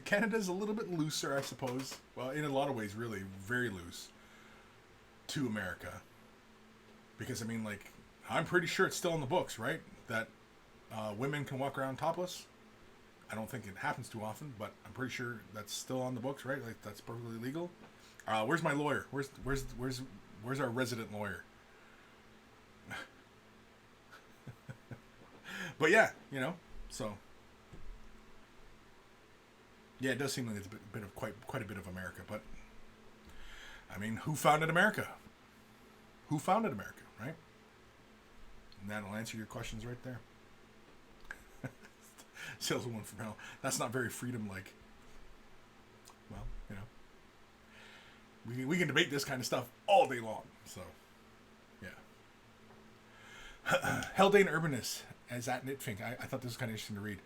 Canada's a little bit looser, I suppose. Well, in a lot of ways, really, very loose to America. Because, I mean, I'm pretty sure it's still in the books, right? That women can walk around topless. I don't think it happens too often, but I'm pretty sure that's still on the books, right? Like, that's perfectly legal. Where's my lawyer? Where's our resident lawyer? But yeah, so yeah, it does seem like it's a bit of quite a bit of America. But I mean, who founded America? Who founded America, right? And that'll answer your questions right there. Saleswoman from hell. That's not very freedom-like. Well, you know. We can debate this kind of stuff all day long. So, yeah. Haldane Urbanus as at Knitfink. I thought this was kind of interesting to read.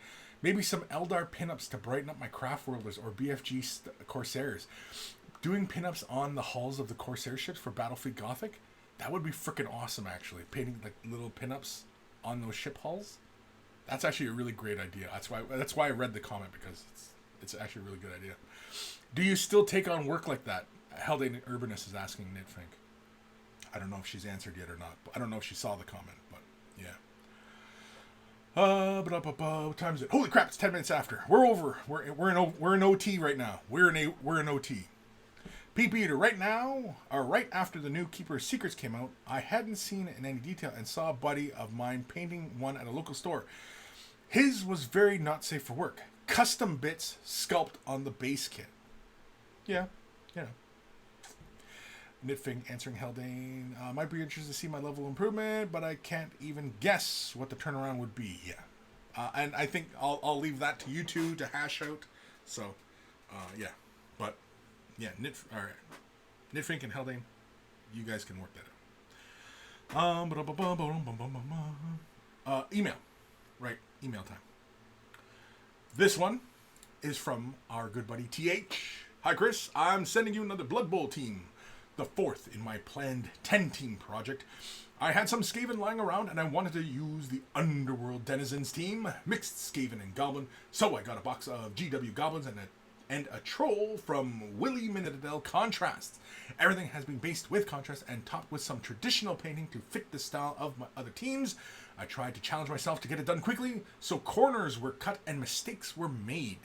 Maybe some Eldar pinups to brighten up my Craft Worlders or BFG Corsairs. Doing pinups on the hulls of the Corsair ships for Battlefleet Gothic? That would be freaking awesome, actually. Painting like little pinups on those ship hulls. That's actually a really great idea. That's why I read the comment, because it's actually a really good idea. Do you still take on work like that? Haldane Urbanus is asking Knitfink. I don't know if she's answered yet or not. I don't know if she saw the comment, but yeah. What time is it? Holy crap! It's 10 minutes after. We're over. We're in OT right now. We're in OT. Pete Eater, right now, or right after the new Keeper's Secrets came out, I hadn't seen it in any detail and saw a buddy of mine painting one at a local store. His was very not safe for work. Custom bits sculpt on the base kit. Yeah. Knitfink answering Haldane. Might be interested to see my level of improvement, but I can't even guess what the turnaround would be. Yeah. And I think I'll leave that to you two to hash out. So, yeah. But, yeah, alright. Knitfink and Haldane, you guys can work that out. Email. Right, email time. This one is from our good buddy TH. Hi, Kris. I'm sending you another Blood Bowl team. The fourth in my planned 10-team project. I had some Skaven lying around and I wanted to use the Underworld Denizens team, mixed Skaven and Goblin, so I got a box of GW Goblins and a troll from Willy Minadel Contrasts. Everything has been based with contrast and topped with some traditional painting to fit the style of my other teams. I tried to challenge myself to get it done quickly, so corners were cut and mistakes were made.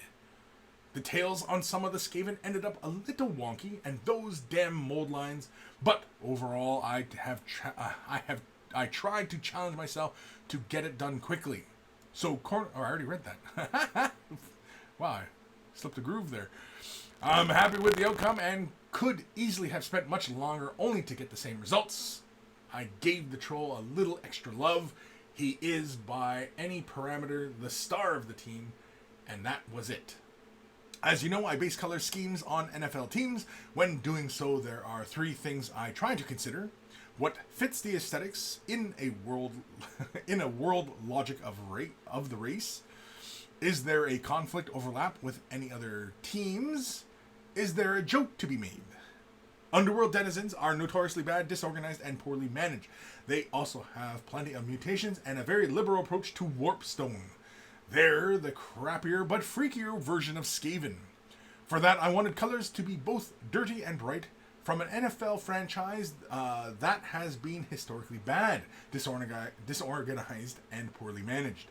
The tails on some of the Skaven ended up a little wonky, and those damn mold lines. But overall, I tried to challenge myself to get it done quickly. So I already read that. Wow, I slipped a groove there. I'm happy with the outcome and could easily have spent much longer only to get the same results. I gave the troll a little extra love. He is, by any parameter, the star of the team, and that was it. As you know, I base color schemes on NFL teams. When doing so, there are three things I try to consider: what fits the aesthetics in a world logic of the race. Is there a conflict overlap with any other teams? Is there a joke to be made? Underworld denizens are notoriously bad, disorganized, and poorly managed. They also have plenty of mutations and a very liberal approach to warpstone. They're the crappier but freakier version of Skaven. For that, I wanted colors to be both dirty and bright from an NFL franchise that has been historically bad, disorganized, and poorly managed.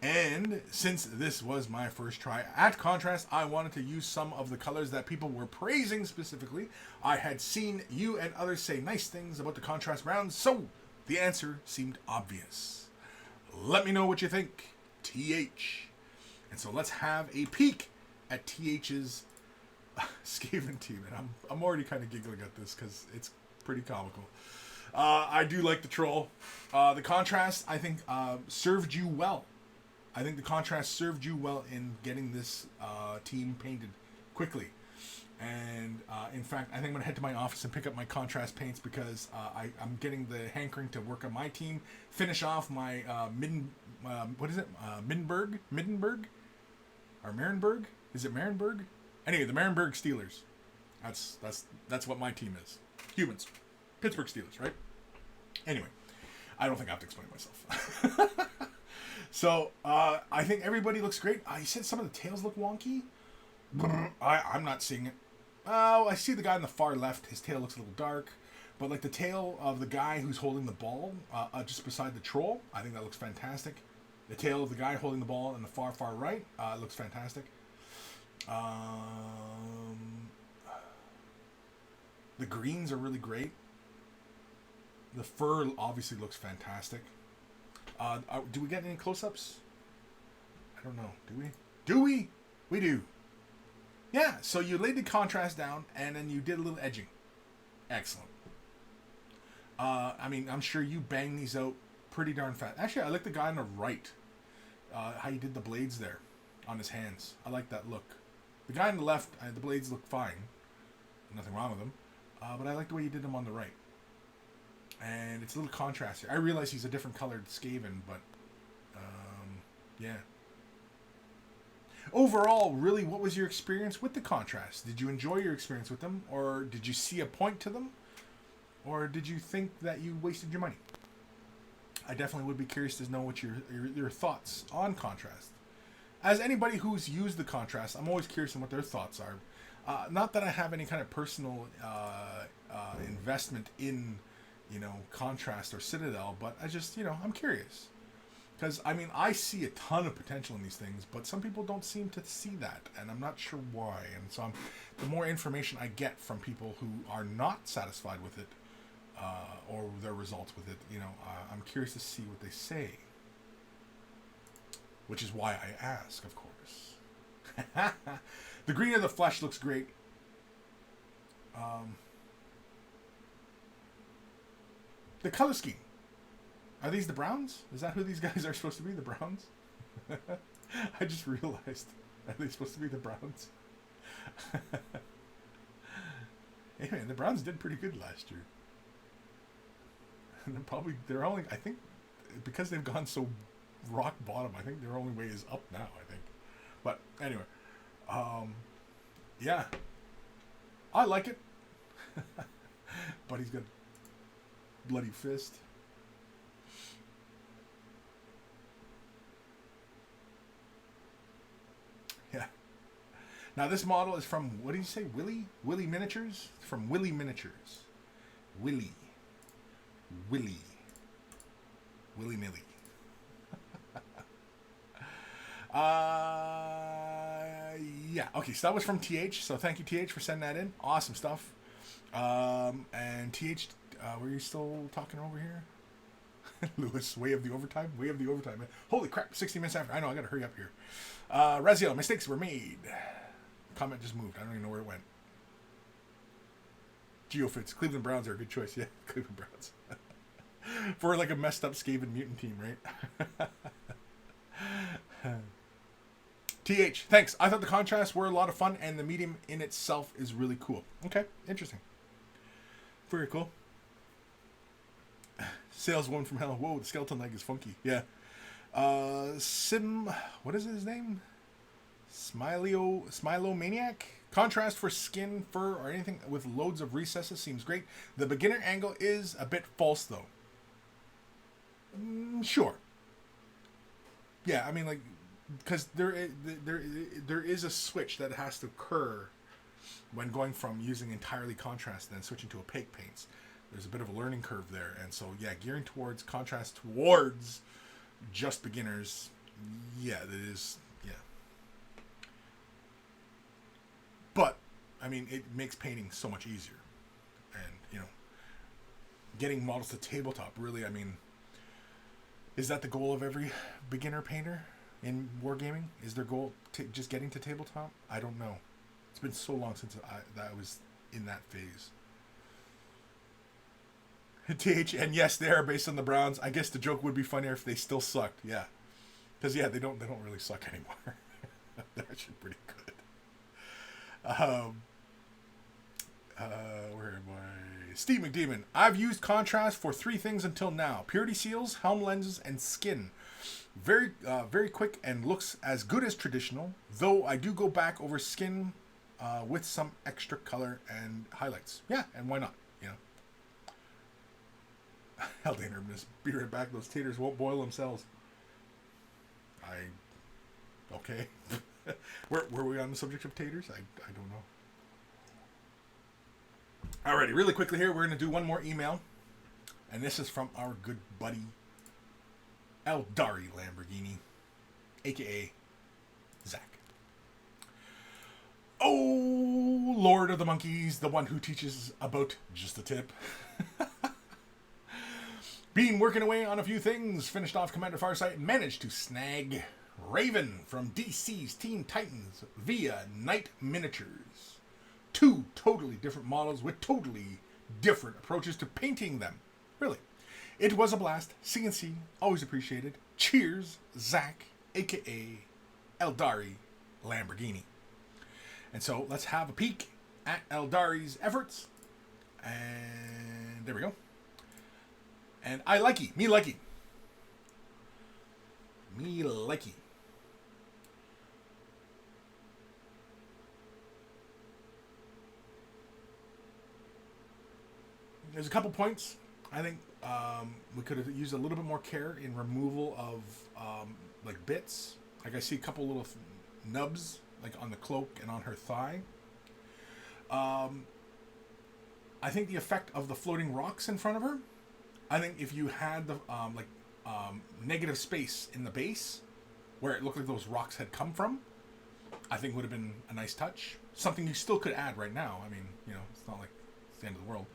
And since this was my first try at contrast, I wanted to use some of the colors that people were praising specifically. I had seen you and others say nice things about the contrast browns, so the answer seemed obvious. Let me know what you think. TH. And so let's have a peek at TH's Skaven team. And I'm already kind of giggling at this because it's pretty comical. I do like the troll. The contrast, I think, served you well. I think the contrast served you well in getting this team painted quickly. And in fact, I think I'm going to head to my office and pick up my contrast paints because I'm getting the hankering to work on my team. Finish off my Middenberg? Or Marienburg? Is it Marienburg? Anyway, the Marienburg Steelers. That's what my team is. Humans. Pittsburgh Steelers, right? Anyway, I don't think I have to explain myself. So, I think everybody looks great. You said some of the tails look wonky. I'm not seeing it. Oh, I see the guy on the far left. His tail looks a little dark. But like the tail of the guy who's holding the ball just beside the troll, I think that looks fantastic. The tail of the guy holding the ball in the far right looks fantastic. The greens are really great. The fur obviously looks fantastic. Do we get any close-ups? I don't know. Do we? Do we? We do. Yeah, so you laid the contrast down, and then you did a little edging. Excellent. I mean, I'm sure you bang these out pretty darn fast. Actually, I like the guy on the right. How he did the blades there on his hands. I like that look. The guy on the left, the blades look fine. Nothing wrong with them. But I like the way he did them on the right. And it's a little contrast here. I realize he's a different colored Skaven, but yeah. Overall, really, what was your experience with the contrast? Did you enjoy your experience with them? Or did you see a point to them? Or did you think that you wasted your money? I definitely would be curious to know what your thoughts on contrast. As anybody who's used the contrast, I'm always curious on what their thoughts are. Not that I have any kind of personal investment in, contrast or Citadel, but I just, I'm curious. Because, I see a ton of potential in these things, but some people don't seem to see that, and I'm not sure why. And so the more information I get from people who are not satisfied with it, or their results with it, I'm curious to see what they say. Which is why I ask, of course. The green of the flesh looks great. The color scheme. Are these the Browns? Is that who these guys are supposed to be? The Browns? I just realized. Are they supposed to be the Browns? Hey man, the Browns did pretty good last year. And they're only, I think, because they've gone so rock bottom, I think their only way is up now, I think. But anyway, yeah, I like it. But he's got a bloody fist. Yeah. Now this model is from, what did you say, Willie Miniatures? From Willie Miniatures. Willie nilly. Yeah. Okay, so that was from TH. So thank you, TH, for sending that in. Awesome stuff. And TH, were you still talking over here? Lewis, way of the overtime, man. Holy crap, 60 minutes after. I know, I gotta hurry up here. Raziel, mistakes were made. Comment just moved. I don't even know where it went. Geofits. Cleveland Browns are a good choice. Yeah, Cleveland Browns. For like a messed up Skaven mutant team, right? TH, thanks. I thought the contrasts were a lot of fun, and the medium in itself is really cool. Okay, interesting. Very cool. Saleswoman from hell. Whoa, the skeleton leg is funky. Yeah. What is his name? Smilomaniac? Contrast for skin, fur, or anything with loads of recesses seems great. The beginner angle is a bit false, though. Sure. Yeah, because there is a switch that has to occur when going from using entirely contrast and then switching to opaque paints. There's a bit of a learning curve there, and so yeah, gearing towards contrast towards just beginners. Yeah, that is. Yeah. But it makes painting so much easier, and getting models to tabletop. Really, is that the goal of every beginner painter in wargaming? Is their goal just getting to tabletop? I don't know. It's been so long since I was in that phase. TH, and yes, they are based on the Browns. I guess the joke would be funnier if they still sucked. Yeah, because they don't really suck anymore. They're actually pretty good. Where am I? Steve McDemon. I've used contrast for 3 things until now: purity seals, helm lenses, and skin. Very quick and looks as good as traditional. Though I do go back over skin with some extra color and highlights. Yeah, and why not? Haldane Urbanus, be right back. Those taters won't boil themselves. Okay. Were we on the subject of taters? I don't know. Alrighty, really quickly here, we're going to do one more email. And this is from our good buddy, Eldari Lamborghini, a.k.a. Zach. Oh, Lord of the Monkeys, the one who teaches about just a tip. Been working away on a few things, finished off Commander Farsight, managed to snag Raven from DC's Teen Titans via Night Miniatures. 2 totally different models with totally different approaches to painting them. Really. It was a blast. CNC, always appreciated. Cheers, Zach, aka Eldari Lamborghini. And so let's have a peek at Eldari's efforts. And there we go. And I likey. Me likey. Me likey. There's a couple points. I think we could have used a little bit more care in removal of like bits. Like I see a couple little nubs like on the cloak and on her thigh. I think the effect of the floating rocks in front of her. I think if you had the negative space in the base where it looked like those rocks had come from, I think would have been a nice touch. Something you still could add right now. I mean, you know, it's not like it's the end of the world.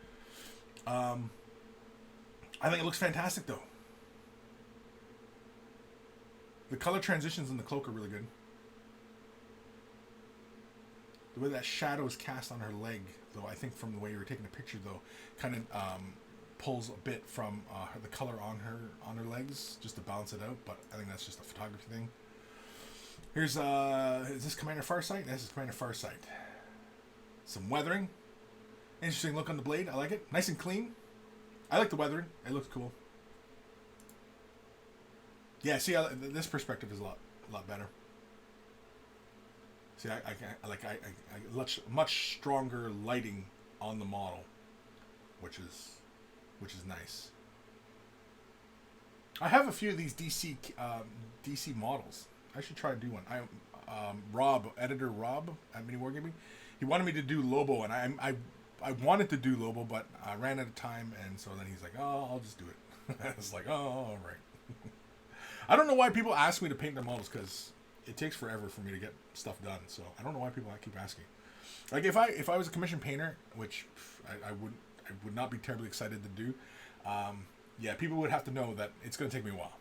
I think it looks fantastic though. The color transitions in the cloak are really good. The way that shadow is cast on her leg, though, I think from the way you were taking the picture, though, kind of pulls a bit from the color on her legs just to balance it out. But I think that's just a photography thing. Here's is this Commander Farsight? This is Commander Farsight. Some weathering. Interesting look on the blade. I like it. Nice and clean. I like the weathering. It looks cool. Yeah, see, this perspective is a lot better. See, I much stronger lighting on the model, which is nice. I have a few of these DC models. I should try to do one. Editor Rob at Mini Wargaming, he wanted me to do Lobo, and I wanted to do Lobo, but I ran out of time, and so then he's like, "Oh, I'll just do it." I was like, "Oh, all right." I don't know why people ask me to paint their models, because it takes forever for me to get stuff done. So I don't know why people keep asking. Like if I was a commission painter, which I would not be terribly excited to do. Yeah, people would have to know that it's going to take me a while.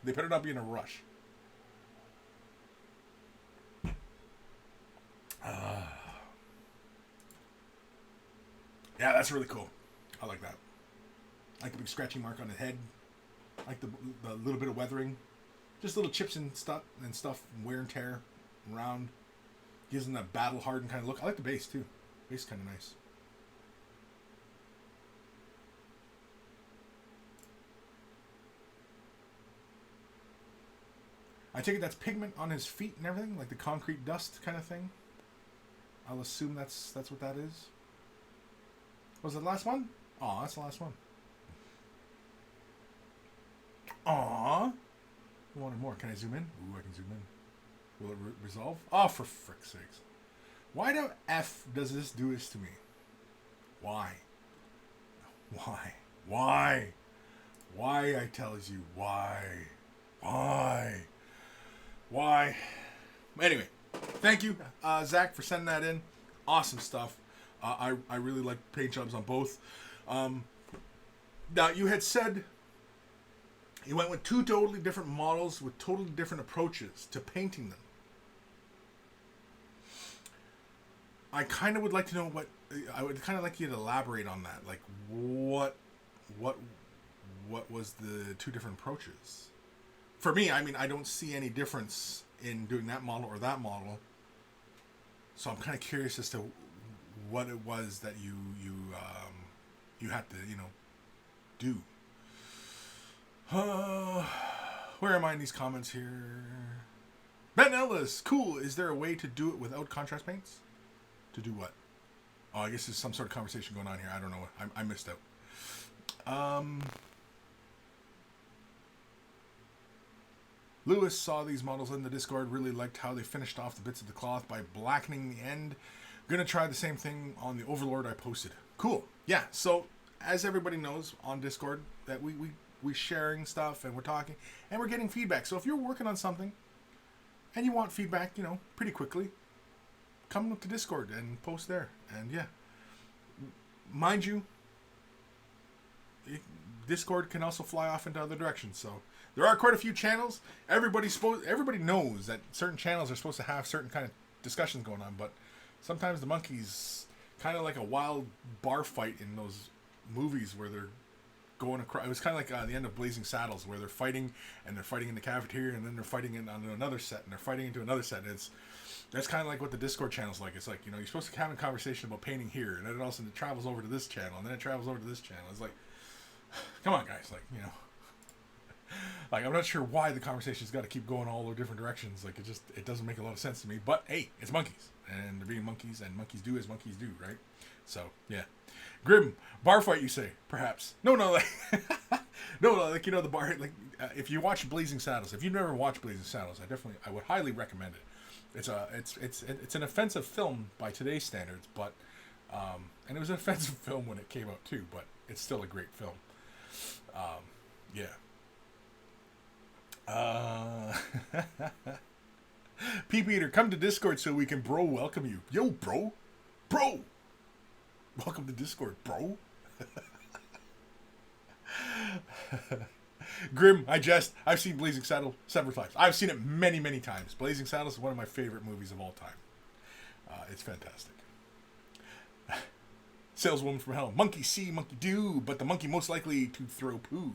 They better not be in a rush. Yeah, that's really cool. I like that. I like the big scratching mark on the head. I like the little bit of weathering. Just little chips and stuff, wear and tear around. Gives them that battle hardened kind of look. I like the base too. Base is kind of nice. I take it that's pigment on his feet and everything, like the concrete dust kind of thing. I'll assume that's what that is. Was it the last one? Aw, that's the last one. Aw. I wanted more. Can I zoom in? Ooh, I can zoom in. Will it resolve? Oh, for frick's sakes. Why the F does this do this to me? Why? Why? Why? Why, I tells you. Why? Why? Why? Anyway, thank you, Zach, for sending that in. Awesome stuff. I really like paint jobs on both. Now, you had said you went with two totally different models with totally different approaches to painting them. I kind of would like to know what... I would kind of like you to elaborate on that. Like, what was the two different approaches? For me, I mean, I don't see any difference in doing that model or that model. So I'm kind of curious as to what it was that you had to, do. Where am I in these comments here? Ben Ellis, cool. Is there a way to do it without contrast paints? To do what? Oh, I guess there's some sort of conversation going on here. I don't know. I missed out. Lewis saw these models in the Discord, really liked how they finished off the bits of the cloth by blackening the end. Gonna try the same thing on the Overlord I posted. Cool. Yeah, so as everybody knows on Discord, that we sharing stuff and we're talking and we're getting feedback. So if you're working on something and you want feedback, pretty quickly, come to Discord and post there. And yeah, mind you, Discord can also fly off into other directions. So there are quite a few channels. Everybody knows that certain channels are supposed to have certain kind of discussions going on, but sometimes the monkeys kind of like a wild bar fight in those movies where they're going across. It was kind of like the end of Blazing Saddles, where they're fighting and they're fighting in the cafeteria, and then they're fighting on another set, and they're fighting into another set. And that's kind of like what the Discord channel's like. It's like, you know, you're supposed to have a conversation about painting here, and then it also travels over to this channel, and then it travels over to this channel. It's like, come on, guys, like, you know. Like, I'm not sure why the conversation's got to keep going all over different directions. Like, it doesn't make a lot of sense to me. But, hey, it's monkeys. And they're being monkeys, and monkeys do as monkeys do, right? So, yeah. Grim, bar fight, you say? Perhaps. No, like... no, like, you know, the bar... Like, if you watch Blazing Saddles, if you've never watched Blazing Saddles, I would highly recommend it. It's an offensive film by today's standards, but... and it was an offensive film when it came out, too, but it's still a great film. Yeah. Peep Eater, come to Discord so we can welcome you. Yo, bro. Welcome to Discord, bro. Grim, I jest. I've seen Blazing Saddle several times. I've seen it many, many times. Blazing Saddle is one of my favorite movies of all time. It's fantastic. Saleswoman from Hell. Monkey see, monkey do, but the monkey most likely to throw poo.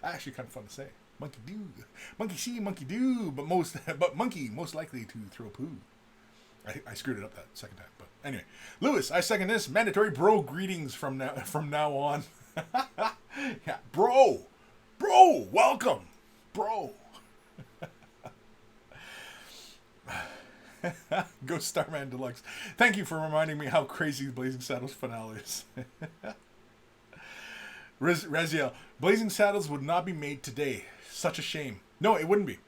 Actually, kind of fun to say. Monkey do. Monkey see, monkey do, but monkey most likely to throw poo. I screwed it up that second time, but anyway. Lewis, I second this. Mandatory bro greetings from now on. Yeah, bro, welcome, bro. Ghost Starman Deluxe. Thank you for reminding me how crazy Blazing Saddles finale is. Raziel, Blazing Saddles would not be made today. Such a shame. No, it wouldn't be.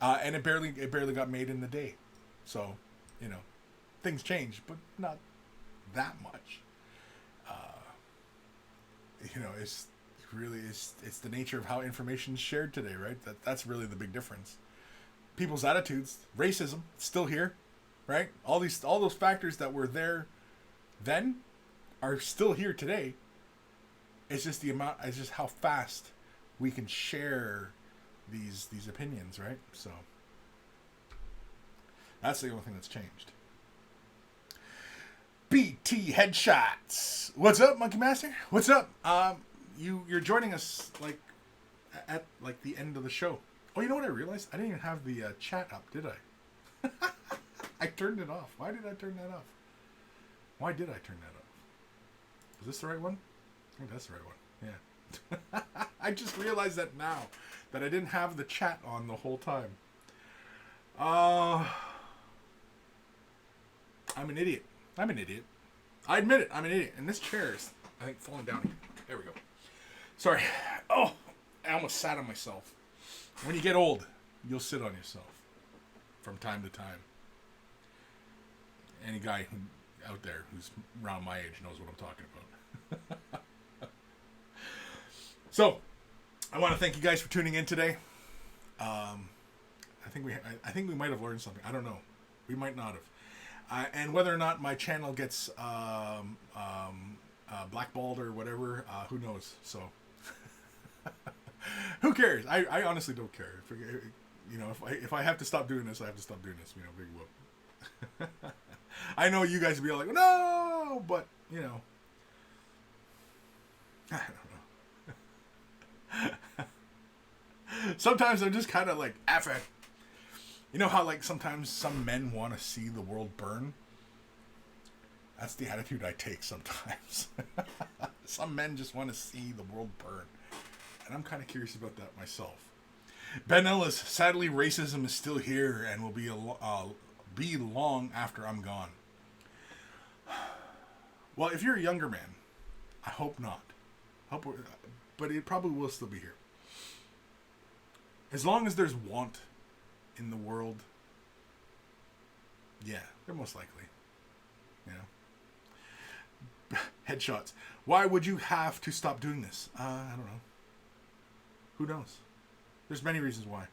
And it barely got made in the day. So, you know, things change, but not that much. You know, it's the nature of how information is shared today, right? That's really the big difference. People's attitudes, racism, still here, right? All those factors that were there then are still here today. It's just how fast we can share these opinions, right? So that's the only thing that's changed. BT Headshots. What's up, Monkey Master? What's up? You're joining us at the end of the show. Oh, you know what I realized? I didn't even have the chat up, did I? I turned it off. Why did I turn that off? Why did I turn that off? Is this the right one? I think that's the right one. Yeah. I just realized that now, that I didn't have the chat on the whole time. I'm an idiot. I admit it. I'm an idiot. And this chair is, I think, falling down here. There we go. Sorry. Oh, I almost sat on myself. When you get old, you'll sit on yourself from time to time. Any guy out there who's around my age knows what I'm talking about. So, I want to thank you guys for tuning in today. I think we might have learned something. I don't know. We might not have. And whether or not my channel gets blackballed or whatever, who knows? So, who cares? I honestly don't care. You know, if I have to stop doing this, I have to stop doing this. You know, big whoop. I know you guys will be all like, no, but you know, I don't know. Sometimes I'm just kind of like, F it. You know how like sometimes some men want to see the world burn? That's the attitude I take sometimes. Some men just want to see the world burn. And I'm kind of curious about that myself. Ben Ellis, sadly racism is still here and will be long after I'm gone. Well, if you're a younger man, I hope not. But it probably will still be here. As long as there's want in the world, yeah, they're most likely. You know? Headshots. Why would you have to stop doing this? I don't know. Who knows? There's many reasons why.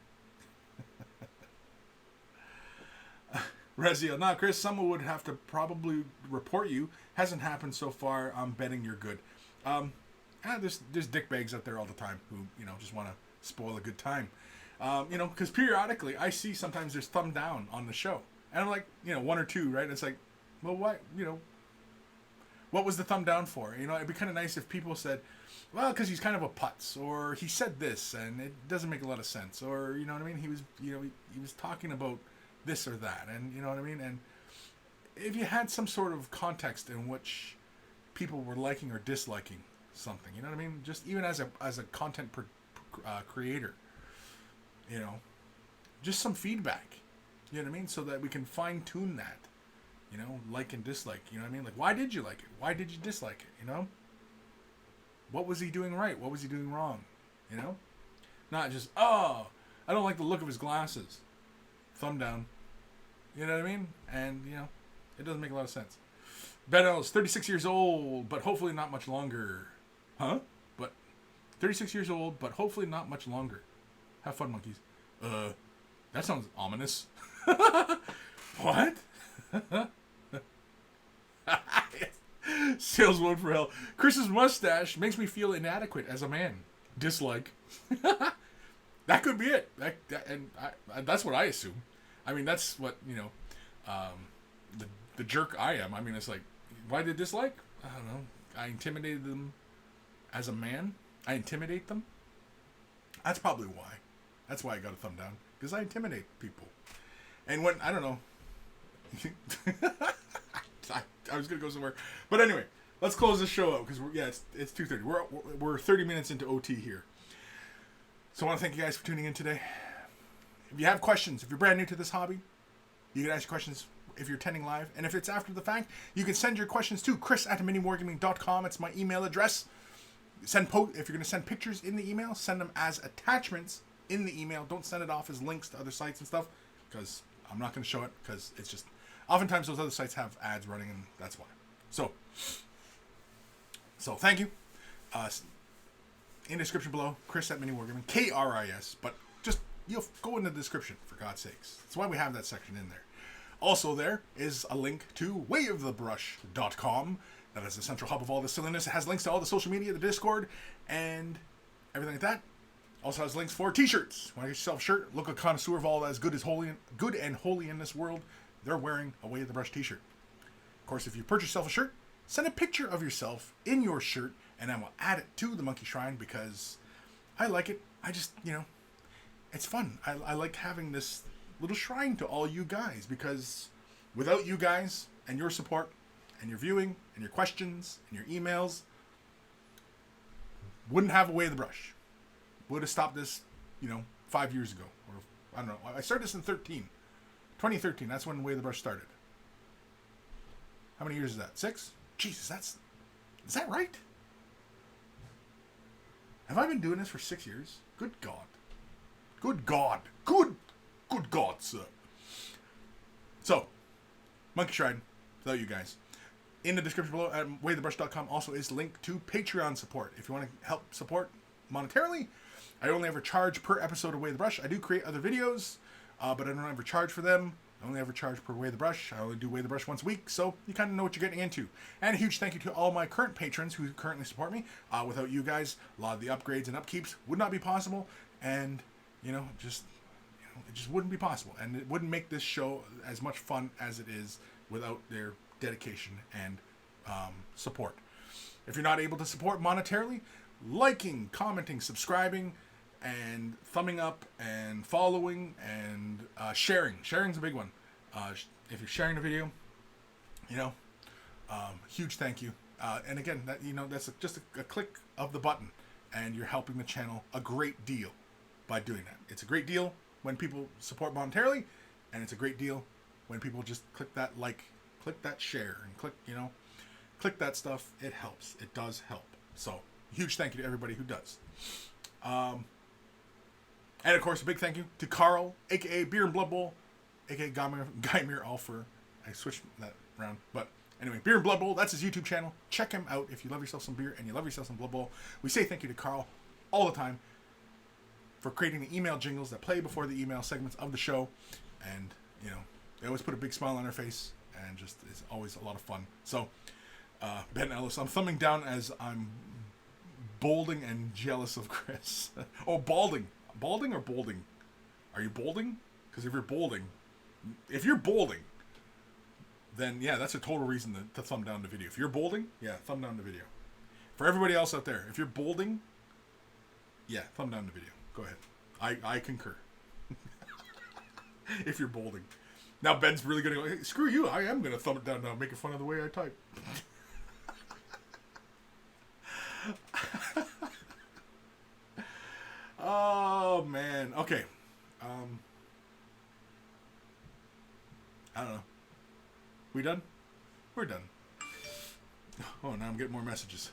Rezio. Nah, Kris, someone would have to probably report you. Hasn't happened so far. I'm betting you're good. There's dickbags out there all the time who, you know, just want to spoil a good time. You know, because periodically I see sometimes there's thumb down on the show. And I'm like, you know, one or two, right? And it's like, well, why, you know, What was the thumb down for? You know, it'd be kind of nice if people said, well, because he's kind of a putz, or he said this and it doesn't make a lot of sense, or you know what I mean? He was, you know, he was talking about this or that, and you know what I mean? And if you had some sort of context in which people were liking or disliking something, you know what I mean? Just even as a content creator, you know, just some feedback, you know what I mean? So that we can fine tune that, you know, like and dislike, you know what I mean? Like, why did you like it? Why did you dislike it? You know? What was he doing right? What was he doing wrong? You know? Not just, oh, I don't like the look of his glasses. Thumb down. You know what I mean? And, you know, it doesn't make a lot of sense. Ben Ellis, 36 years old, but hopefully not much longer. Huh? But 36 years old, but hopefully not much longer. Have fun, monkeys. That sounds ominous. What? Saleswoman for hell. Chris's mustache makes me feel inadequate as a man. Dislike. That could be it. That's what I assume. I mean, that's what, you know, the jerk I am. I mean, it's like, why did dislike? I don't know. I intimidated them as a man. I intimidate them. That's probably why. That's why I got a thumb down. Because I intimidate people. And when, I don't know. I was going to go somewhere. But anyway, let's close this show out. Because, it's 2:30. We're 30 minutes into OT here. So I want to thank you guys for tuning in today. If you have questions, if you're brand new to this hobby, you can ask your questions if you're attending live. And if it's after the fact, you can send your questions to Kris@miniwargaming.com. It's my email address. If you're going to send pictures in the email, send them as attachments in the email. Don't send it off as links to other sites and stuff, because I'm not going to show it, because it's just, oftentimes those other sites have ads running, and that's why. So thank you. In the description below, Kris@miniwargaming, Kris, but just, you'll go in the description, for God's sakes. That's why we have that section in there. Also there is a link to wayofthebrush.com. That is the central hub of all the silliness. It has links to all the social media, the Discord, and everything like that. Also has links for t-shirts. Want to get yourself a shirt? Look, a connoisseur of all that is good and holy in this world. They're wearing a Way of the Brush t-shirt. Of course, if you purchase yourself a shirt, send a picture of yourself in your shirt, and I will add it to the Monkey Shrine, because I like it. I just, you know, it's fun. I like having this little shrine to all you guys, because without you guys and your support and your viewing and your questions and your emails, wouldn't have a Way of the Brush. Would have stopped this, you know, 5 years ago. Or, I don't know. I started this in 2013. That's when Way of the Brush started. How many years is that? 6? Jesus, is that right? Have I been doing this for 6 years? Good God. Good God. Good God, sir. So, Monkey Shrine, without you guys. In the description below at wayofthebrush.com also is link to Patreon support. If you want to help support monetarily, I only ever charge per episode of Way of the Brush. I do create other videos, but I don't ever charge for them. I only ever charge per Way of the Brush. I only do Way of the Brush once a week, so you kind of know what you're getting into. And a huge thank you to all my current patrons who currently support me. Without you guys, a lot of the upgrades and upkeeps would not be possible, and, you know, it just wouldn't be possible. And it wouldn't make this show as much fun as it is without their dedication and support. If you're not able to support monetarily, liking, commenting, subscribing, and thumbing up, and following, and sharing. Sharing's a big one. If you're sharing a video, you know, huge thank you. And again, that, you know, that's just a click of the button, and you're helping the channel a great deal by doing that. It's a great deal when people support monetarily, and it's a great deal when people just click that like, click that share, and click that stuff. It helps. It does help. So, huge thank you to everybody who does. And of course, a big thank you to Carl, aka Beer and Blood Bowl, aka Guymere Alfer. I switched that around, but anyway, Beer and Blood Bowl, that's his YouTube channel. Check him out if you love yourself some beer and you love yourself some Blood Bowl. We say thank you to Carl all the time for creating the email jingles that play before the email segments of the show, and you know, they always put a big smile on their face, and just it's always a lot of fun. So, Ben Ellis, I'm thumbing down as I'm bolding and jealous of Kris. Oh, balding. Balding or bolding? Are you bolding? Because if you're bolding, then yeah, that's a total reason to thumb down the video. If you're bolding, yeah, thumb down the video. For everybody else out there, if you're bolding, yeah, thumb down the video. Go ahead. I concur. If you're bolding. Now Ben's really going to go, hey, screw you, I am going to thumb it down now, making fun of the way I type. Oh, man. Okay. I don't know. We done? We're done. Oh, now I'm getting more messages.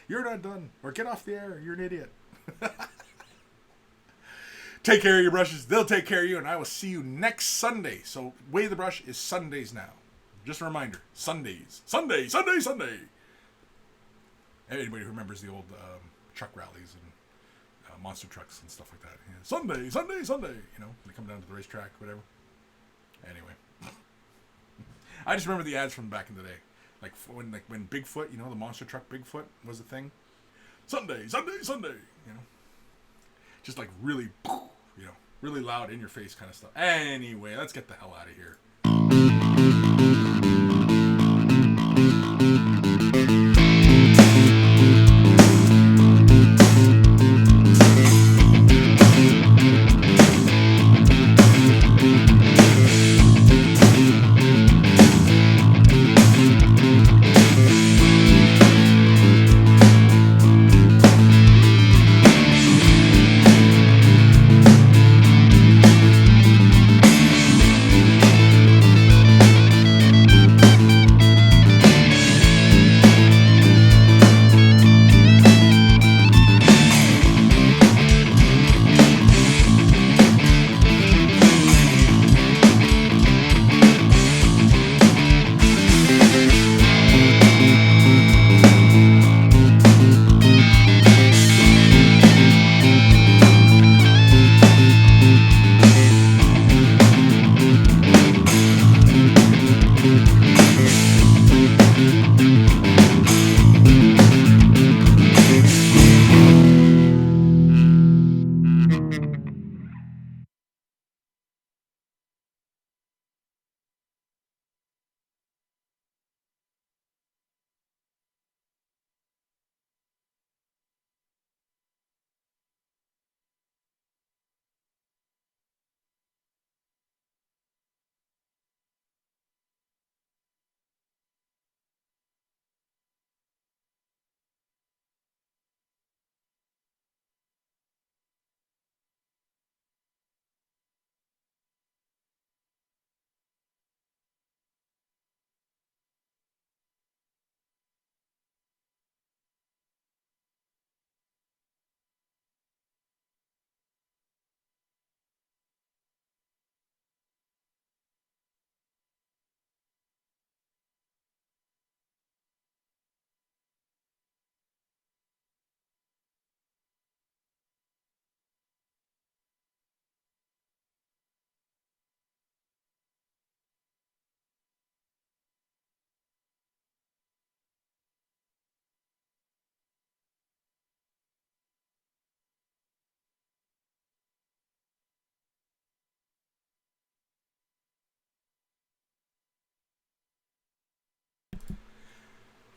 You're not done. Or get off the air. You're an idiot. Take care of your brushes. They'll take care of you. And I will see you next Sunday. So, Way the Brush is Sundays now. Just a reminder. Sundays. Sunday. Anybody who remembers the old truck rallies and monster trucks and stuff like that. Yeah. Sunday. You know, they come down to the racetrack, whatever. Anyway. I just remember the ads from back in the day. Like when Bigfoot, you know, the monster truck Bigfoot was a thing. Sunday. You know. Just like really, you know, really loud in your face kind of stuff. Anyway, let's get the hell out of here.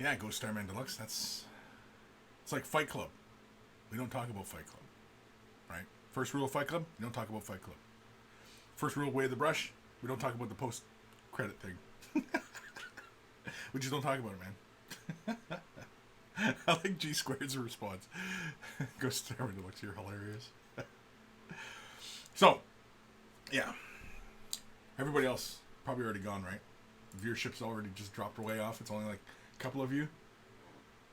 Yeah, Ghost Starman Deluxe. It's like Fight Club. We don't talk about Fight Club, right? First rule of Fight Club: you don't talk about Fight Club. First rule of Way of the Brush: we don't talk about the post-credit thing. We just don't talk about it, man. I like G Squared's response. Ghost Starman Deluxe, you're hilarious. So, yeah. Everybody else probably already gone, right? Viewership's already just dropped way off. It's only like a couple of you.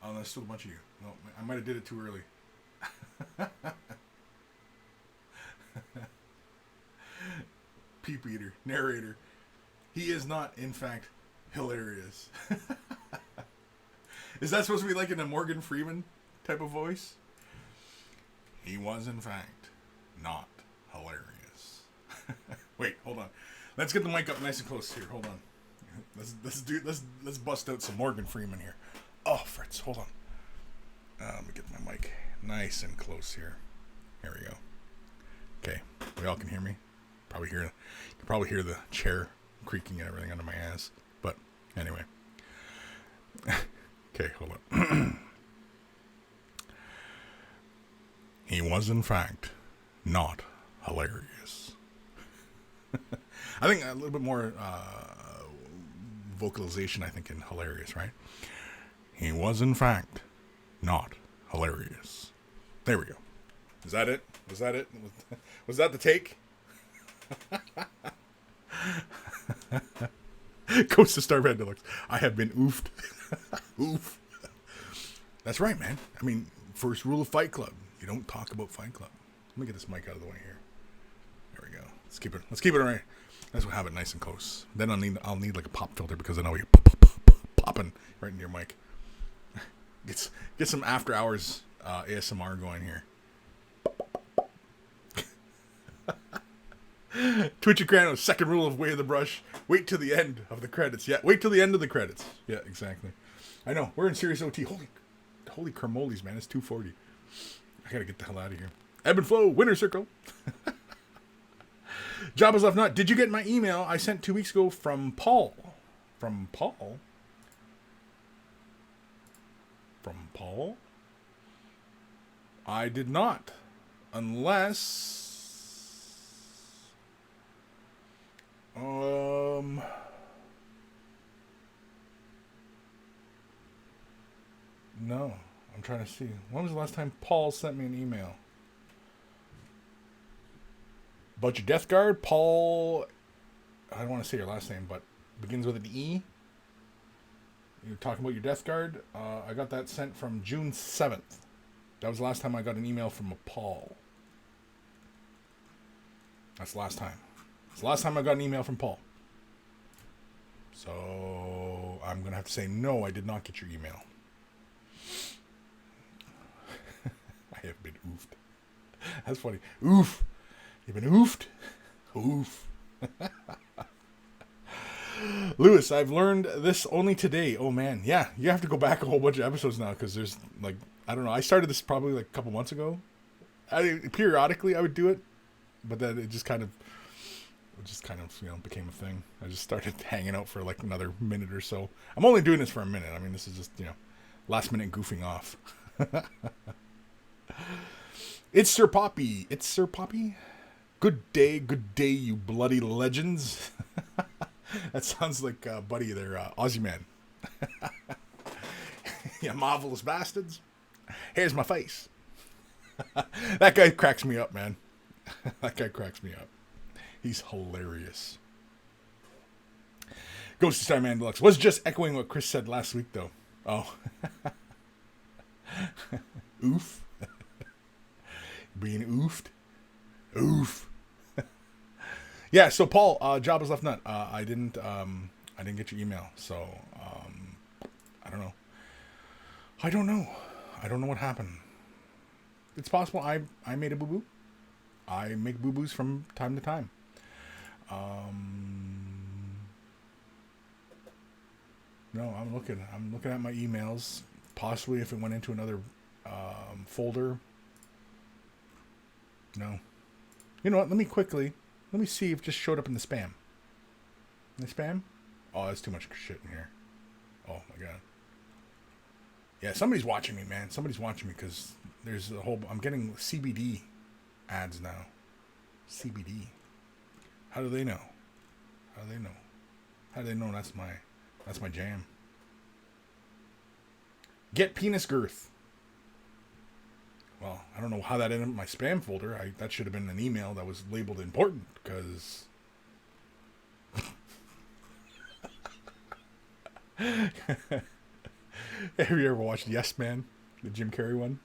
Oh, there's still a bunch of you. No, I might have did it too early. Peep eater, narrator. He is not, in fact, hilarious. Is that supposed to be like in a Morgan Freeman type of voice? He was, in fact, not hilarious. Wait, hold on. Let's get the mic up nice and close here. Hold on. Let's bust out some Morgan Freeman here. Oh, Fritz, hold on. Let me get my mic nice and close here. Here we go. Okay, we all can hear me. You can probably hear the chair creaking and everything under my ass. But anyway. Okay, hold on. He was, in fact, not hilarious. I think a little bit more vocalization, I think, in hilarious, right? He was, in fact, not hilarious. There we go. Is that it? Was that it? Was that the take? Ghost of Starman Deluxe. I have been oofed. Oof. That's right, man. I mean, first rule of Fight Club. You don't talk about Fight Club. Let me get this mic out of the way here. There we go. Let's keep it right. Let's have it nice and close. Then I'll need like a pop filter because I know you're popping right into your mic. Get some after hours ASMR going here. Twitch Ekrano, second rule of Way of the Brush. Wait till the end of the credits. Yeah, wait till the end of the credits. Yeah, exactly. I know. We're in Serious OT. Holy cramoles, man. It's 2:40. I gotta get the hell out of here. Ebb and Flow, Winner Circle. Jabba's Left Nut. Did you get my email I sent 2 weeks ago from Paul? From Paul? From Paul? I did not. Unless... No. I'm trying to see. When was the last time Paul sent me an email? About your Death Guard? Paul... I don't want to say your last name, but begins with an E. You're talking about your Death Guard? I got that sent from June 7th. That was the last time I got an email from a Paul. That's the last time. It's the last time I got an email from Paul. So I'm going to have to say, no, I did not get your email. I have been oofed. That's funny. Oof. You've been oofed? Oof. Lewis, I've learned this only today. Oh, man. Yeah, you have to go back a whole bunch of episodes now because there's, like, I don't know. I started this probably like a couple months ago. Periodically, I would do it, but then it just kind of, became a thing. I just started hanging out for like another minute or so. I'm only doing this for a minute. I mean, this is just, last minute goofing off. It's Sir Poppy. Good day, you bloody legends. That sounds like Buddy there, Aussie Man. You marvelous bastards. Here's my face. That guy cracks me up, man. That guy cracks me up. He's hilarious. Ghost of Starman Deluxe. Was just echoing what Kris said last week, though. Oh. Oof. Being oofed. Oof. Yeah, so Paul, Jabba's Left Nut. I didn't get your email, so I don't know. I don't know what happened. It's possible I made a boo-boo. I make boo-boos from time to time. No, I'm looking at my emails. Possibly if it went into another folder. No. You know what? Let me see if it just showed up in the spam. In the spam? Oh, that's too much shit in here. Oh my god. Yeah, somebody's watching me, man. Somebody's watching me because there's a whole... I'm getting CBD ads now. CBD. How do they know? How do they know that's my jam? Get penis girth. Well, I don't know how that ended up in my spam folder. That should have been an email that was labeled important because... Have you ever watched Yes Man? The Jim Carrey one?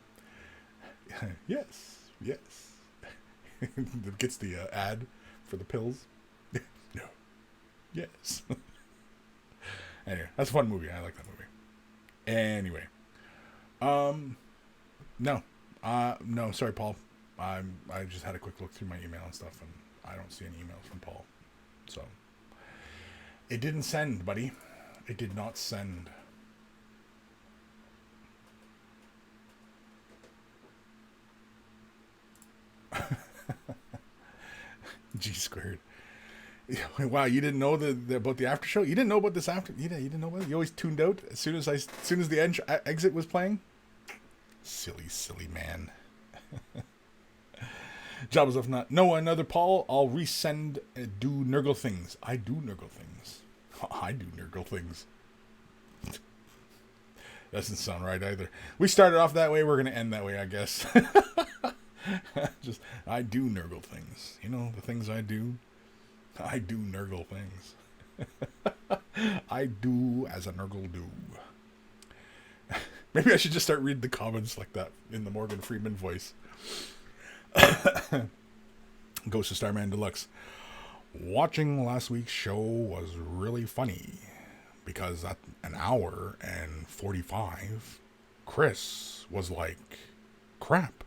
Yes. That gets the ad for the pills. No. Yes. Anyway, that's a fun movie. I like that movie. Anyway. No, sorry, Paul. I just had a quick look through my email and stuff, and I don't see any emails from Paul. So, it didn't send, buddy. It did not send. G squared. Wow, you didn't know about the after show? You didn't know about this after? You didn't know about it? You always tuned out as soon as the exit was playing? Silly man. Job was off not. No, another Paul. I'll resend do Nurgle things. I do Nurgle things. I do Nurgle things. Doesn't sound right either. We started off that way. We're going to end that way, I guess. Just, I do Nurgle things. You know, the things I do. I do Nurgle things. I do as a Nurgle do. Maybe I should just start reading the comments like that in the Morgan Freeman voice. Ghost of Starman Deluxe. Watching last week's show was really funny because at an hour and 45, Kris was like, crap,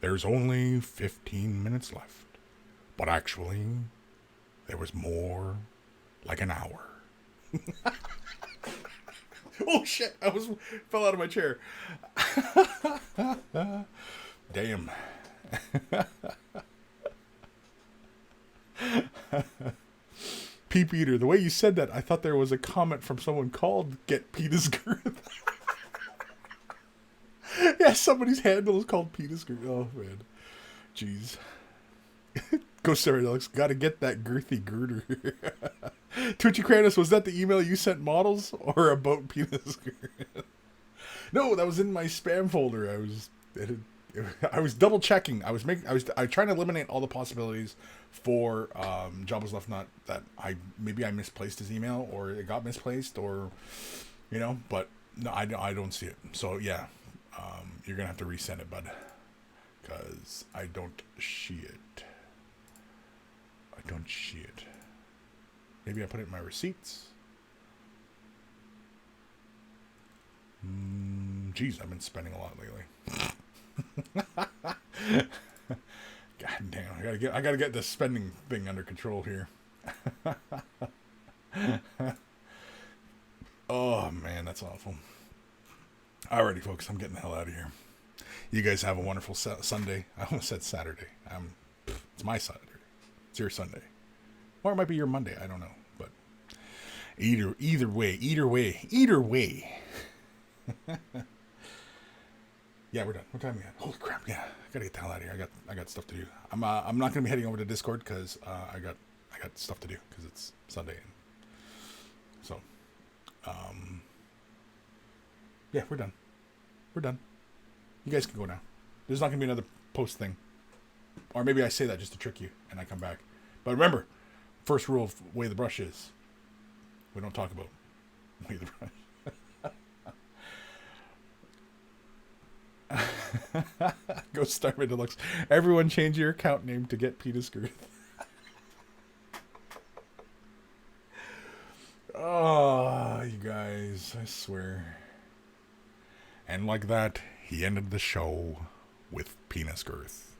there's only 15 minutes left. But actually, there was more like an hour. Oh shit, fell out of my chair. Damn. Peep Eater, the way you said that, I thought there was a comment from someone called Get Penis Girth. Yeah, somebody's handle is called Penis Girth. Oh, man. Jeez. Ghost Story Deluxe, gotta get that girthy girder. Twitchy Kratos, was that the email you sent models or about penis girth? No, that was in my spam folder. I was double checking. I was trying to eliminate all the possibilities for Jobless Left Nut that I misplaced his email or it got misplaced or but no, I don't see it. So yeah, you're gonna have to resend it, bud, because I don't see it. Maybe I put it in my receipts. Geez, I've been spending a lot lately. God damn, I gotta get this spending thing under control here. Oh man, that's awful. Alrighty, folks, I'm getting the hell out of here. You guys have a wonderful Sunday. I almost said Saturday. It's my Saturday. It's your Sunday, or it might be your Monday. I don't know, but either way. Yeah, we're done. What time are we at? Holy crap! Yeah, I gotta get the hell out of here. I got stuff to do. I'm not gonna be heading over to Discord because I got stuff to do because it's Sunday. So, yeah, we're done. You guys can go now. There's not gonna be another post thing, or maybe I say that just to trick you and I come back. But remember, first rule of Way the Brush is we don't talk about Way the Brush. Go Starman Deluxe. Everyone change your account name to Get Penis Girth. Oh, you guys, I swear. And like that, he ended the show with Penis Girth.